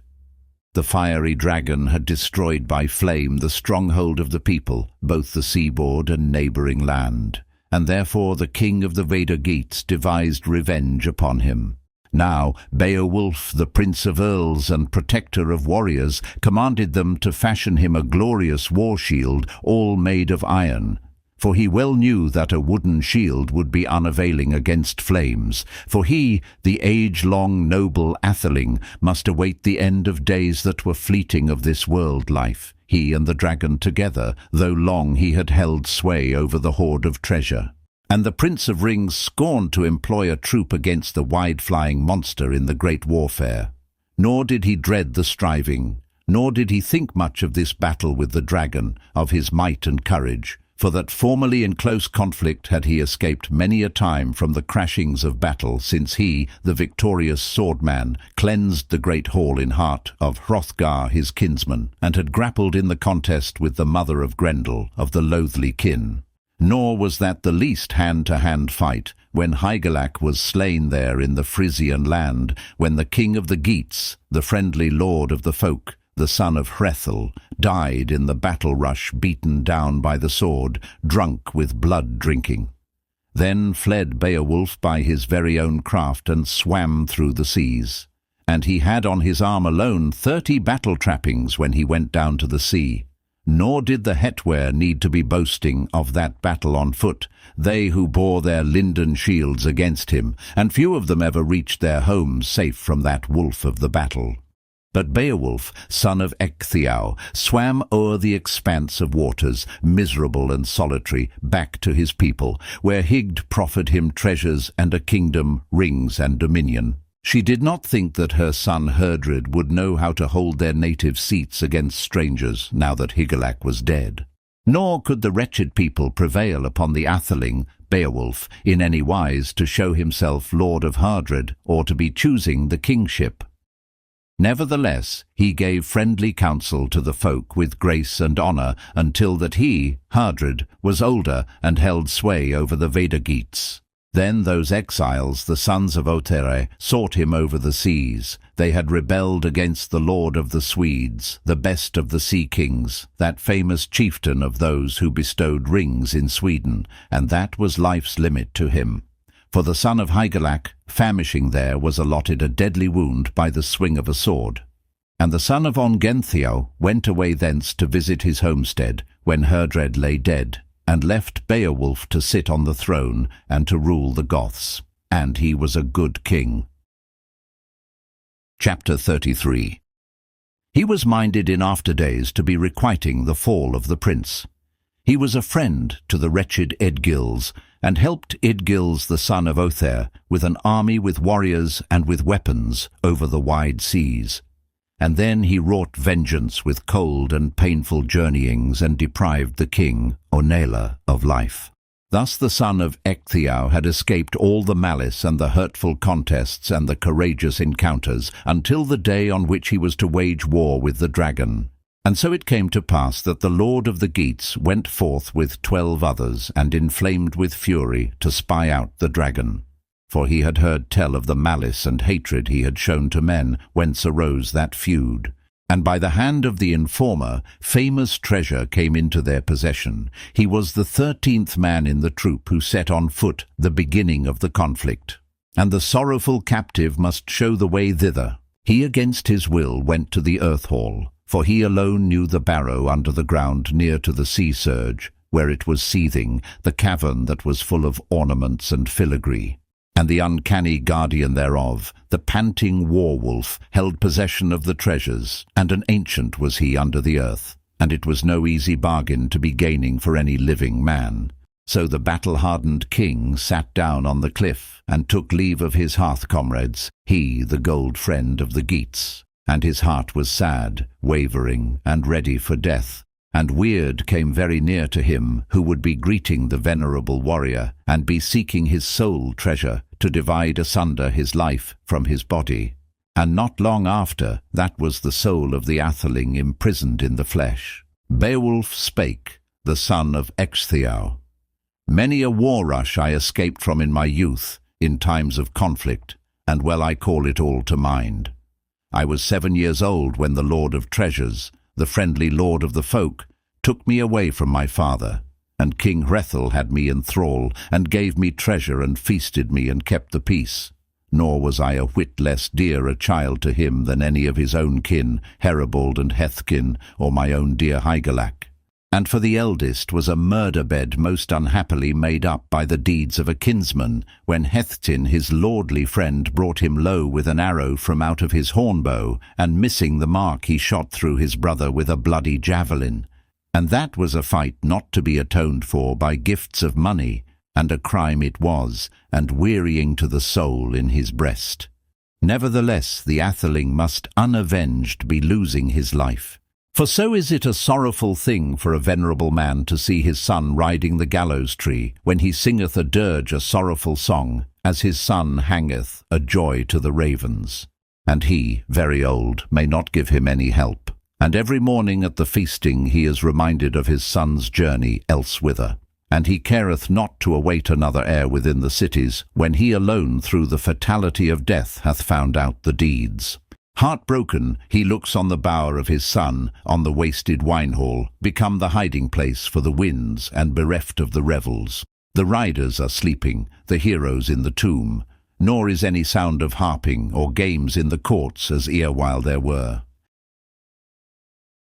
The fiery dragon had destroyed by flame the stronghold of the people, both the seaboard and neighbouring land, and therefore the king of the Geats devised revenge upon him. Now Beowulf, the prince of earls and protector of warriors, commanded them to fashion him a glorious war-shield, all made of iron. for he well knew that a wooden shield would be unavailing against flames, for he, the age-long noble atheling, must await the end of days that were fleeting of this world life, he and the dragon together, though long he had held sway over the hoard of treasure. And the Prince of Rings scorned to employ a troop against the wide-flying monster in the great warfare. Nor did he dread the striving, nor did he think much of this battle with the dragon, of his might and courage, for that formerly in close conflict had he escaped many a time from the crashings of battle, since he, the victorious swordman, cleansed the great hall in heart of Hrothgar his kinsman, and had grappled in the contest with the mother of Grendel, of the loathly kin. Nor was that the least hand-to-hand fight, when Hygelac was slain there in the Frisian land, when the king of the Geats, the friendly lord of the folk, the son of Hrethel, died in the battle rush, beaten down by the sword, drunk with blood drinking. Then fled Beowulf by his very own craft and swam through the seas. And he had on his arm alone 30 battle trappings when he went down to the sea. Nor did the Hetware need to be boasting of that battle on foot, they who bore their linden shields against him, and few of them ever reached their homes safe from that wolf of the battle. But Beowulf, son of Ecgtheow, swam o'er the expanse of waters, miserable and solitary, back to his people, where Hygd proffered him treasures and a kingdom, rings and dominion. She did not think that her son Herdred would know how to hold their native seats against strangers, now that Hygelac was dead. Nor could the wretched people prevail upon the atheling, Beowulf, in any wise to show himself lord of Hardred, or to be choosing the kingship. Nevertheless, he gave friendly counsel to the folk with grace and honour, until that he, Hardred, was older and held sway over the Geats. Then those exiles, the sons of Ohtere, sought him over the seas. They had rebelled against the lord of the Swedes, the best of the sea kings, that famous chieftain of those who bestowed rings in Sweden, and that was life's limit to him. For the son of Hygelac, famishing there, was allotted a deadly wound by the swing of a sword. And the son of Ongentheow went away thence to visit his homestead, when Herdred lay dead, and left Beowulf to sit on the throne and to rule the Goths. And he was a good king. Chapter 33. He was minded in after days to be requiting the fall of the prince. He was a friend to the wretched Eadgils, and helped Eadgils the son of Ohtere with an army with warriors and with weapons over the wide seas. And then he wrought vengeance with cold and painful journeyings, and deprived the king, Onela, of life. Thus the son of Ecgtheow had escaped all the malice and the hurtful contests and the courageous encounters, until the day on which he was to wage war with the dragon. And so it came to pass that the lord of the Geats went forth with 12 others, and inflamed with fury, to spy out the dragon. For he had heard tell of the malice and hatred he had shown to men, whence arose that feud. And by the hand of the informer, famous treasure came into their possession. He was the 13th man in the troop who set on foot the beginning of the conflict. And the sorrowful captive must show the way thither. He against his will went to the earth hall, for he alone knew the barrow under the ground near to the sea surge, where it was seething, the cavern that was full of ornaments and filigree. And the uncanny guardian thereof, the panting war-wolf, held possession of the treasures, and an ancient was he under the earth, and it was no easy bargain to be gaining for any living man. So the battle-hardened king sat down on the cliff, and took leave of his hearth-comrades, he the gold friend of the Geats. And his heart was sad, wavering, and ready for death. And Weird came very near to him, who would be greeting the venerable warrior, and be seeking his soul treasure, to divide asunder his life from his body. And not long after, that was the soul of the atheling imprisoned in the flesh. Beowulf spake, the son of Ecgtheow. Many a war rush I escaped from in my youth, in times of conflict, and well I call it all to mind. I was 7 years old when the Lord of Treasures, the friendly lord of the folk, took me away from my father, and King Hrethel had me in thrall, and gave me treasure, and feasted me, and kept the peace. Nor was I a whit less dear a child to him than any of his own kin, Heribald and Hethkin, or my own dear Hygelac. And for the eldest was a murder-bed most unhappily made up by the deeds of a kinsman, when Heorot his lordly friend brought him low with an arrow from out of his hornbow, and missing the mark he shot through his brother with a bloody javelin. And that was a fight not to be atoned for by gifts of money, and a crime it was, and wearying to the soul in his breast. Nevertheless the atheling must unavenged be losing his life. For so is it a sorrowful thing for a venerable man to see his son riding the gallows tree, when he singeth a dirge a sorrowful song, as his son hangeth a joy to the ravens. And he, very old, may not give him any help. And every morning at the feasting he is reminded of his son's journey elsewhither. And he careth not to await another heir within the cities, when he alone through the fatality of death hath found out the deeds. Heartbroken, he looks on the bower of his son, on the wasted wine-hall, become the hiding-place for the winds, and bereft of the revels. The riders are sleeping, the heroes in the tomb, nor is any sound of harping or games in the courts as erewhile there were.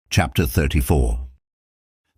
Chapter 34.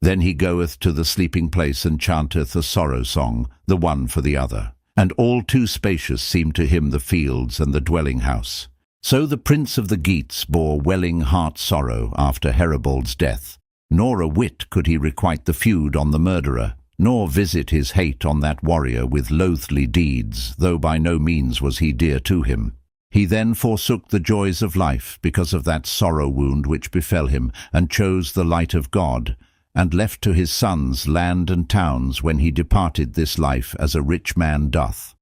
Then he goeth to the sleeping place and chanteth a sorrow song, the one for the other. And all too spacious seemed to him the fields and the dwelling-house. So the prince of the Geats bore welling heart sorrow after Herobold's death, nor a whit could he requite the feud on the murderer, nor visit his hate on that warrior with loathly deeds, though by no means was he dear to him. He then forsook the joys of life because of that sorrow wound which befell him, and chose the light of God, and left to his sons land and towns when he departed this life as a rich man doth.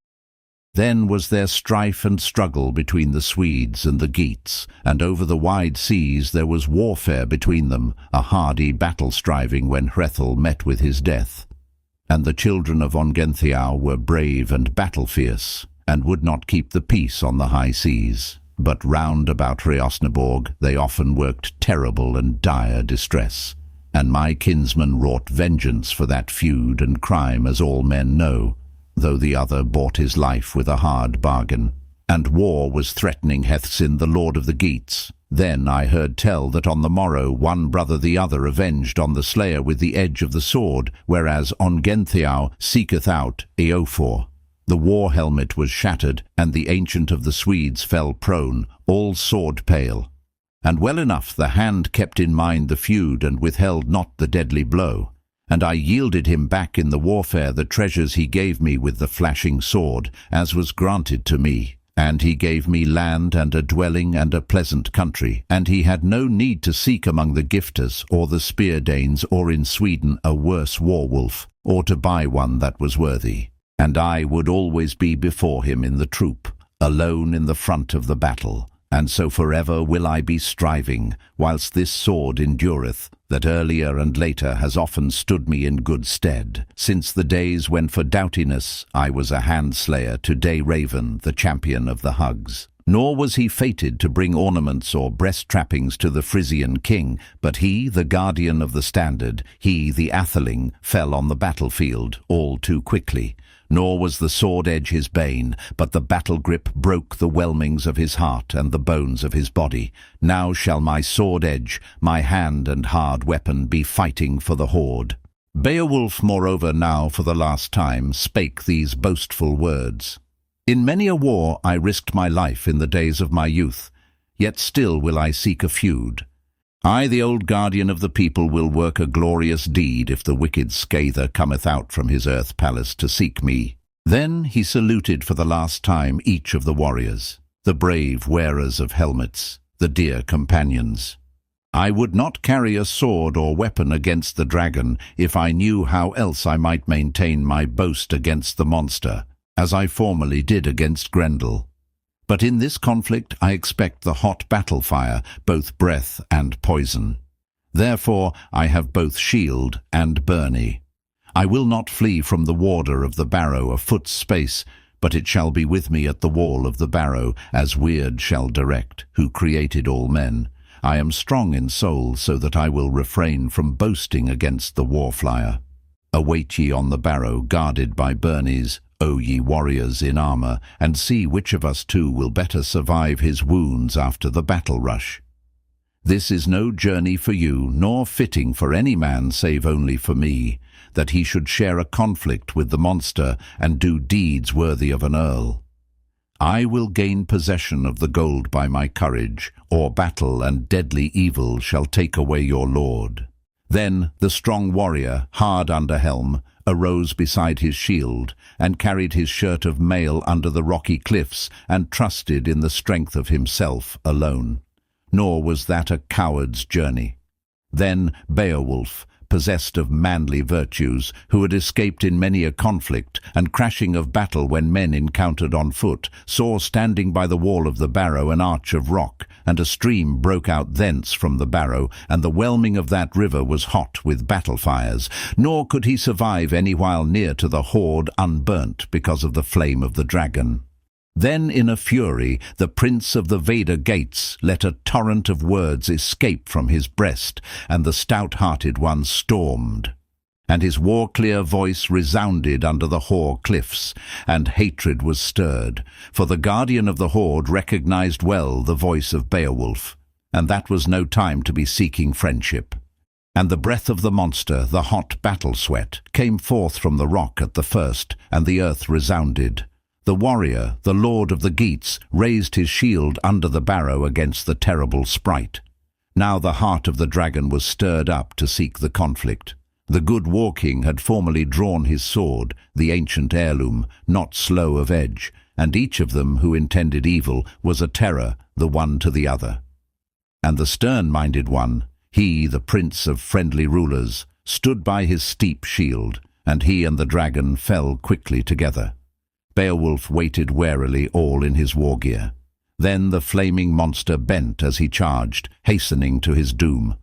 Then was there strife and struggle between the Swedes and the Geats, and over the wide seas there was warfare between them, a hardy battle-striving when Hrethel met with his death. And the children of Ongentheow were brave and battle-fierce, and would not keep the peace on the high seas. But round about Rheosnaborg they often worked terrible and dire distress. And my kinsman wrought vengeance for that feud and crime, as all men know, though the other bought his life with a hard bargain. And war was threatening Heorot the lord of the Geats. Then I heard tell that on the morrow one brother the other avenged on the slayer with the edge of the sword, whereas Ongentheow seeketh out Eofor. The war-helmet was shattered, and the ancient of the Swedes fell prone, all sword-pale. And well enough the hand kept in mind the feud, and withheld not the deadly blow. And I yielded him back in the warfare the treasures he gave me with the flashing sword, as was granted to me. And he gave me land and a dwelling and a pleasant country, and he had no need to seek among the gifters, or the spear-danes, or in Sweden a worse war-wolf, or to buy one that was worthy. And I would always be before him in the troop, alone in the front of the battle. And so forever will I be striving, whilst this sword endureth, that earlier and later has often stood me in good stead, since the days when for doughtiness I was a hand-slayer to Day Raven, the champion of the Hugs. Nor was he fated to bring ornaments or breast-trappings to the Frisian king, but he, the guardian of the standard, he, the atheling, fell on the battlefield all too quickly. Nor was the sword-edge his bane, but the battle-grip broke the whelmings of his heart and the bones of his body. Now shall my sword-edge, my hand and hard weapon, be fighting for the horde. Beowulf, moreover, now for the last time, spake these boastful words. In many a war I risked my life in the days of my youth, yet still will I seek a feud. I, the old guardian of the people, will work a glorious deed if the wicked scather cometh out from his earth palace to seek me. Then he saluted for the last time each of the warriors, the brave wearers of helmets, the dear companions. I would not carry a sword or weapon against the dragon if I knew how else I might maintain my boast against the monster, as I formerly did against Grendel. But in this conflict I expect the hot battle fire, both breath and poison. Therefore I have both shield and byrnie. I will not flee from the warder of the barrow a foot's space, but it shall be with me at the wall of the barrow, as Weird shall direct, who created all men. I am strong in soul, so that I will refrain from boasting against the warflyer. Await ye on the barrow, guarded by byrnies, O ye warriors in armour, and see which of us two will better survive his wounds after the battle rush. This is no journey for you, nor fitting for any man save only for me, that he should share a conflict with the monster and do deeds worthy of an earl. I will gain possession of the gold by my courage, or battle and deadly evil shall take away your lord." Then the strong warrior, hard under helm, arose beside his shield, and carried his shirt of mail under the rocky cliffs, and trusted in the strength of himself alone. Nor was that a coward's journey. Then Beowulf, possessed of manly virtues, who had escaped in many a conflict and crashing of battle when men encountered on foot, saw standing by the wall of the barrow an arch of rock, and a stream broke out thence from the barrow, and the whelming of that river was hot with battle fires, nor could he survive any while near to the hoard unburnt because of the flame of the dragon. Then in a fury the prince of the Veda Geats let a torrent of words escape from his breast, and the stout-hearted one stormed. And his war-clear voice resounded under the hoar cliffs, and hatred was stirred, for the guardian of the hoard recognized well the voice of Beowulf, and that was no time to be seeking friendship. And the breath of the monster, the hot battle-sweat, came forth from the rock at the first, and the earth resounded. The warrior, the lord of the Geats, raised his shield under the barrow against the terrible sprite. Now the heart of the dragon was stirred up to seek the conflict. The good war-king had formerly drawn his sword, the ancient heirloom, not slow of edge, and each of them who intended evil was a terror, the one to the other. And the stern-minded one, he, the prince of friendly rulers, stood by his steep shield, and he and the dragon fell quickly together. Beowulf waited warily, all in his war gear. Then the flaming monster bent as he charged, hastening to his doom.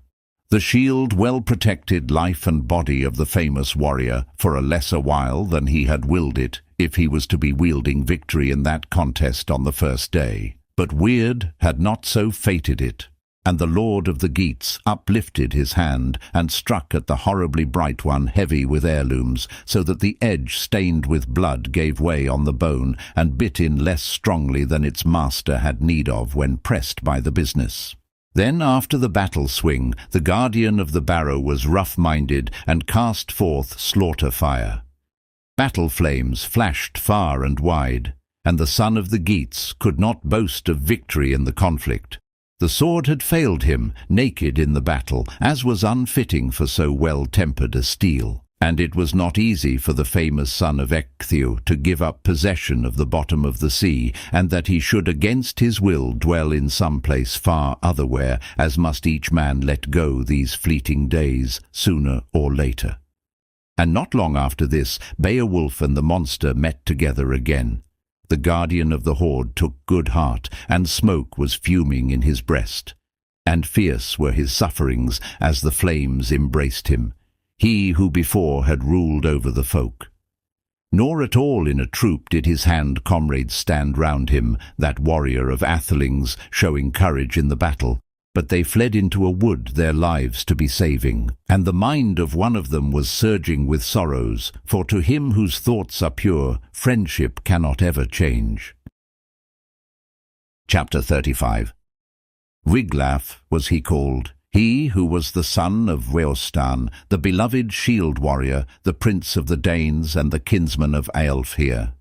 The shield well protected life and body of the famous warrior for a lesser while than he had willed it, if he was to be wielding victory in that contest on the first day. But Weird had not so fated it, and the lord of the Geats uplifted his hand and struck at the horribly bright one heavy with heirlooms, so that the edge stained with blood gave way on the bone and bit in less strongly than its master had need of when pressed by the business. Then after the battle swing, the guardian of the barrow was rough-minded and cast forth slaughter fire. Battle flames flashed far and wide, and the son of the Geats could not boast of victory in the conflict. The sword had failed him, naked in the battle, as was unfitting for so well-tempered a steel. And it was not easy for the famous son of Ecgtheow to give up possession of the bottom of the sea, and that he should against his will dwell in some place far otherwhere, as must each man let go these fleeting days, sooner or later. And not long after this, Beowulf and the monster met together again. The guardian of the hoard took good heart, and smoke was fuming in his breast. And fierce were his sufferings as the flames embraced him, he who before had ruled over the folk. Nor at all in a troop did his hand comrades stand round him, that warrior of athelings, showing courage in the battle, but they fled into a wood their lives to be saving, and the mind of one of them was surging with sorrows, for to him whose thoughts are pure, friendship cannot ever change. Chapter 35. Wiglaf was he called, he who was the son of Weohstan, the beloved shield warrior, the prince of the Danes and the kinsman of Aelfheer.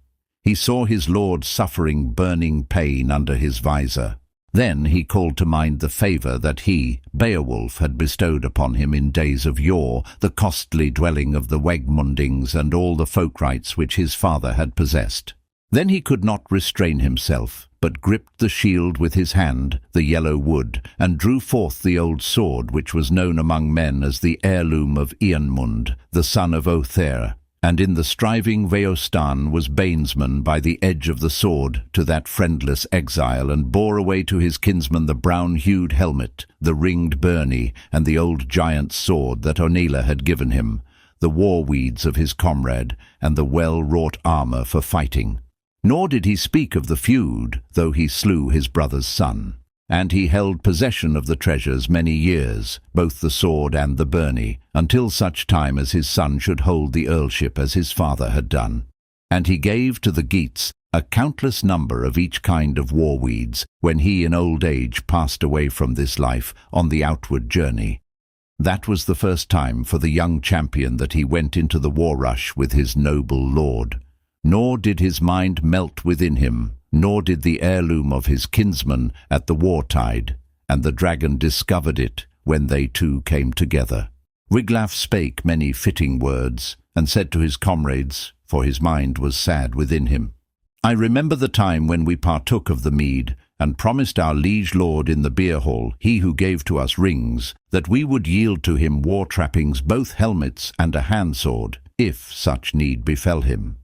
He saw his lord suffering burning pain under his visor. Then he called to mind the favour that he, Beowulf, had bestowed upon him in days of yore, the costly dwelling of the Wegmundings and all the folk rights which his father had possessed. Then he could not restrain himself, but gripped the shield with his hand, the yellow wood, and drew forth the old sword which was known among men as the heirloom of Eanmund, the son of Othere. And in the striving Weohstan was banesman by the edge of the sword to that friendless exile, and bore away to his kinsman the brown-hued helmet, the ringed byrnie, and the old giant's sword that Onela had given him, the war-weeds of his comrade, and the well-wrought armour for fighting. Nor did he speak of the feud, though he slew his brother's son. And he held possession of the treasures many years, both the sword and the byrnie, until such time as his son should hold the earlship as his father had done. And he gave to the Geats a countless number of each kind of war weeds, when he in old age passed away from this life on the outward journey. That was the first time for the young champion that he went into the war rush with his noble lord. Nor did his mind melt within him, nor did the heirloom of his kinsman at the war-tide, and the dragon discovered it when they two came together. Wiglaf spake many fitting words, and said to his comrades, for his mind was sad within him, I remember the time when we partook of the mead, and promised our liege lord in the beer hall, he who gave to us rings, that we would yield to him war trappings, both helmets and a hand-sword, if such need befell him.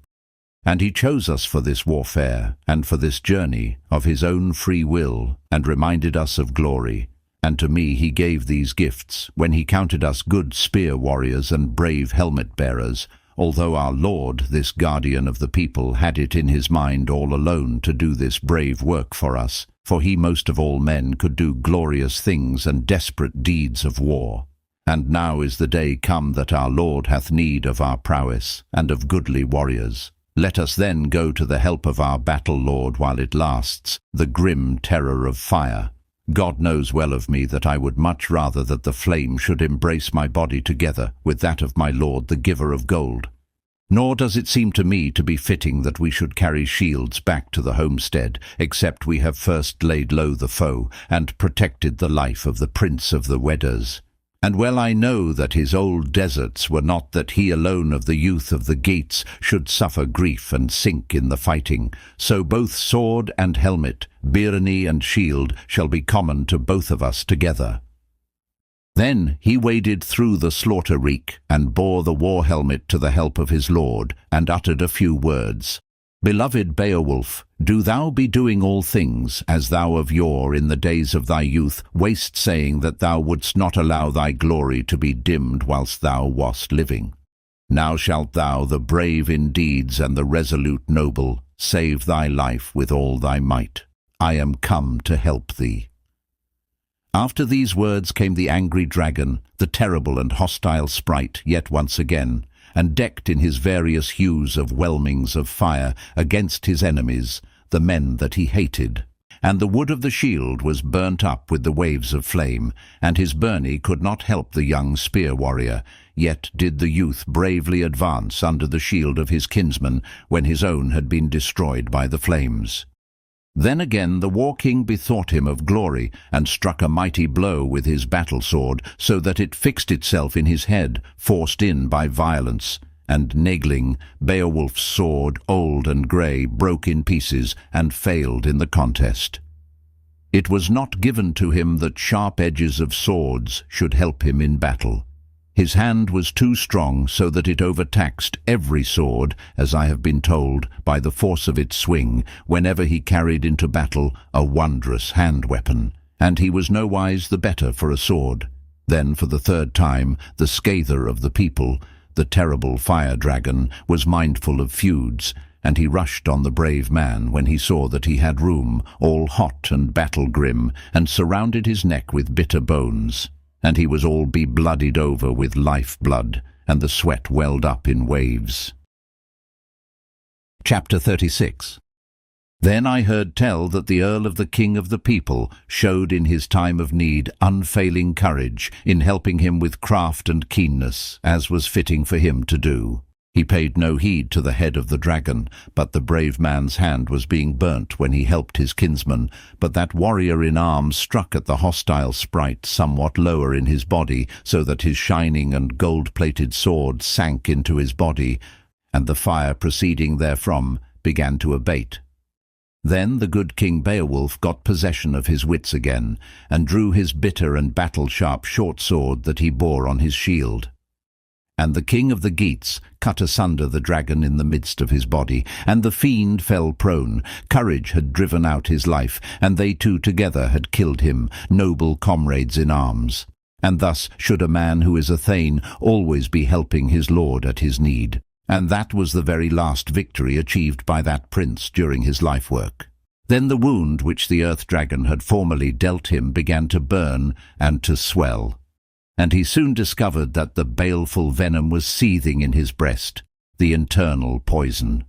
And he chose us for this warfare, and for this journey, of his own free will, and reminded us of glory. And to me he gave these gifts, when he counted us good spear warriors and brave helmet-bearers, although our lord, this guardian of the people, had it in his mind all alone to do this brave work for us, for he most of all men could do glorious things and desperate deeds of war. And now is the day come that our lord hath need of our prowess, and of goodly warriors. Let us then go to the help of our battle-lord while it lasts, the grim terror of fire. God knows well of me that I would much rather that the flame should embrace my body together with that of my lord the giver of gold. Nor does it seem to me to be fitting that we should carry shields back to the homestead, except we have first laid low the foe, and protected the life of the prince of the Weders. And well I know that his old deserts were not that he alone of the youth of the Geats should suffer grief and sink in the fighting, so both sword and helmet, byrnie and shield, shall be common to both of us together. Then he waded through the slaughter-reek, and bore the war-helmet to the help of his lord, and uttered a few words. Beloved Beowulf, do thou be doing all things, as thou of yore in the days of thy youth wast saying that thou wouldst not allow thy glory to be dimmed whilst thou wast living. Now shalt thou, the brave in deeds and the resolute noble, save thy life with all thy might. I am come to help thee. After these words came the angry dragon, the terrible and hostile sprite, yet once again, and decked in his various hues of whelmings of fire against his enemies, the men that he hated. And the wood of the shield was burnt up with the waves of flame, and his byrnie could not help the young spear warrior, yet did the youth bravely advance under the shield of his kinsman, when his own had been destroyed by the flames. Then again the war-king bethought him of glory, and struck a mighty blow with his battle-sword, so that it fixed itself in his head, forced in by violence, and Negling, Beowulf's sword, old and grey, broke in pieces, and failed in the contest. It was not given to him that sharp edges of swords should help him in battle. His hand was too strong, so that it overtaxed every sword, as I have been told, by the force of its swing, whenever he carried into battle a wondrous hand-weapon, and he was nowise the better for a sword. Then for the third time the scather of the people, the terrible fire-dragon, was mindful of feuds, and he rushed on the brave man when he saw that he had room, all hot and battle-grim, and surrounded his neck with bitter bones. And he was all be-bloodied over with life-blood, and the sweat welled up in waves. Chapter 36. Then I heard tell that the Earl of the King of the People showed in his time of need unfailing courage in helping him with craft and keenness, as was fitting for him to do. He paid no heed to the head of the dragon, but the brave man's hand was being burnt when he helped his kinsman, but that warrior in arms struck at the hostile sprite somewhat lower in his body, so that his shining and gold-plated sword sank into his body, and the fire proceeding therefrom began to abate. Then the good King Beowulf got possession of his wits again, and drew his bitter and battle-sharp short sword that he bore on his shield. And the king of the Geats cut asunder the dragon in the midst of his body, and the fiend fell prone. Courage had driven out his life, and they two together had killed him, noble comrades in arms. And thus should a man who is a thane always be helping his lord at his need. And that was the very last victory achieved by that prince during his life-work. Then the wound which the earth-dragon had formerly dealt him began to burn and to swell. And he soon discovered that the baleful venom was seething in his breast, the internal poison.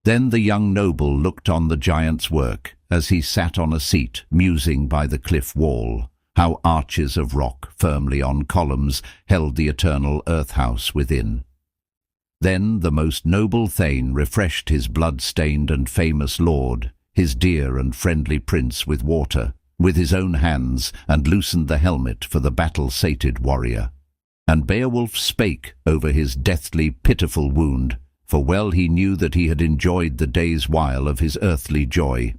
Then the young noble looked on the giant's work, as he sat on a seat, musing by the cliff wall, how arches of rock, firmly on columns, held the eternal earth-house within. Then the most noble thane refreshed his blood-stained and famous lord, his dear and friendly prince, with water, with his own hands, and loosened the helmet for the battle-sated warrior. And Beowulf spake over his deathly, pitiful wound, for well he knew that he had enjoyed the day's while of his earthly joy,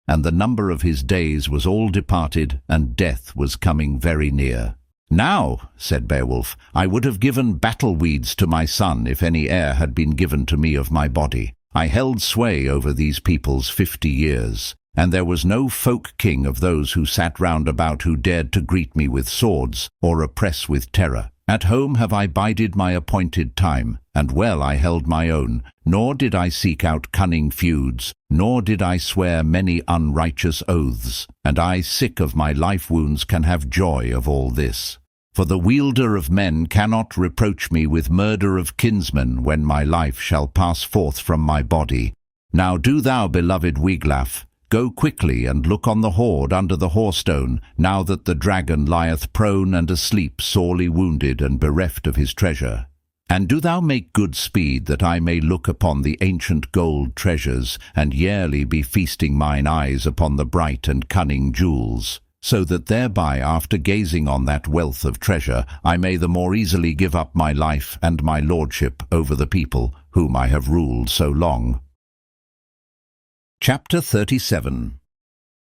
and the number of his days was all departed, and death was coming very near. "Now," said Beowulf, "I would have given battle-weeds to my son if any heir had been given to me of my body. I held sway over these peoples 50 years, and there was no folk-king of those who sat round about who dared to greet me with swords, or oppress with terror. At home have I bided my appointed time, and well I held my own, nor did I seek out cunning feuds, nor did I swear many unrighteous oaths, and I, sick of my life-wounds, can have joy of all this. For the wielder of men cannot reproach me with murder of kinsmen when my life shall pass forth from my body. Now do thou, beloved Wiglaf, go quickly and look on the hoard under the hoarstone, now that the dragon lieth prone and asleep, sorely wounded and bereft of his treasure. And do thou make good speed, that I may look upon the ancient gold treasures, and yearly be feasting mine eyes upon the bright and cunning jewels, so that thereby, after gazing on that wealth of treasure, I may the more easily give up my life and my lordship over the people whom I have ruled so long." Chapter 37.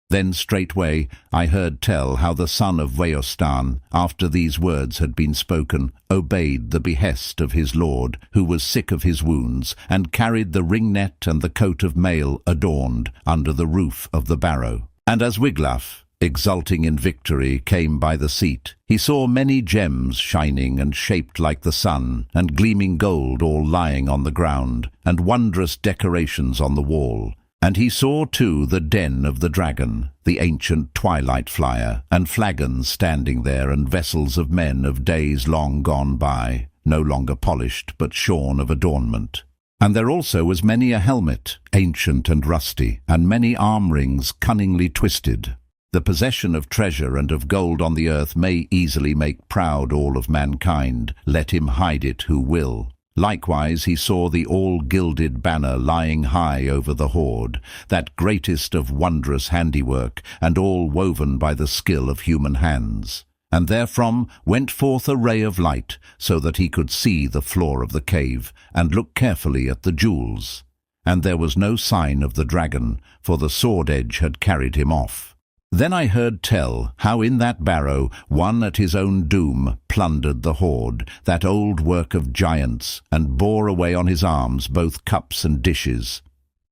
Then straightway I heard tell how the son of Weohstan, after these words had been spoken, obeyed the behest of his lord, who was sick of his wounds, and carried the ringnet and the coat of mail adorned under the roof of the barrow. And as Wiglaf, exulting in victory, came by the seat, he saw many gems shining and shaped like the sun, and gleaming gold all lying on the ground, and wondrous decorations on the wall. And he saw too the den of the dragon, the ancient twilight flyer, and flagons standing there, and vessels of men of days long gone by, no longer polished, but shorn of adornment. And there also was many a helmet, ancient and rusty, and many arm-rings cunningly twisted. The possession of treasure and of gold on the earth may easily make proud all of mankind, let him hide it who will. Likewise he saw the all-gilded banner lying high over the hoard, that greatest of wondrous handiwork, and all woven by the skill of human hands. And therefrom went forth a ray of light, so that he could see the floor of the cave, and look carefully at the jewels. And there was no sign of the dragon, for the sword edge had carried him off. Then I heard tell how in that barrow one at his own doom plundered the hoard, that old work of giants, and bore away on his arms both cups and dishes.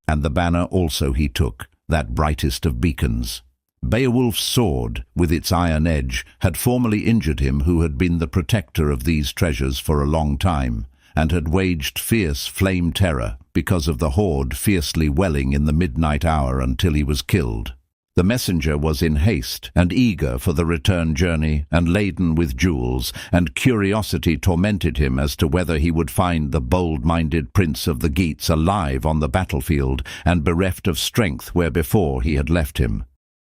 And the banner also he took, that brightest of beacons. Beowulf's sword, with its iron edge, had formerly injured him who had been the protector of these treasures for a long time, and had waged fierce flame terror, because of the hoard fiercely welling in the midnight hour until he was killed. The messenger was in haste, and eager for the return journey, and laden with jewels, and curiosity tormented him as to whether he would find the bold-minded prince of the Geats alive on the battlefield, and bereft of strength where before he had left him.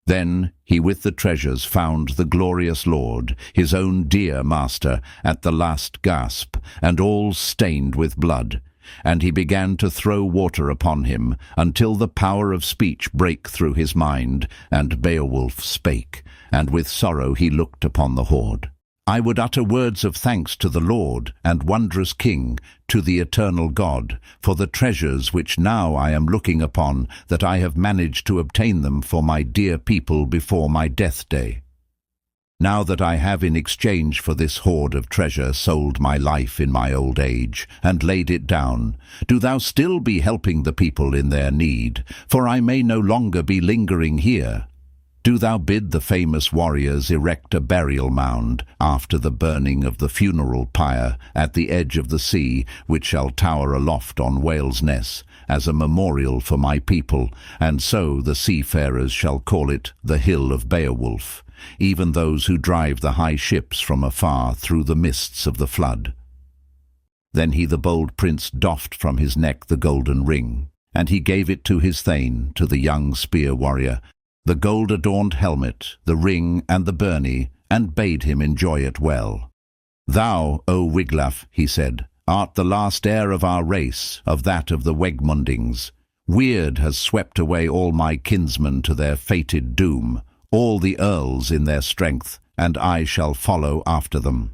Then he with the treasures found the glorious lord, his own dear master, at the last gasp, and all stained with blood. And he began to throw water upon him, until the power of speech brake through his mind, and Beowulf spake, and with sorrow he looked upon the hoard. "I would utter words of thanks to the Lord, and wondrous King, to the eternal God, for the treasures which now I am looking upon, that I have managed to obtain them for my dear people before my death day. Now that I have in exchange for this hoard of treasure sold my life in my old age, and laid it down, do thou still be helping the people in their need, for I may no longer be lingering here. Do thou bid the famous warriors erect a burial mound, after the burning of the funeral pyre, at the edge of the sea, which shall tower aloft on Whale's Ness, as a memorial for my people, and so the seafarers shall call it the Hill of Beowulf, even those who drive the high ships from afar through the mists of the flood." Then he the bold prince doffed from his neck the golden ring, and he gave it to his thane, to the young spear warrior, the gold-adorned helmet, the ring, and the byrnie, and bade him enjoy it well. "Thou, O Wiglaf," he said, "art the last heir of our race, of that of the Wegmundings. Weird has swept away all my kinsmen to their fated doom, all the earls in their strength, and I shall follow after them."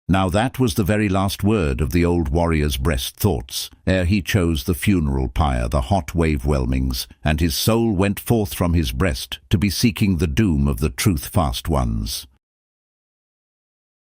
Now that was the very last word of the old warrior's breast thoughts, ere he chose the funeral pyre, the hot wave-whelmings, and his soul went forth from his breast to be seeking the doom of the truth-fast ones.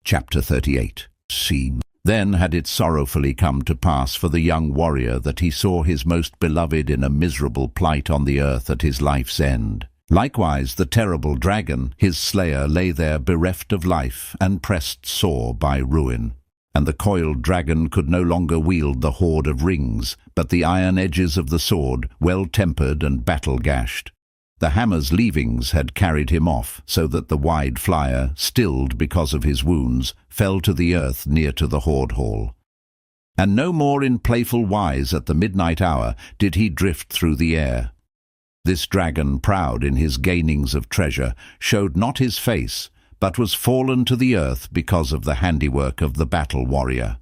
Chapter 38. Scene. Then had it sorrowfully come to pass for the young warrior that he saw his most beloved in a miserable plight on the earth at his life's end. Likewise the terrible dragon, his slayer, lay there bereft of life and pressed sore by ruin. And the coiled dragon could no longer wield the hoard of rings, but the iron edges of the sword, well-tempered and battle-gashed. The hammer's leavings had carried him off, so that the wide flyer, stilled because of his wounds, fell to the earth near to the hoard hall. And no more in playful wise at the midnight hour did he drift through the air. This dragon, proud in his gainings of treasure, showed not his face, but was fallen to the earth because of the handiwork of the battle warrior.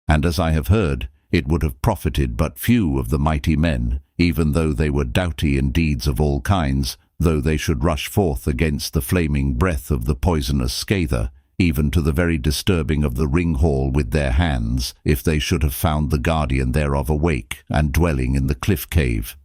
And as I have heard, it would have profited but few of the mighty men, even though they were doughty in deeds of all kinds, though they should rush forth against the flaming breath of the poisonous scather, even to the very disturbing of the ring hall with their hands, if they should have found the guardian thereof awake and dwelling in the cliff cave.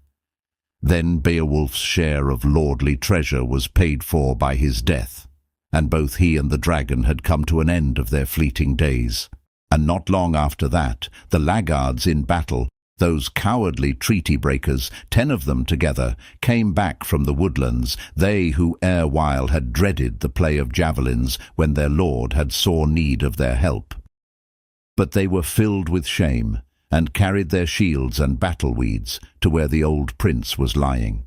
Then Beowulf's share of lordly treasure was paid for by his death, and both he and the dragon had come to an end of their fleeting days. And not long after that, the laggards in battle, those cowardly treaty-breakers, 10 of them together, came back from the woodlands, they who erewhile had dreaded the play of javelins when their lord had sore need of their help. But they were filled with shame, and carried their shields and battle-weeds to where the old prince was lying.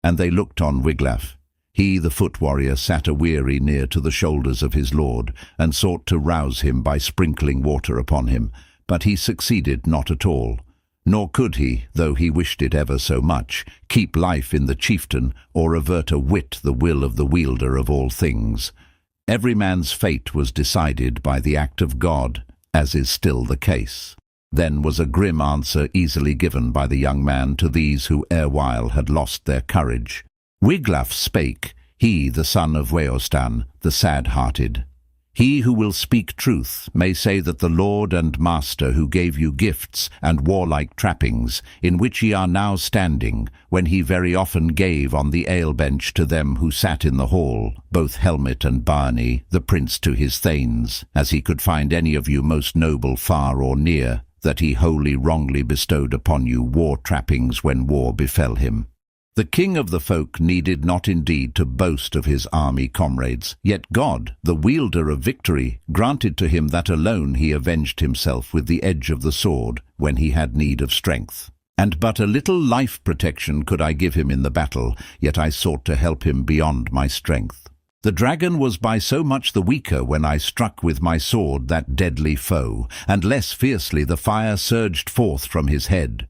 And they looked on Wiglaf. He, the foot-warrior, sat aweary near to the shoulders of his lord, and sought to rouse him by sprinkling water upon him, but he succeeded not at all. Nor could he, though he wished it ever so much, keep life in the chieftain, or avert a whit the will of the wielder of all things. Every man's fate was decided by the act of God, as is still the case. Then was a grim answer easily given by the young man to these who erewhile had lost their courage. Wiglaf spake, he the son of Weohstan, the sad-hearted. He who will speak truth may say that the lord and master who gave you gifts and warlike trappings, in which ye are now standing, when he very often gave on the ale-bench to them who sat in the hall, both helmet and byrnie, the prince to his thanes, as he could find any of you most noble far or near, that he wholly wrongly bestowed upon you war trappings when war befell him. The king of the folk needed not indeed to boast of his army comrades, yet God, the wielder of victory, granted to him that alone he avenged himself with the edge of the sword when he had need of strength. And but a little life protection could I give him in the battle, yet I sought to help him beyond my strength. The dragon was by so much the weaker when I struck with my sword that deadly foe, and less fiercely the fire surged forth from his head.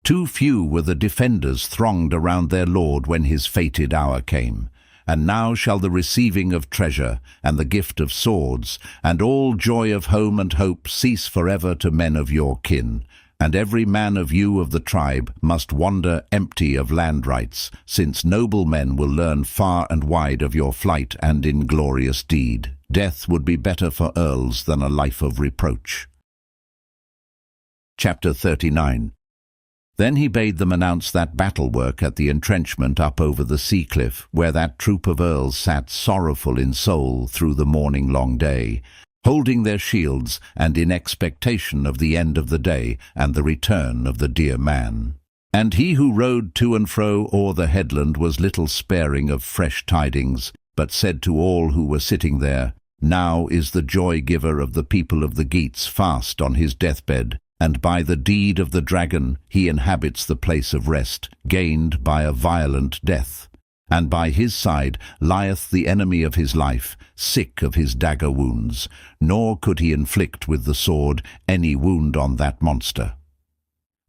Too few were the defenders thronged around their lord when his fated hour came. And now shall the receiving of treasure, and the gift of swords, and all joy of home and hope cease forever to men of your kin, and every man of you of the tribe must wander empty of land rights, since noble men will learn far and wide of your flight and inglorious deed. Death would be better for earls than a life of reproach. Chapter 39. Then he bade them announce that battle-work at the entrenchment up over the sea-cliff, where that troop of earls sat sorrowful in soul through the morning-long day, holding their shields and in expectation of the end of the day and the return of the dear man. And he who rode to and fro o'er the headland was little sparing of fresh tidings, but said to all who were sitting there, "Now is the joy-giver of the people of the Geats fast on his deathbed, and by the deed of the dragon he inhabits the place of rest, gained by a violent death. And by his side lieth the enemy of his life, sick of his dagger wounds, nor could he inflict with the sword any wound on that monster."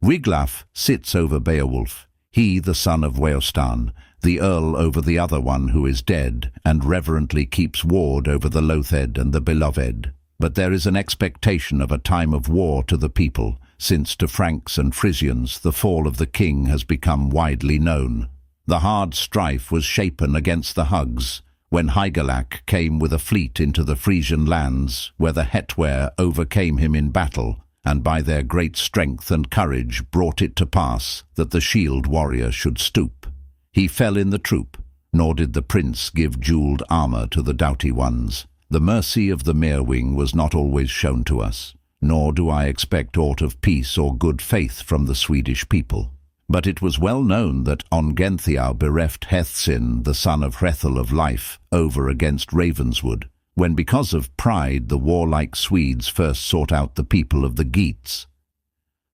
Wiglaf sits over Beowulf, he the son of Weohstan, the earl over the other one who is dead, and reverently keeps ward over the Loathed and the Beloved. But there is an expectation of a time of war to the people, since to Franks and Frisians the fall of the king has become widely known. The hard strife was shapen against the Hugs, when Hygelac came with a fleet into the Frisian lands, where the Hetwer overcame him in battle, and by their great strength and courage brought it to pass that the shield warrior should stoop. He fell in the troop, nor did the prince give jewelled armour to the doughty ones. The mercy of the Merewing was not always shown to us, nor do I expect aught of peace or good faith from the Swedish people. But it was well known that Ongentheow bereft Hethsin, the son of Hrethel, of life over against Ravenswood, when because of pride the warlike Swedes first sought out the people of the Geats.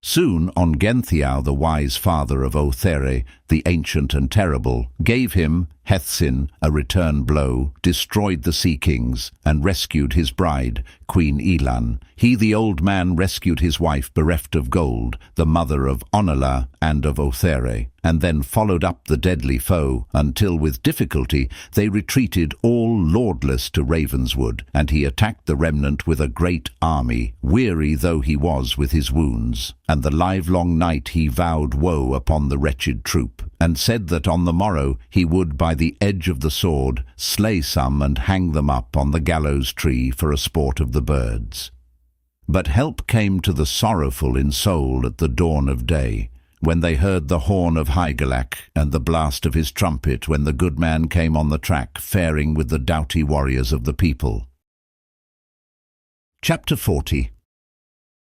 Soon Ongentheow, the wise father of Othere, the ancient and terrible, gave him, Hethsin, a return blow, destroyed the sea kings, and rescued his bride, Queen Elan. He, the old man, rescued his wife bereft of gold, the mother of Onela and of Othere, and then followed up the deadly foe, until with difficulty they retreated all lordless to Ravenswood, and he attacked the remnant with a great army, weary though he was with his wounds. And the livelong night he vowed woe upon the wretched troop, and said that on the morrow he would by the edge of the sword slay some and hang them up on the gallows tree for a sport of the birds. But help came to the sorrowful in soul at the dawn of day, when they heard the horn of Hygelac and the blast of his trumpet, when the good man came on the track, faring with the doughty warriors of the people. Chapter 40.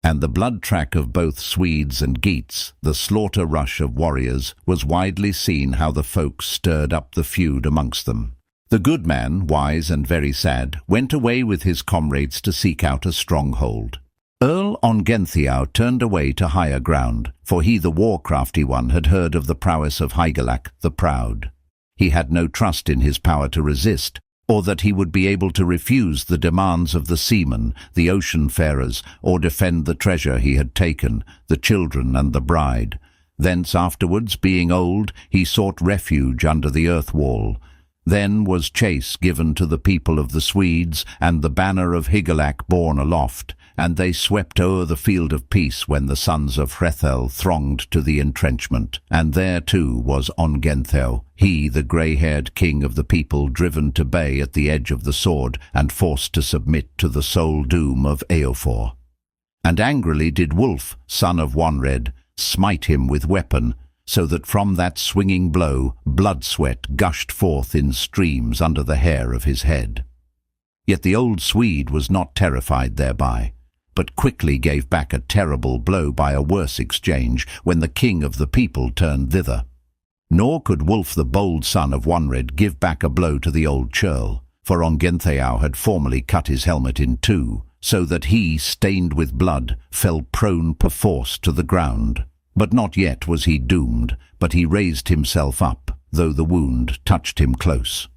And the blood track of both Swedes and Geats, the slaughter rush of warriors, was widely seen how the folk stirred up the feud amongst them. The good man, wise and very sad, went away with his comrades to seek out a stronghold. Earl Ongentheow turned away to higher ground, for he, the war-crafty one, had heard of the prowess of Hygelac the proud. He had no trust in his power to resist, or that he would be able to refuse the demands of the seamen, the ocean-farers, or defend the treasure he had taken, the children and the bride. Thence afterwards, being old, he sought refuge under the earth-wall. Then was chase given to the people of the Swedes, and the banner of Hygelac borne aloft, and they swept o'er the field of peace when the sons of Hrethel thronged to the entrenchment. And there too was Ongentheow, he the grey-haired king of the people, driven to bay at the edge of the sword, and forced to submit to the sole doom of Eofor. And angrily did Wulf, son of Wonred, smite him with weapon, so that from that swinging blow blood-sweat gushed forth in streams under the hair of his head. Yet the old Swede was not terrified thereby, but quickly gave back a terrible blow by a worse exchange, when the king of the people turned thither. Nor could Wulf, the bold son of Wonred, give back a blow to the old churl, for Ongentheow had formerly cut his helmet in two, so that he, stained with blood, fell prone perforce to the ground. But not yet was he doomed, but he raised himself up, though the wound touched him close.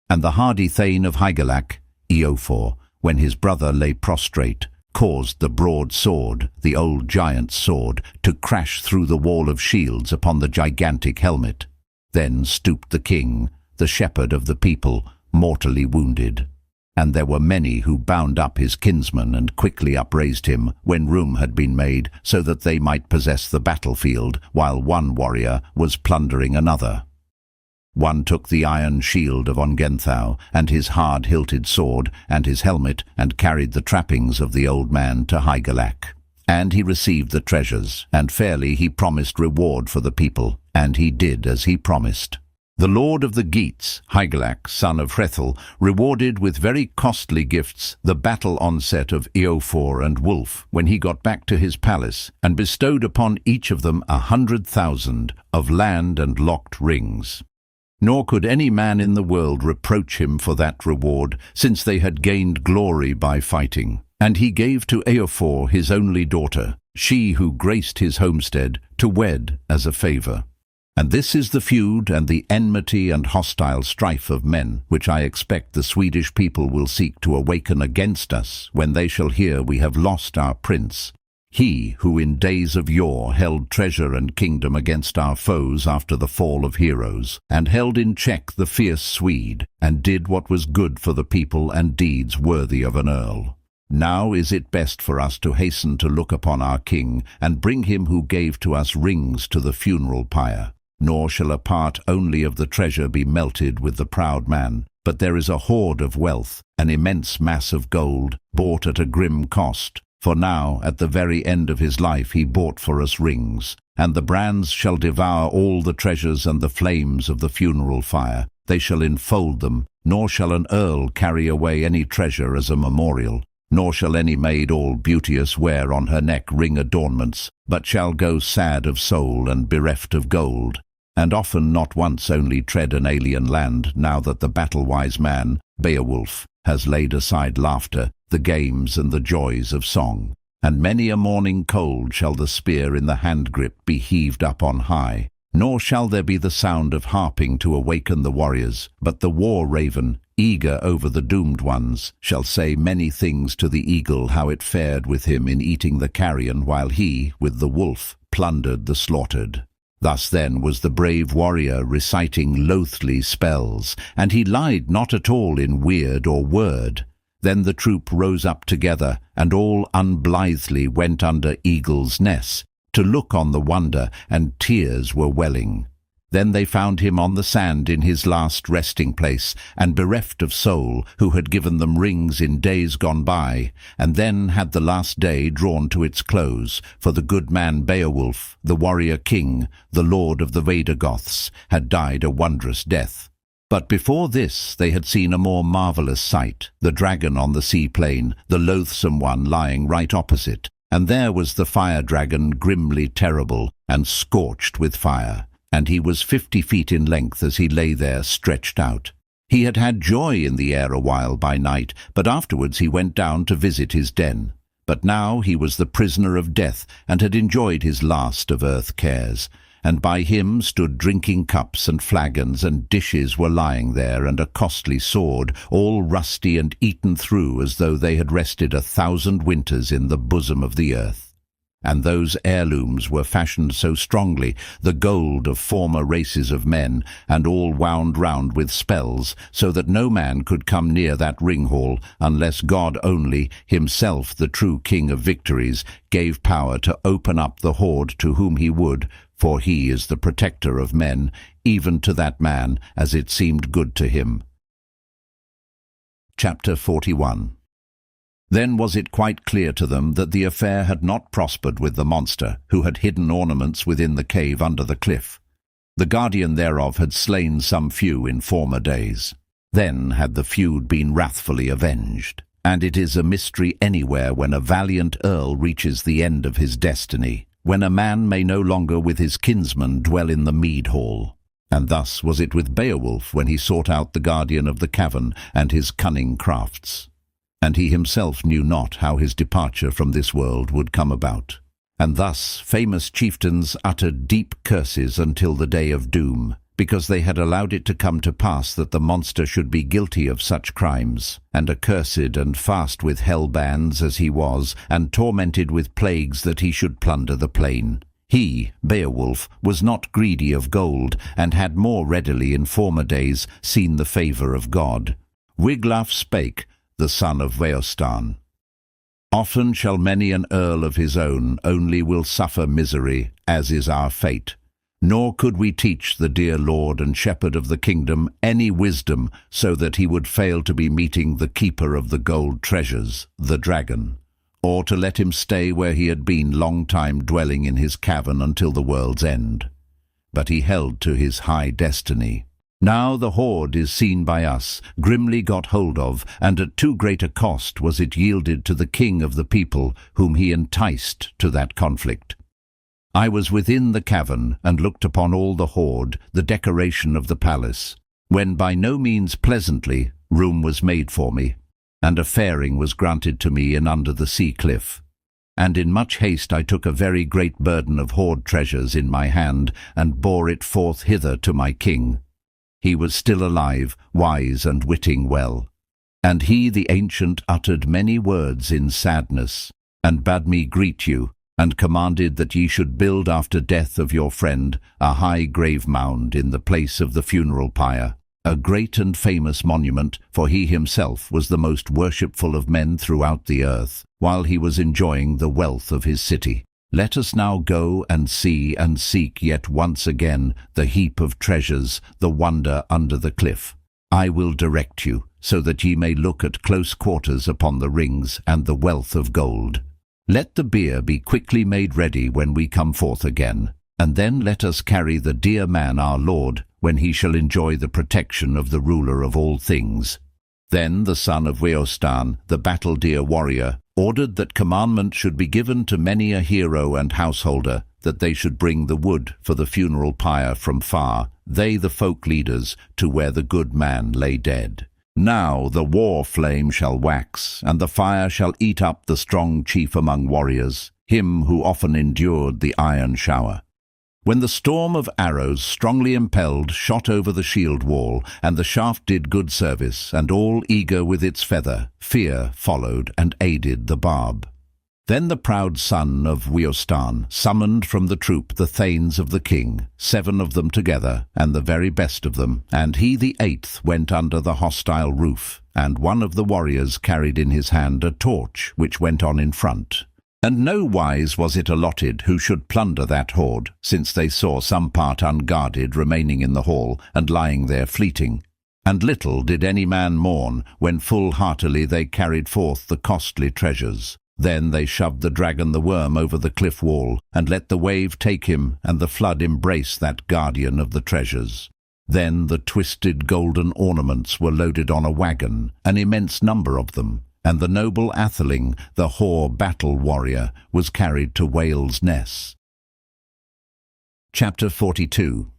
And the hardy thane of Hygelac, Eofor, when his brother lay prostrate, caused the broad sword, the old giant's sword, to crash through the wall of shields upon the gigantic helmet. Then stooped the king, the shepherd of the people, mortally wounded. And there were many who bound up his kinsman and quickly upraised him, when room had been made, so that they might possess the battlefield, while one warrior was plundering another. One took the iron shield of Ongentheow, and his hard-hilted sword, and his helmet, and carried the trappings of the old man to Hygelac. And he received the treasures, and fairly he promised reward for the people, and he did as he promised. The lord of the Geats, Hygelac, son of Hrethel, rewarded with very costly gifts the battle onset of Eofor and Wulf, when he got back to his palace, and bestowed upon each of them 100,000 of land and locked rings. Nor could any man in the world reproach him for that reward, since they had gained glory by fighting. And he gave to Eofor his only daughter, she who graced his homestead, to wed as a favour. And this is the feud and the enmity and hostile strife of men, which I expect the Swedish people will seek to awaken against us, when they shall hear we have lost our prince. He who in days of yore held treasure and kingdom against our foes after the fall of heroes, and held in check the fierce Swede, and did what was good for the people and deeds worthy of an earl. Now is it best for us to hasten to look upon our king, and bring him who gave to us rings to the funeral pyre. Nor shall a part only of the treasure be melted with the proud man, but there is a hoard of wealth, an immense mass of gold, bought at a grim cost. For now, at the very end of his life, he bought for us rings, and the brands shall devour all the treasures and the flames of the funeral fire. They shall enfold them, nor shall an earl carry away any treasure as a memorial, nor shall any maid all beauteous wear on her neck ring adornments, but shall go sad of soul and bereft of gold, and often not once only tread an alien land, now that the battle-wise man, Beowulf, has laid aside laughter, the games and the joys of song. And many a morning cold shall the spear in the hand-grip be heaved up on high, nor shall there be the sound of harping to awaken the warriors, but the war-raven, eager over the doomed ones, shall say many things to the eagle how it fared with him in eating the carrion, while he, with the wolf, plundered the slaughtered. Thus then was the brave warrior reciting loathly spells, and he lied not at all in weird or word. Then the troop rose up together, and all unblithely went under eagles' nests, to look on the wonder, and tears were welling. Then they found him on the sand in his last resting place, and bereft of soul, who had given them rings in days gone by, and then had the last day drawn to its close, for the good man Beowulf, the warrior king, the lord of the Vader-Goths, had died a wondrous death. But before this they had seen a more marvellous sight, the dragon on the sea-plain, the loathsome one lying right opposite, and there was the fire-dragon grimly terrible, and scorched with fire, and he was 50 feet in length as he lay there stretched out. He had had joy in the air a while by night, but afterwards he went down to visit his den. But now he was the prisoner of death, and had enjoyed his last of earth cares. And by him stood drinking cups and flagons, and dishes were lying there, and a costly sword, all rusty and eaten through as though they had rested 1,000 winters in the bosom of the earth. And those heirlooms were fashioned so strongly, the gold of former races of men, and all wound round with spells, so that no man could come near that ring-hall, unless God only, himself the true King of victories, gave power to open up the hoard to whom he would, for he is the protector of men, even to that man as it seemed good to him. Chapter 41. Then was it quite clear to them that the affair had not prospered with the monster, who had hidden ornaments within the cave under the cliff. The guardian thereof had slain some few in former days. Then had the feud been wrathfully avenged. And it is a mystery anywhere when a valiant earl reaches the end of his destiny, when a man may no longer with his kinsman dwell in the mead hall. And thus was it with Beowulf when he sought out the guardian of the cavern and his cunning crafts. And he himself knew not how his departure from this world would come about. And thus famous chieftains uttered deep curses until the day of doom, because they had allowed it to come to pass that the monster should be guilty of such crimes, and accursed and fast with hell bands as he was, and tormented with plagues that he should plunder the plain. He, Beowulf, was not greedy of gold, and had more readily in former days seen the favour of God. Wiglaf spake, the son of Weohstan. Often shall many an earl of his own only will suffer misery, as is our fate. Nor could we teach the dear lord and shepherd of the kingdom any wisdom, so that he would fail to be meeting the keeper of the gold treasures, the dragon, or to let him stay where he had been long time dwelling in his cavern until the world's end. But he held to his high destiny. Now the hoard is seen by us, grimly got hold of, and at too great a cost was it yielded to the king of the people, whom he enticed to that conflict. I was within the cavern, and looked upon all the hoard, the decoration of the palace, when by no means pleasantly room was made for me, and a faring was granted to me in under the sea-cliff. And in much haste I took a very great burden of hoard treasures in my hand, and bore it forth hither to my king. He was still alive, wise and witting well. And he, the ancient, uttered many words in sadness, and bade me greet you, and commanded that ye should build after death of your friend a high grave mound in the place of the funeral pyre, a great and famous monument, for he himself was the most worshipful of men throughout the earth, while he was enjoying the wealth of his city. Let us now go and see and seek yet once again the heap of treasures, the wonder under the cliff. I will direct you, so that ye may look at close quarters upon the rings and the wealth of gold. Let the bier be quickly made ready when we come forth again, and then let us carry the dear man our Lord, when he shall enjoy the protection of the ruler of all things." Then the son of Weohstan, the battle-dear warrior, ordered that commandment should be given to many a hero and householder, that they should bring the wood for the funeral pyre from far, they the folk leaders, to where the good man lay dead. Now the war flame shall wax, and the fire shall eat up the strong chief among warriors, him who often endured the iron shower. When the storm of arrows, strongly impelled, shot over the shield wall, and the shaft did good service, and all eager with its feather, fear followed and aided the barb. Then the proud son of Weohstan summoned from the troop the thanes of the king, 7 of them together, and the very best of them, and he the 8th went under the hostile roof, and one of the warriors carried in his hand a torch which went on in front. And no wise was it allotted who should plunder that hoard, since they saw some part unguarded remaining in the hall, and lying there fleeting. And little did any man mourn, when full heartily they carried forth the costly treasures. Then they shoved the dragon the worm over the cliff wall, and let the wave take him, and the flood embrace that guardian of the treasures. Then the twisted golden ornaments were loaded on a wagon, an immense number of them, and the noble atheling, the hoar battle warrior, was carried to Whale's Ness. Chapter 42.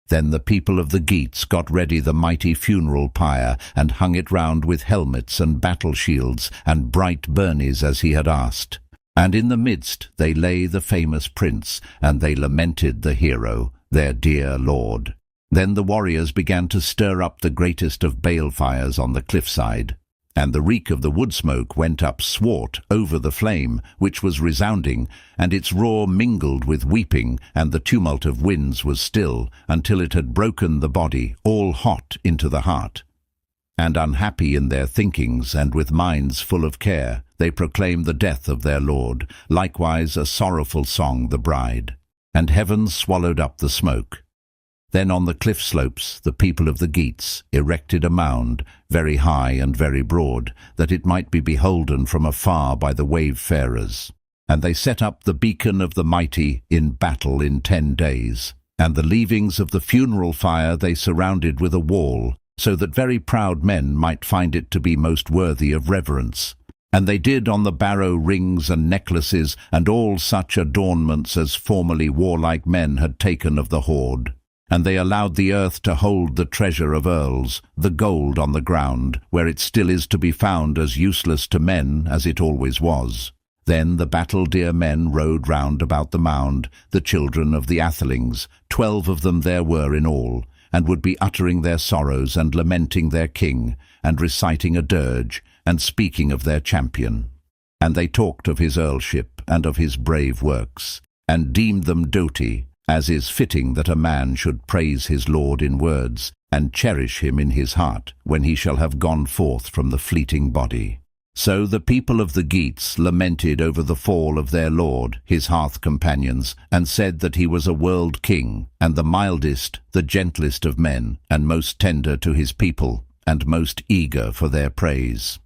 Then the people of the Geats got ready the mighty funeral pyre, and hung it round with helmets and battle shields and bright burnies as he had asked. And in the midst they lay the famous prince, and they lamented the hero, their dear lord. Then the warriors began to stir up the greatest of balefires on the cliffside. And the reek of the wood smoke went up swart over the flame, which was resounding, and its roar mingled with weeping, and the tumult of winds was still, until it had broken the body, all hot into the heart. And unhappy in their thinkings, and with minds full of care, they proclaimed the death of their lord, likewise a sorrowful song the bride. And heaven swallowed up the smoke. Then on the cliff slopes the people of the Geats erected a mound, very high and very broad, that it might be beholden from afar by the wave-farers. And they set up the beacon of the mighty in battle in 10 days. And the leavings of the funeral fire they surrounded with a wall, so that very proud men might find it to be most worthy of reverence. And they did on the barrow rings and necklaces, and all such adornments as formerly warlike men had taken of the hoard. And they allowed the earth to hold the treasure of earls, the gold on the ground, where it still is to be found as useless to men as it always was. Then the battle-dear men rode round about the mound, the children of the athelings, 12 of them there were in all, and would be uttering their sorrows and lamenting their king, and reciting a dirge, and speaking of their champion. And they talked of his earlship and of his brave works, and deemed them doughty, as is fitting that a man should praise his lord in words, and cherish him in his heart, when he shall have gone forth from the fleeting body. So the people of the Geats lamented over the fall of their lord, his hearth-companions, and said that he was a world king, and the mildest, the gentlest of men, and most tender to his people, and most eager for their praise.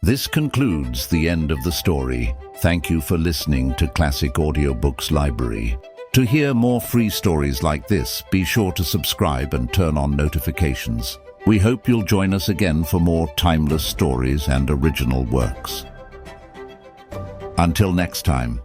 This concludes the end of the story. Thank you for listening to Classic Audiobooks Library. To hear more free stories like this, be sure to subscribe and turn on notifications. We hope you'll join us again for more timeless stories and original works. Until next time.